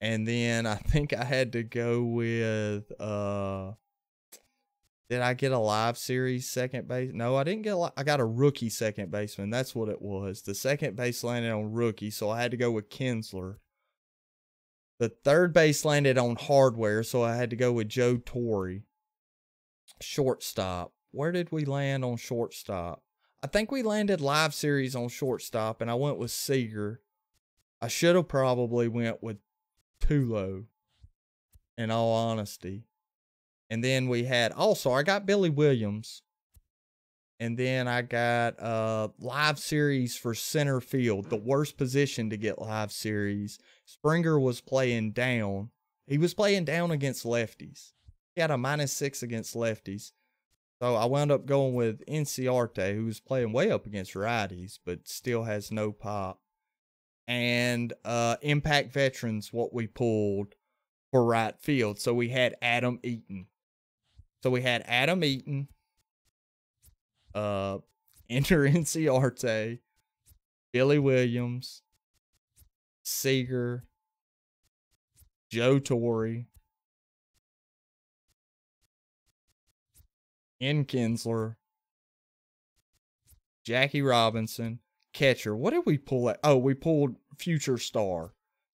And then I think I had to go with, did I get a live series second base? No, I didn't get I got a rookie second baseman. That's what it was. The second base landed on rookie, so I had to go with Kinsler. The third base landed on hardware, so I had to go with Joe Torre. Shortstop. Where did we land on shortstop? I think we landed live series on shortstop, and I went with Seager. I should have probably went with Tulo, in all honesty. And then we had, also, I got Billy Williams. And then I got live series for center field, the worst position to get live series. Springer was playing down. He was playing down against lefties. He had a -6 against lefties. So I wound up going with Inciarte, who was playing way up against righties, but still has no pop. And Impact Veterans, what we pulled for right field. So we had Adam Eaton. Enter Inciarte, Billy Williams, Seager, Joe Torre, Kinsler, Jackie Robinson, catcher. What did we pull at? Oh, we pulled Future Star.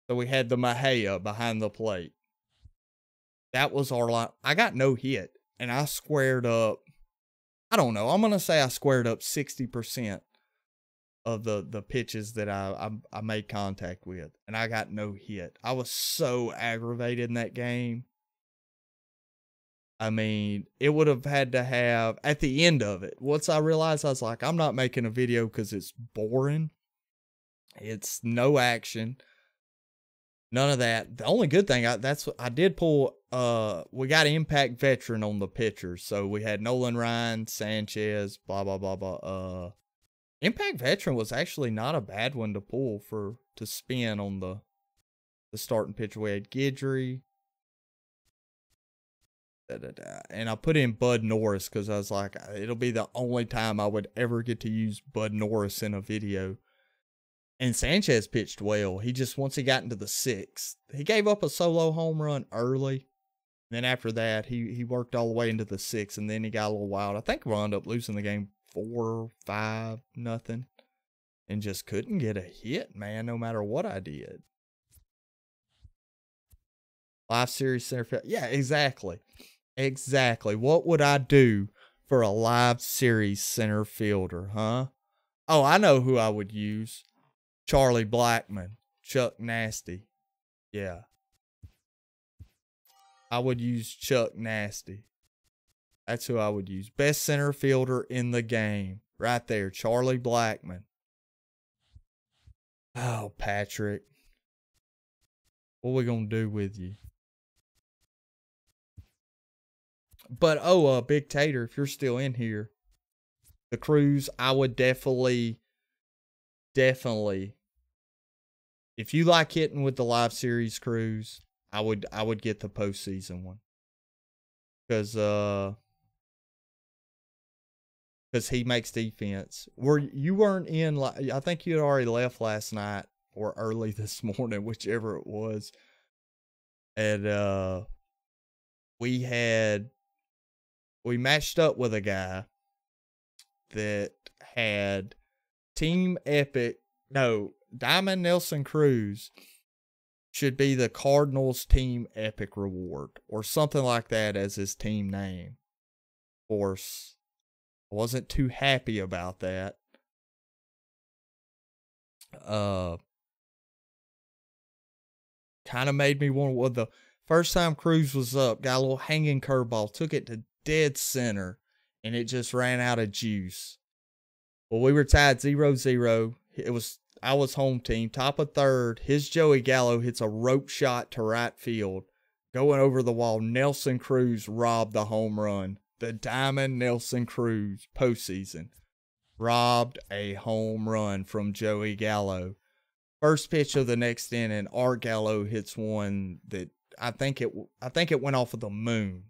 So we had the Mejia behind the plate. That was our line. I got no hit, and I squared up, I don't know, I'm going to say I squared up 60% of the pitches that I made contact with, and I got no hit. I was so aggravated in that game. I mean, it would have had to have, at the end of it, once I realized, I was like, I'm not making a video because it's boring. It's no action. None of that. The only good thing, I did pull, we got Impact Veteran on the pitchers. So we had Nolan Ryan, Sanchez, blah, blah, blah, blah. Impact Veteran was actually not a bad one to pull to spin on the starting pitcher. We had Guidry. And I put in Bud Norris because I was like, it'll be the only time I would ever get to use Bud Norris in a video. And Sanchez pitched well. Once he got into the sixth, he gave up a solo home run early. Then after that, he worked all the way into the sixth, and then he got a little wild. I think we wound up losing the game 4-5-0, and just couldn't get a hit, man, no matter what I did. Live series center field. Yeah, exactly. Exactly. What would I do for a live series center fielder, huh? Oh, I know who I would use. Charlie Blackmon, Chuck Nasty. Yeah. I would use Chuck Nasty. That's who I would use. Best center fielder in the game. Right there, Charlie Blackmon. Oh, Patrick. What are we going to do with you? But, Big Tater, if you're still in here, the Cruise, I would definitely, if you like hitting with the live series Cruise, I would get the postseason one. Because he makes defense. You weren't in, I think you had already left last night or early this morning, whichever it was. And we matched up with a guy that had Diamond Nelson Cruz should be the Cardinals team epic reward or something like that as his team name. Of course, I wasn't too happy about that. Kind of made me want, well, the first time Cruz was up, got a little hanging curveball, took it to dead center, and it just ran out of juice. Well, we were tied 0-0. I was home team, top of third. His Joey Gallo hits a rope shot to right field. Going over the wall, Nelson Cruz robbed the home run. The Diamond Nelson Cruz postseason robbed a home run from Joey Gallo. First pitch of the next inning, Art Gallo hits one that I think it went off of the moon.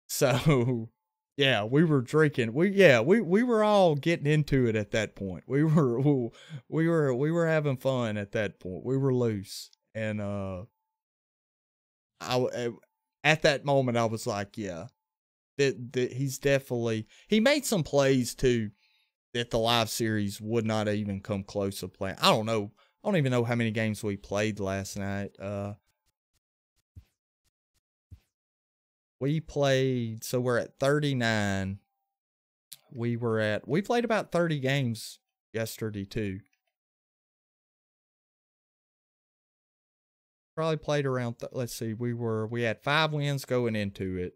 So yeah, we were drinking. We were all getting into it at that point. We were having fun at that point. We were loose, and at that moment I was like, yeah, he's definitely, he made some plays too that the live series would not even come close to playing. I don't know. I don't even know how many games we played last night. We played, so we're at 39. We played about 30 games yesterday too. Probably played around, let's see, we had 5 wins going into it.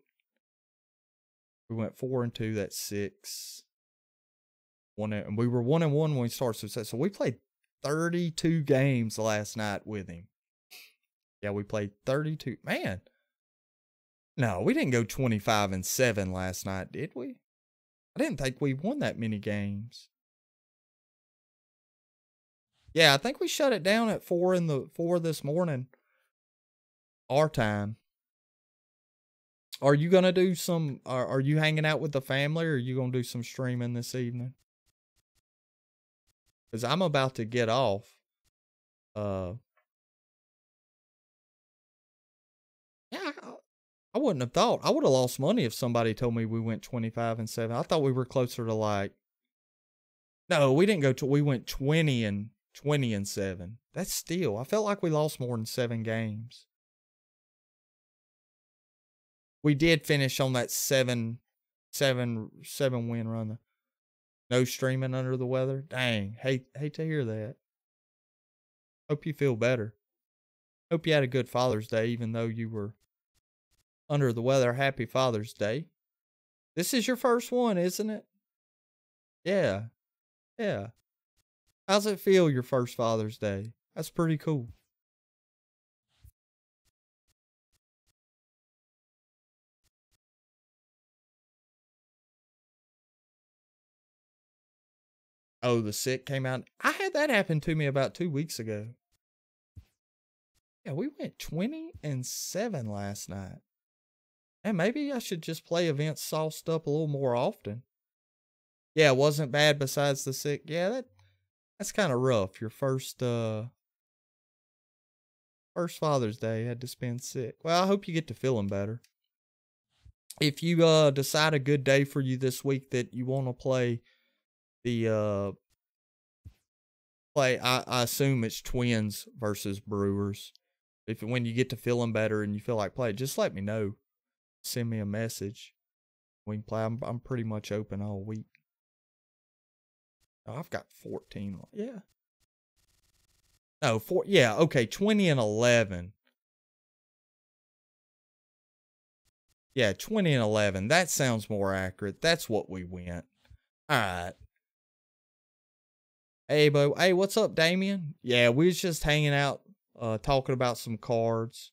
We went 4-2, that's 6. And we were 1-1 when we started. So we played 32 games last night with him. Yeah, we played 32. Man. No, we didn't go 25-7 last night, did we? I didn't think we won that many games. Yeah, I think we shut it down at 4 this morning. Our time. Are you going to do some, are you hanging out with the family, or are you going to do some streaming this evening? Because I'm about to get off. Yeah, I wouldn't have thought. I would have lost money if somebody told me we went 25-7. I thought we were closer to like, no, we didn't go to, we went 20-7. That's still, I felt like we lost more than 7 games. We did finish on that 7 win run. No streaming under the weather. Dang, hate to hear that. Hope you feel better. Hope you had a good Father's Day, even though you were under the weather. Happy Father's Day. This is your first one, isn't it? Yeah. Yeah. How's it feel, your first Father's Day? That's pretty cool. Oh, the sick came out. I had that happen to me about 2 weeks ago. Yeah, we went 20-7 last night. And maybe I should just play events sauced up a little more often. Yeah, it wasn't bad besides the sick. Yeah, that's kind of rough. Your first Father's Day had to spend sick. Well, I hope you get to feeling better. If you decide a good day for you this week that you want to play the I assume it's Twins versus Brewers. When you get to feeling better and you feel like play, just let me know. Send me a message. We can play. I'm pretty much open all week. Oh, I've got 14. Yeah. No, 4. Yeah, okay. 20-11. Yeah, 20-11. That sounds more accurate. That's what we went. All right. Hey, what's up, Damien? Yeah, we was just hanging out, talking about some cards.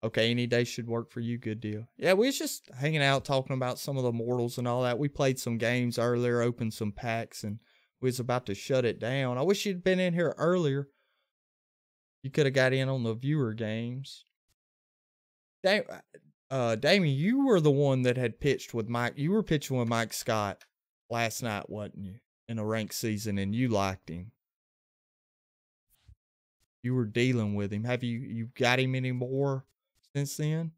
Okay, any day should work for you. Good deal. Yeah, we was just hanging out, talking about some of the mortals and all that. We played some games earlier, opened some packs, and we was about to shut it down. I wish you'd been in here earlier. You could have got in on the viewer games. Damien, you were the one that had pitched with Mike. You were pitching with Mike Scott last night, wasn't you? In a ranked season, and you liked him. You were dealing with him. Have you got him anymore since then?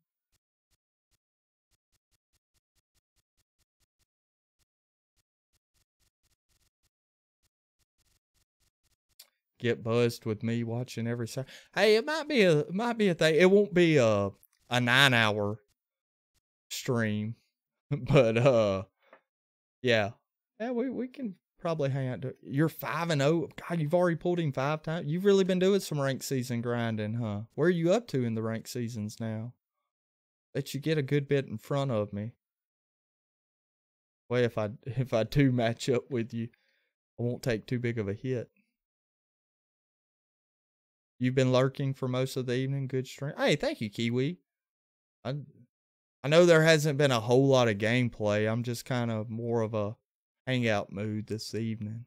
get buzzed with me watching every Saturday. Hey, it might be a thing. It won't be a 9-hour stream, but yeah. Yeah, we can probably hang out. You're 5-0. God, you've already pulled him 5 times. You've really been doing some ranked season grinding, huh? Where are you up to in the ranked seasons now? Let you get a good bit in front of me. Well, if I do match up with you, I won't take too big of a hit. You've been lurking for most of the evening. Good stream. Hey, thank you, Kiwi. I know there hasn't been a whole lot of gameplay. I'm just kind of more of a hangout mood this evening.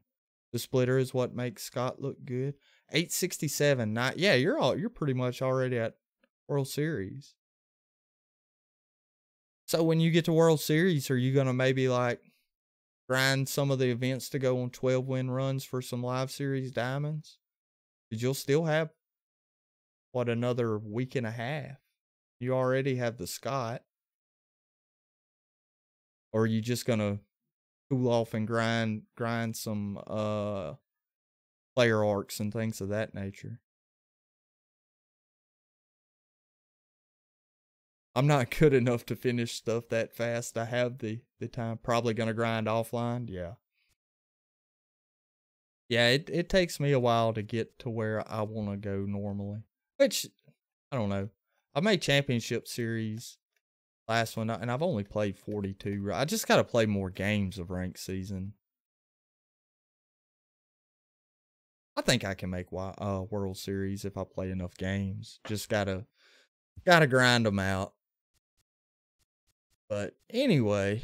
The splitter is what makes Scott look good. 867. Yeah, you're pretty much already at World Series. So when you get to World Series, are you gonna maybe like grind some of the events to go on 12-win runs for some live series diamonds? Because you'll still have another week and a half. You already have the Scott. Or are you just gonna cool off and grind some player arcs and things of that nature? I'm not good enough to finish stuff that fast. I have the time. Probably gonna grind offline. Yeah. Yeah, it takes me a while to get to where I want to go normally. Which, I don't know. I made Championship Series last one, and I've only played 42. I just got to play more games of ranked season. I think I can make World Series if I play enough games. Just gotta grind them out. But anyway,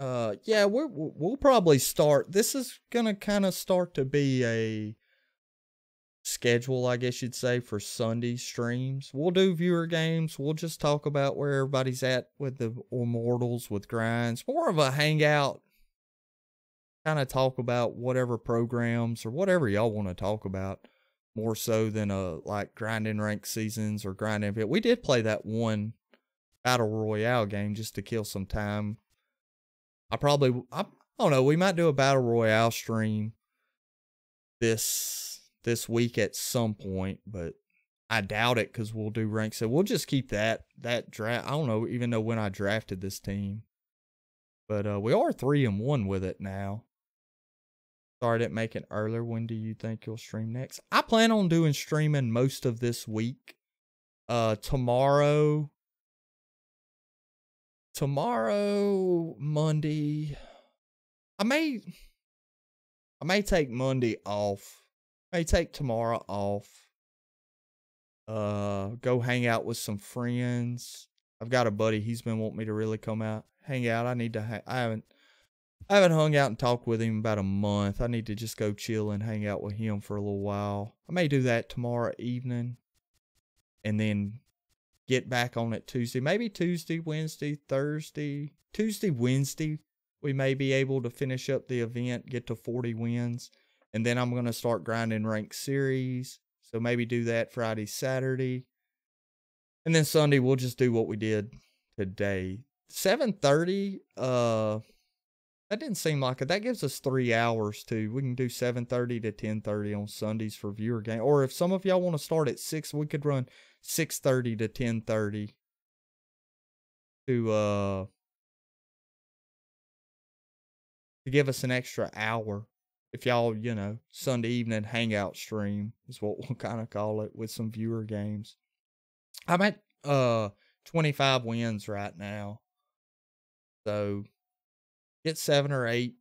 yeah, we'll probably start. This is gonna kind of start to be a schedule, I guess you'd say, for Sunday streams. We'll do viewer games. We'll just talk about where everybody's at with the Immortals, with grinds. More of a hangout. Kind of talk about whatever programs or whatever y'all want to talk about, more so than like grinding ranked seasons or grinding. We did play that one Battle Royale game just to kill some time. I don't know, we might do a Battle Royale stream this week at some point, but I doubt it because we'll do ranks. So we'll just keep that draft. I don't know, even know when I drafted this team. But we are 3-1 with it now. Sorry I didn't make it earlier. When do you think you'll stream next? I plan on doing streaming most of this week. Tomorrow, Monday. I may take Monday off. I may take tomorrow off. Go hang out with some friends. I've got a buddy. He's been wanting me to really come out, hang out. I need to. I haven't hung out and talked with him about a month. I need to just go chill and hang out with him for a little while. I may do that tomorrow evening, and then get back on it Tuesday. Maybe Tuesday, Wednesday, Thursday. Tuesday, Wednesday, we may be able to finish up the event, get to 40 wins, and then I'm going to start grinding ranked series. So maybe do that Friday, Saturday. And then Sunday, we'll just do what we did today. 7:30, that didn't seem like it. That gives us 3 hours too. We can do 7:30 to 10:30 on Sundays for viewer game. Or if some of y'all want to start at 6, we could run 6:30 to 10:30 to give us an extra hour. If y'all, Sunday evening hangout stream is what we'll kind of call it, with some viewer games. I'm at 25 wins right now. So get 7 or 8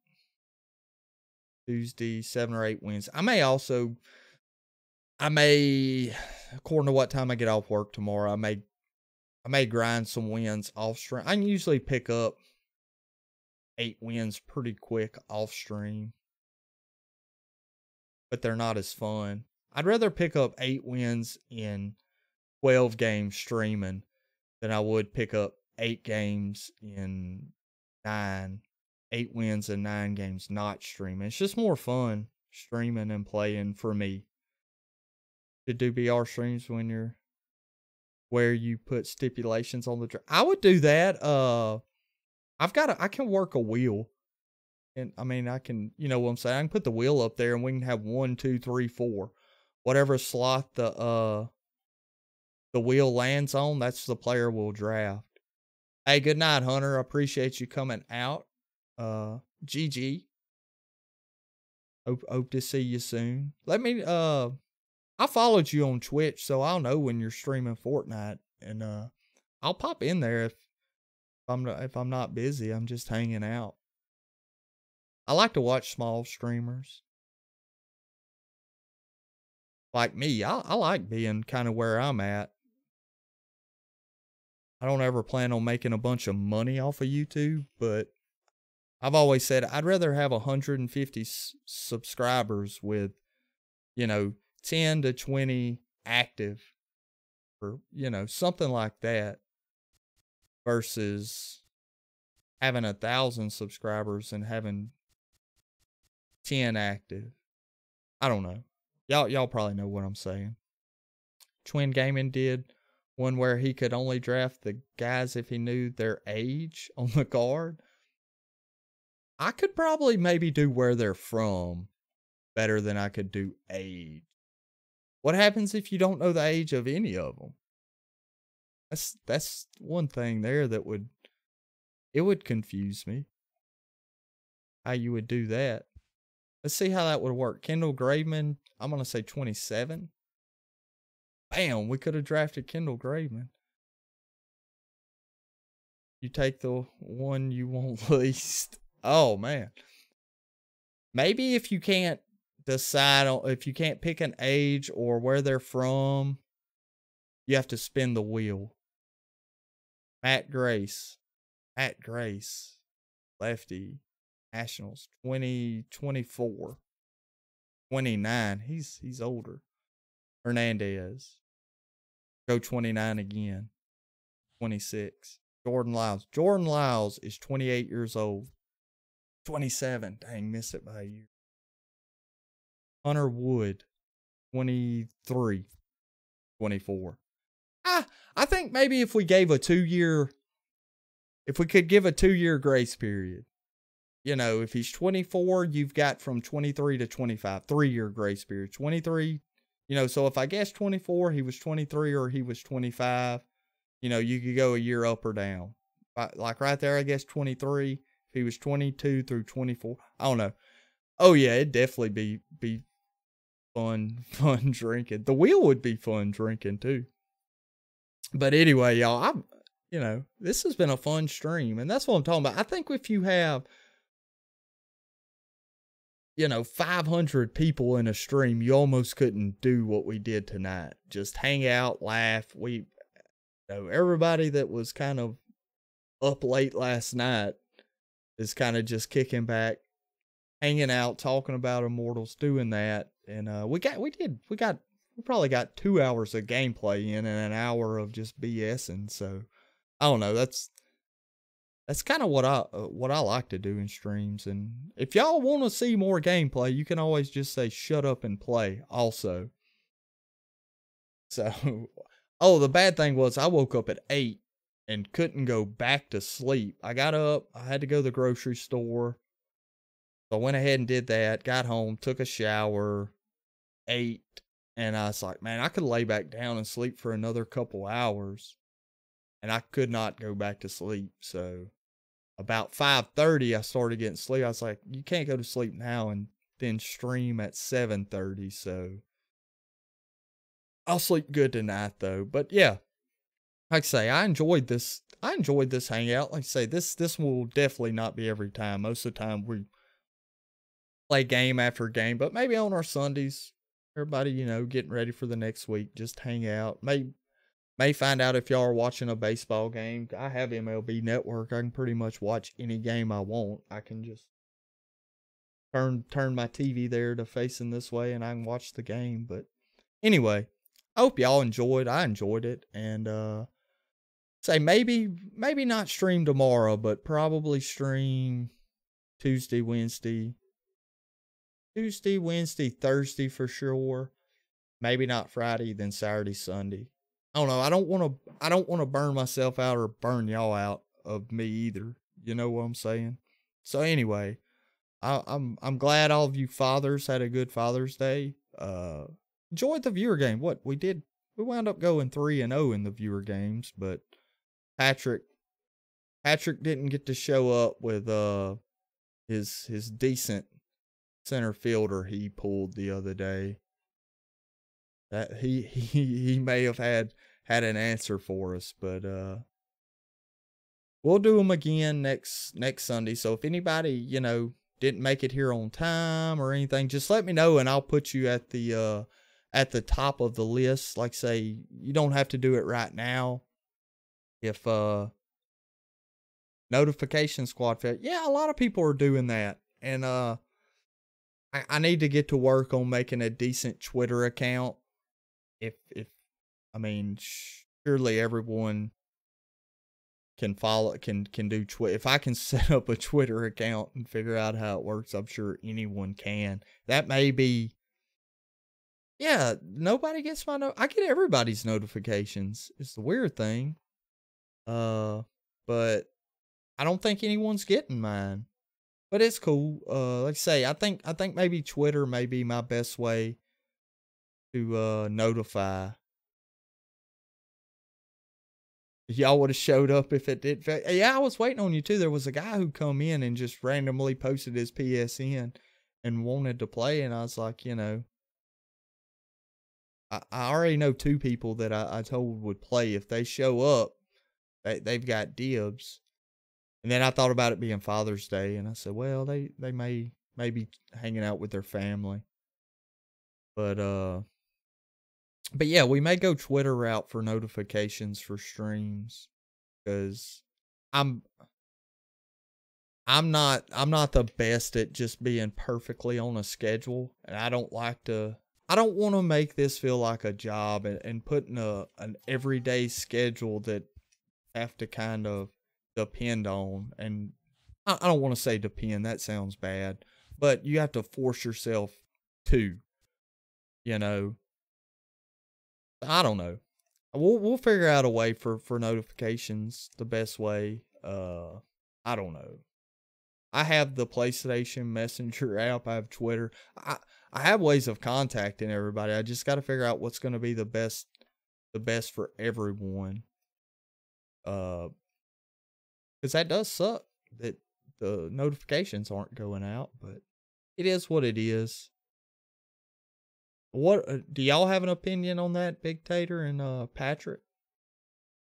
Tuesday, 7 or 8 wins. I may, according to what time I get off work tomorrow, I may grind some wins off stream. I can usually pick up 8 wins pretty quick off stream, but they're not as fun. I'd rather pick up 8 wins in 12 games streaming than I would pick up 8 games in 9. 8 wins in 9 games not streaming. It's just more fun streaming and playing for me. To do BR streams when you're where you put stipulations on the draft. I would do that. I can work a wheel. And I mean, I can, you know what I'm saying? I can put the wheel up there and we can have 1, 2, 3, 4. Whatever slot the wheel lands on, that's the player we'll draft. Hey, good night, Hunter. I appreciate you coming out. GG. Hope to see you soon. Let me I followed you on Twitch, so I'll know when you're streaming Fortnite, and I'll pop in there if I'm not busy. I'm just hanging out. I like to watch small streamers. Like me, I like being kind of where I'm at. I don't ever plan on making a bunch of money off of YouTube, but I've always said I'd rather have 150 subscribers with, 10 to 20 active, or, something like that, versus having 1,000 subscribers and having 10 active. I don't know. Y'all probably know what I'm saying. Twin Gaming did one where he could only draft the guys if he knew their age on the card. I could probably maybe do where they're from better than I could do age. What happens if you don't know the age of any of them? That's one thing there that would confuse me. How you would do that. Let's see how that would work. Kendall Graveman, I'm going to say 27. Bam, we could have drafted Kendall Graveman. You take the one you want least. Oh, man. Maybe if you can't decide on, if you can't pick an age or where they're from, you have to spin the wheel. Matt Grace. Lefty. Nationals. 24. 29. He's older. Hernandez. Go 29 again. 26. Jordan Lyles is 28 years old. 27. Dang, missed it by a year. Hunter Wood. 23. 24. I think maybe if we gave a 2-year, if we could give a 2-year grace period. If he's 24, you've got from 23 to 25, 3-year grace period. 23, so if I guess 24, he was 23 or he was 25, you could go a year up or down. Like right there, I guess 23. If he was 22 through 24, I don't know. Oh yeah, it'd definitely be fun drinking. The wheel would be fun drinking too. But anyway, y'all, this has been a fun stream, and that's what I'm talking about. I think if you have 500 people in a stream, you almost couldn't do what we did tonight. Just hang out, laugh. Everybody that was kind of up late last night is kind of just kicking back, hanging out, talking about Immortals, doing that. And we probably got 2 hours of gameplay in and an hour of just BSing. So I don't know. That's kind of what I like to do in streams. And if y'all want to see more gameplay, you can always just say shut up and play also. So, the bad thing was I woke up at 8 and couldn't go back to sleep. I got up, I had to go to the grocery store. So I went ahead and did that, got home, took a shower, ate, and I was like, man, I could lay back down and sleep for another couple hours. And I could not go back to sleep. So about 5:30, I started getting sleep. I was like, you can't go to sleep now and then stream at 7:30. So I'll sleep good tonight though. But yeah, like I say, I enjoyed this hangout. Like I say, this will definitely not be every time. Most of the time we play game after game, but maybe on our Sundays, everybody, getting ready for the next week, just hang out. May find out if y'all are watching a baseball game. I have MLB Network. I can pretty much watch any game I want. I can just turn my TV there to facing this way and I can watch the game. But anyway, I hope y'all enjoyed. I enjoyed it. And say maybe not stream tomorrow, but probably stream Tuesday, Wednesday, Thursday for sure. Maybe not Friday, then Saturday, Sunday. I don't know. I don't want to burn myself out or burn y'all out of me either. You know what I'm saying? So anyway, I'm glad all of you fathers had a good Father's Day. Enjoyed the viewer game. We wound up going 3-0 in the viewer games, but Patrick didn't get to show up with his decent center fielder he pulled the other day. That he may have had an answer for us, but we'll do them again next Sunday. So if anybody, didn't make it here on time or anything, just let me know and I'll put you at the top of the list. Like say, you don't have to do it right now. If notification squad failed, yeah, a lot of people are doing that, and I need to get to work on making a decent Twitter account. Surely everyone can do Twitter. If I can set up a Twitter account and figure out how it works, I'm sure anyone can. That may be, yeah, nobody gets I get everybody's notifications. It's the weird thing. But I don't think anyone's getting mine. But it's cool. Like I say, I think maybe Twitter may be my best way to notify. Y'all would have showed up if it did. Yeah, I was waiting on you too. There was a guy who come in and just randomly posted his PSN and wanted to play, and I was like, I already know 2 people that I told would play. If they show up, they've got dibs. And then I thought about it being Father's Day, and I said, well, they may be hanging out with their family. But yeah, we may go Twitter route for notifications for streams, because I'm not the best at just being perfectly on a schedule, and I don't want to make this feel like a job and putting an everyday schedule that have to kind of depend on. And I don't want to say depend, that sounds bad, but you have to force yourself to, I don't know. We'll figure out a way for notifications the best way. I don't know. I have the PlayStation Messenger app. I have Twitter. I have ways of contacting everybody. I just got to figure out what's going to be the best for everyone. Because that does suck that the notifications aren't going out, but it is what it is. What do y'all have an opinion on that, Big Tater and Patrick?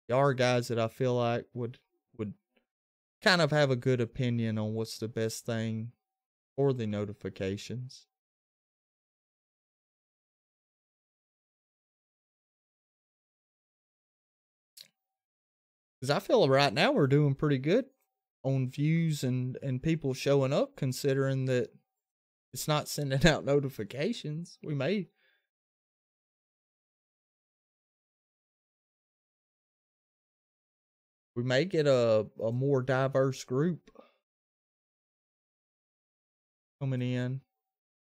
Y'all are guys that I feel like would kind of have a good opinion on what's the best thing for the notifications. Because I feel right now we're doing pretty good on views and people showing up, considering that it's not sending out notifications. We may get a more diverse group coming in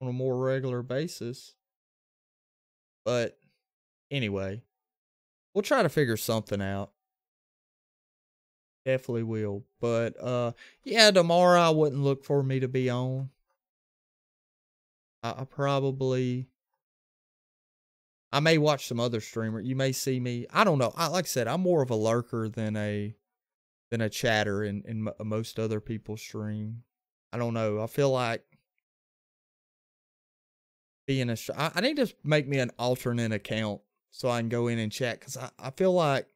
on a more regular basis. But anyway, we'll try to figure something out. Definitely will. But yeah, tomorrow I wouldn't look for me to be on. I may watch some other streamer. You may see me. I don't know. Like I said, I'm more of a lurker than a chatter in most other people's stream. I don't know. I feel like being I need to make me an alternate account so I can go in and chat, because I feel like,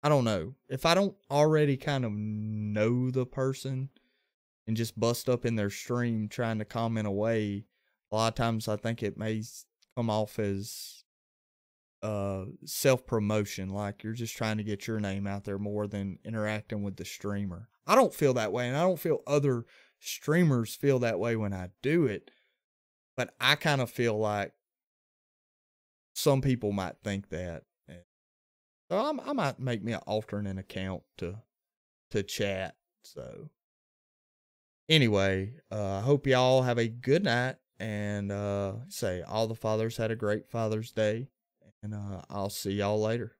I don't know, if I don't already kind of know the person and just bust up in their stream trying to comment away, a lot of times I think it may come off as self-promotion, like you're just trying to get your name out there more than interacting with the streamer. I don't feel that way, and I don't feel other streamers feel that way when I do it, but I kind of feel like some people might think that. So I might make me an alternate account to chat. So anyway, I hope y'all have a good night, and say all the fathers had a great Father's Day, and I'll see y'all later.